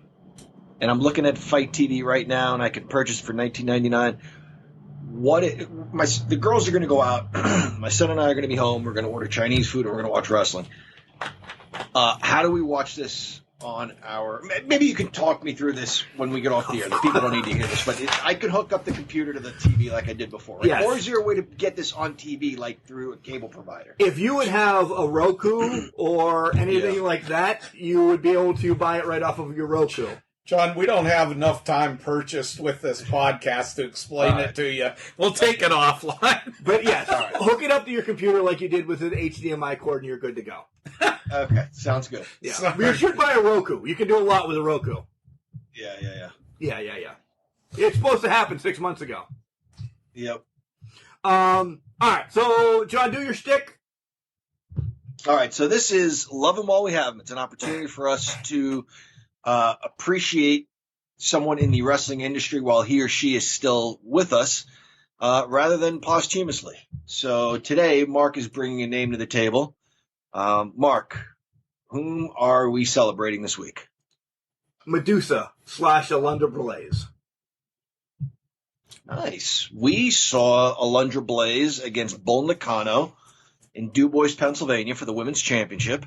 And I'm looking at Fight TV right now, and I can purchase it for $19.99. The girls are going to go out. My son and I are going to be home. We're going to order Chinese food, and we're going to watch wrestling. How do we watch this on our... Maybe you can talk me through this when we get off the air. The people don't need to hear this, but I could hook up the computer to the TV like I did before, right? Yes. Or is there a way to get this on TV like through a cable provider? If you would have a Roku or anything like that, you would be able to buy it right off of your Roku. John, we don't have enough time purchased with this podcast to explain it to you. We'll take it offline. But yes, hook it up to your computer like you did with an HDMI cord and you're good to go. Okay, sounds good. Yeah, but you should buy a Roku. You can do a lot with a Roku. Yeah. It's supposed to happen 6 months ago. Yep. All right, so John, do your shtick. All right, so this is Love 'Em While We Have 'Em. It's an opportunity for us to appreciate someone in the wrestling industry while he or she is still with us, rather than posthumously. So today, Mark is bringing a name to the table. Mark, whom are we celebrating this week? Medusa / Alundra Blaze. Nice. We saw Alundra Blaze against Bull Nakano in DuBois, Pennsylvania for the Women's Championship.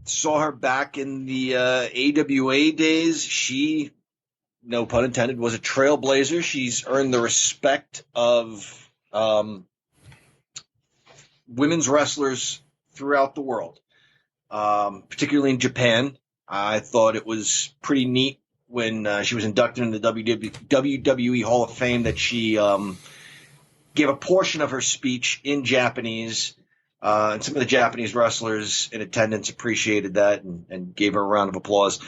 Saw her back in the AWA days. She, no pun intended, was a trailblazer. She's earned the respect of women's wrestlers throughout the world, particularly in Japan. I thought it was pretty neat when she was inducted into the WWE Hall of Fame that she gave a portion of her speech in Japanese. And some of the Japanese wrestlers in attendance appreciated that and gave her a round of applause.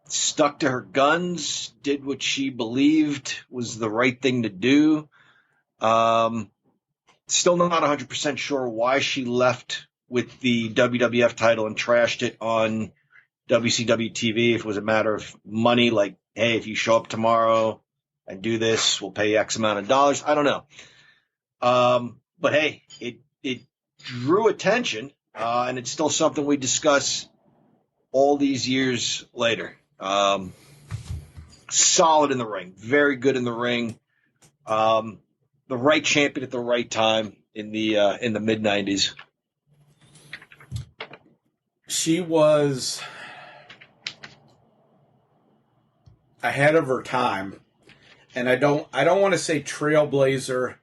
Stuck to her guns, did what she believed was the right thing to do. Still not 100% sure why she left with the WWF title and trashed it on WCW TV. If it was a matter of money, like, hey, if you show up tomorrow and do this, we'll pay you X amount of dollars. I don't know. But hey, it drew attention, and it's still something we discuss all these years later. Solid in the ring, very good in the ring. The right champion at the right time in the mid-90s. She was ahead of her time, and I don't want to say trailblazer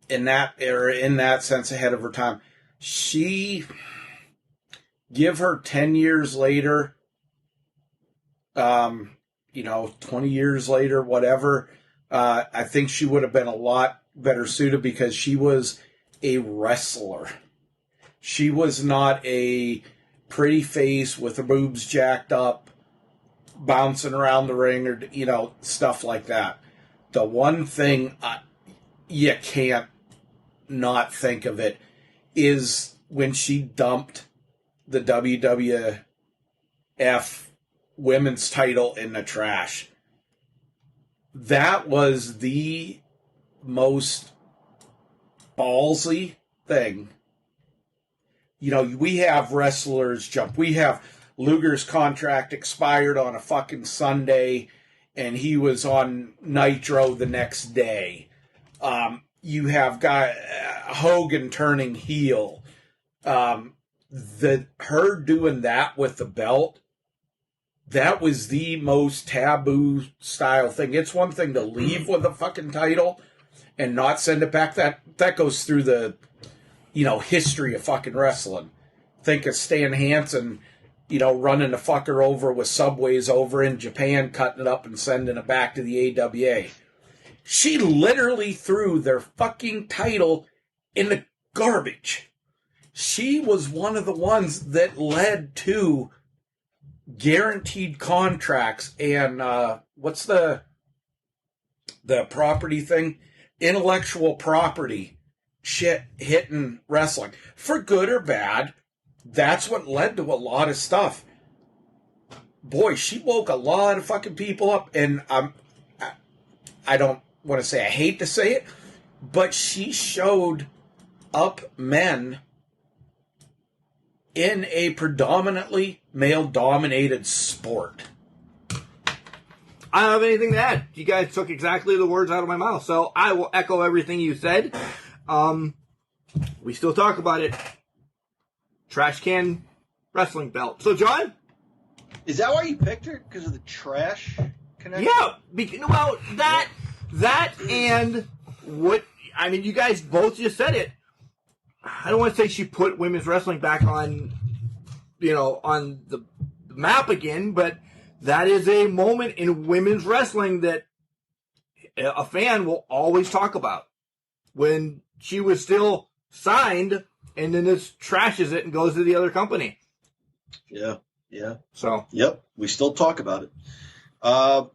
in that sense ahead of her time. She, give her 10 years later, 20 years later, whatever, I think she would have been a lot better suited because she was a wrestler. She was not a pretty face with her boobs jacked up, bouncing around the ring or, stuff like that. The one thing you can't not think of it is when she dumped the WWF women's title in the trash. That was the most ballsy thing. You know, we have wrestlers jump. We have Luger's contract expired on a fucking Sunday, and he was on Nitro the next day. You have got Hogan turning heel. Her doing that with the belt, that was the most taboo style thing. It's one thing to leave with a fucking title and not send it back. That goes through the, history of fucking wrestling. Think of Stan Hansen, running the fucker over with Subways over in Japan, cutting it up and sending it back to the AWA. She literally threw their fucking title in the garbage. She was one of the ones that led to guaranteed contracts and what's the property thing? Intellectual property shit hitting wrestling. For good or bad, that's what led to a lot of stuff. Boy, she woke a lot of fucking people up, and I don't want to say, I hate to say it, but she showed up men in a predominantly male-dominated sport. I don't have anything to add. You guys took exactly the words out of my mouth, so I will echo everything you said. We still talk about it. Trash can wrestling belt. So, John? Is that why you picked her? Because of the trash connection? Yeah. That and what... I mean, you guys both just said it. I don't want to say she put women's wrestling back on, on the map again, but that is a moment in women's wrestling that a fan will always talk about. When she was still signed, and then this trashes it and goes to the other company. Yeah. So. Yep, we still talk about it.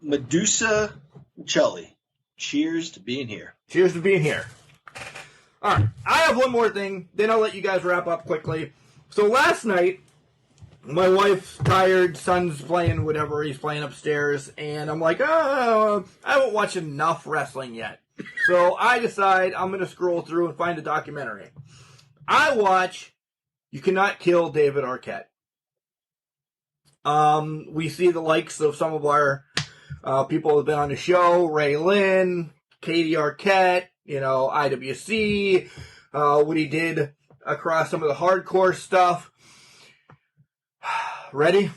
Medusa Michelli, cheers to being here. Cheers to being here. All right, I have one more thing, then I'll let you guys wrap up quickly. So last night, my wife's tired, son's playing whatever he's playing upstairs, and I'm like, I haven't watched enough wrestling yet. So I decide I'm going to scroll through and find a documentary. I watch You Cannot Kill David Arquette. We see the likes of some of our people who have been on the show, Ray Lynn, Katie Arquette, IWC, what he did across some of the hardcore stuff. Ready?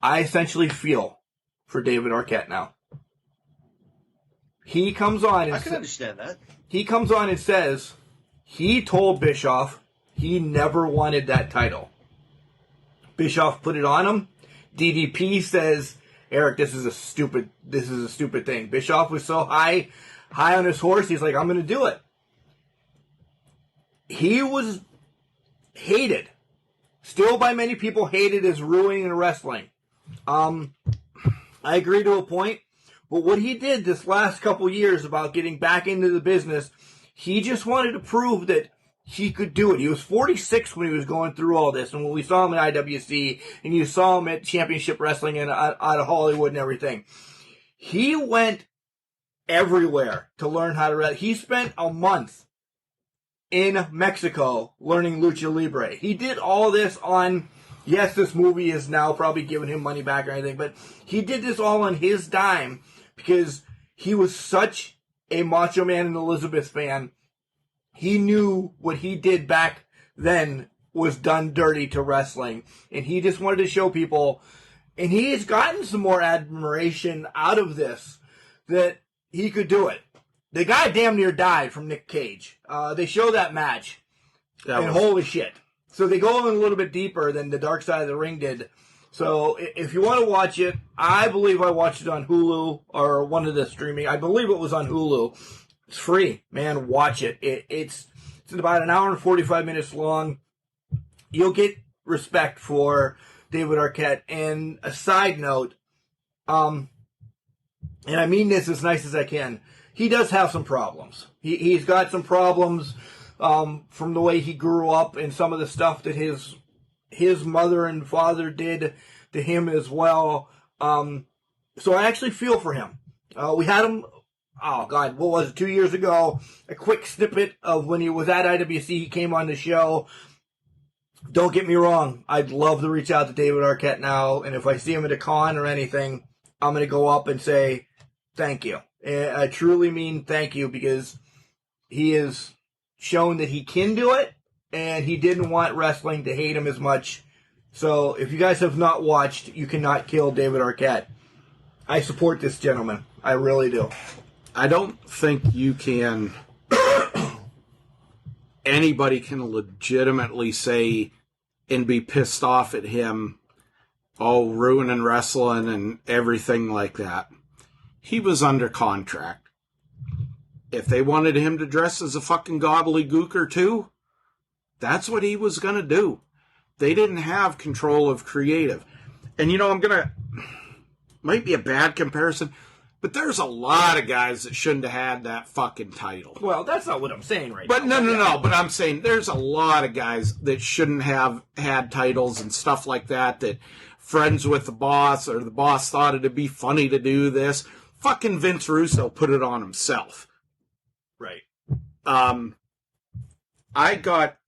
I essentially feel for David Arquette now. He comes on and I can understand that. He comes on and says he told Bischoff he never wanted that title. Bischoff put it on him. DDP says, Eric, this is a stupid thing. Bischoff was so high on his horse, he's like, I'm going to do it. He was hated. Still by many people hated as ruining wrestling. I agree to a point, but what he did this last couple years about getting back into the business, he just wanted to prove that he could do it. He was 46 when he was going through all this, and when we saw him at IWC, and you saw him at Championship Wrestling and out of Hollywood and everything, he went everywhere to learn how to wrestle. He spent a month in Mexico learning Lucha Libre. He did all this on, yes, this movie is now probably giving him money back or anything, but he did this all on his dime because he was such a Macho Man and Elizabeth fan. He knew what he did back then was done dirty to wrestling, and he just wanted to show people, and he has gotten some more admiration out of this, that he could do it. The guy damn near died from Nick Cage. They show that match, and holy shit. So they go in a little bit deeper than the Dark Side of the Ring did. So if you want to watch it, I believe I watched it on Hulu, or one of the streaming. I believe it was on Hulu. It's free, man. Watch it. It's about an hour and 45 minutes long. You'll get respect for David Arquette. And a side note, and I mean this as nice as I can, he does have some problems. He's got some problems from the way he grew up and some of the stuff that his mother and father did to him as well. So I actually feel for him. We had him, oh God, what was it, 2 years ago? A quick snippet of when he was at IWC, he came on the show. Don't get me wrong, I'd love to reach out to David Arquette now, and if I see him at a con or anything, I'm going to go up and say thank you. And I truly mean thank you, because he has shown that he can do it, and he didn't want wrestling to hate him as much. So if you guys have not watched, you cannot kill David Arquette. I support this gentleman. I really do. I don't think you can... anybody can legitimately say and be pissed off at him, ruining wrestling and everything like that. He was under contract. If they wanted him to dress as a fucking gobbledygook or two, that's what he was going to do. They didn't have control of creative. And, might be a bad comparison, but there's a lot of guys that shouldn't have had that fucking title. Well, that's not what I'm saying right now. But no. But I'm saying there's a lot of guys that shouldn't have had titles and stuff like that, that friends with the boss, or the boss thought it'd be funny to do this. Fucking Vince Russo put it on himself. Right. I got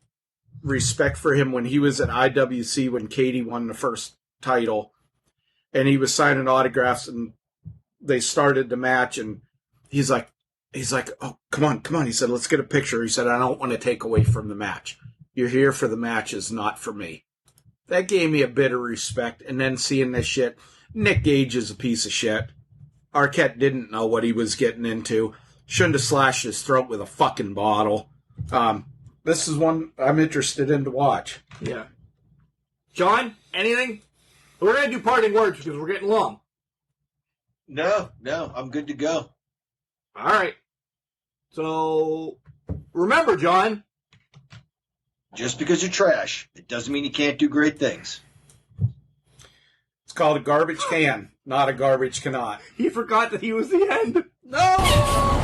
respect for him when he was at IWC when Katie won the first title, and he was signing autographs, and they started the match, and he's like, oh, come on. He said, let's get a picture. He said, I don't want to take away from the match. You're here for the matches, not for me. That gave me a bit of respect. And then seeing this shit, Nick Gage is a piece of shit. Arquette didn't know what he was getting into. Shouldn't have slashed his throat with a fucking bottle. This is one I'm interested in to watch. Yeah. John, anything? We're going to do parting words because we're getting long. No, I'm good to go. All right. So, remember, John. Just because you're trash, it doesn't mean you can't do great things. It's called a garbage can, not a garbage cannot. He forgot that he was the end. No!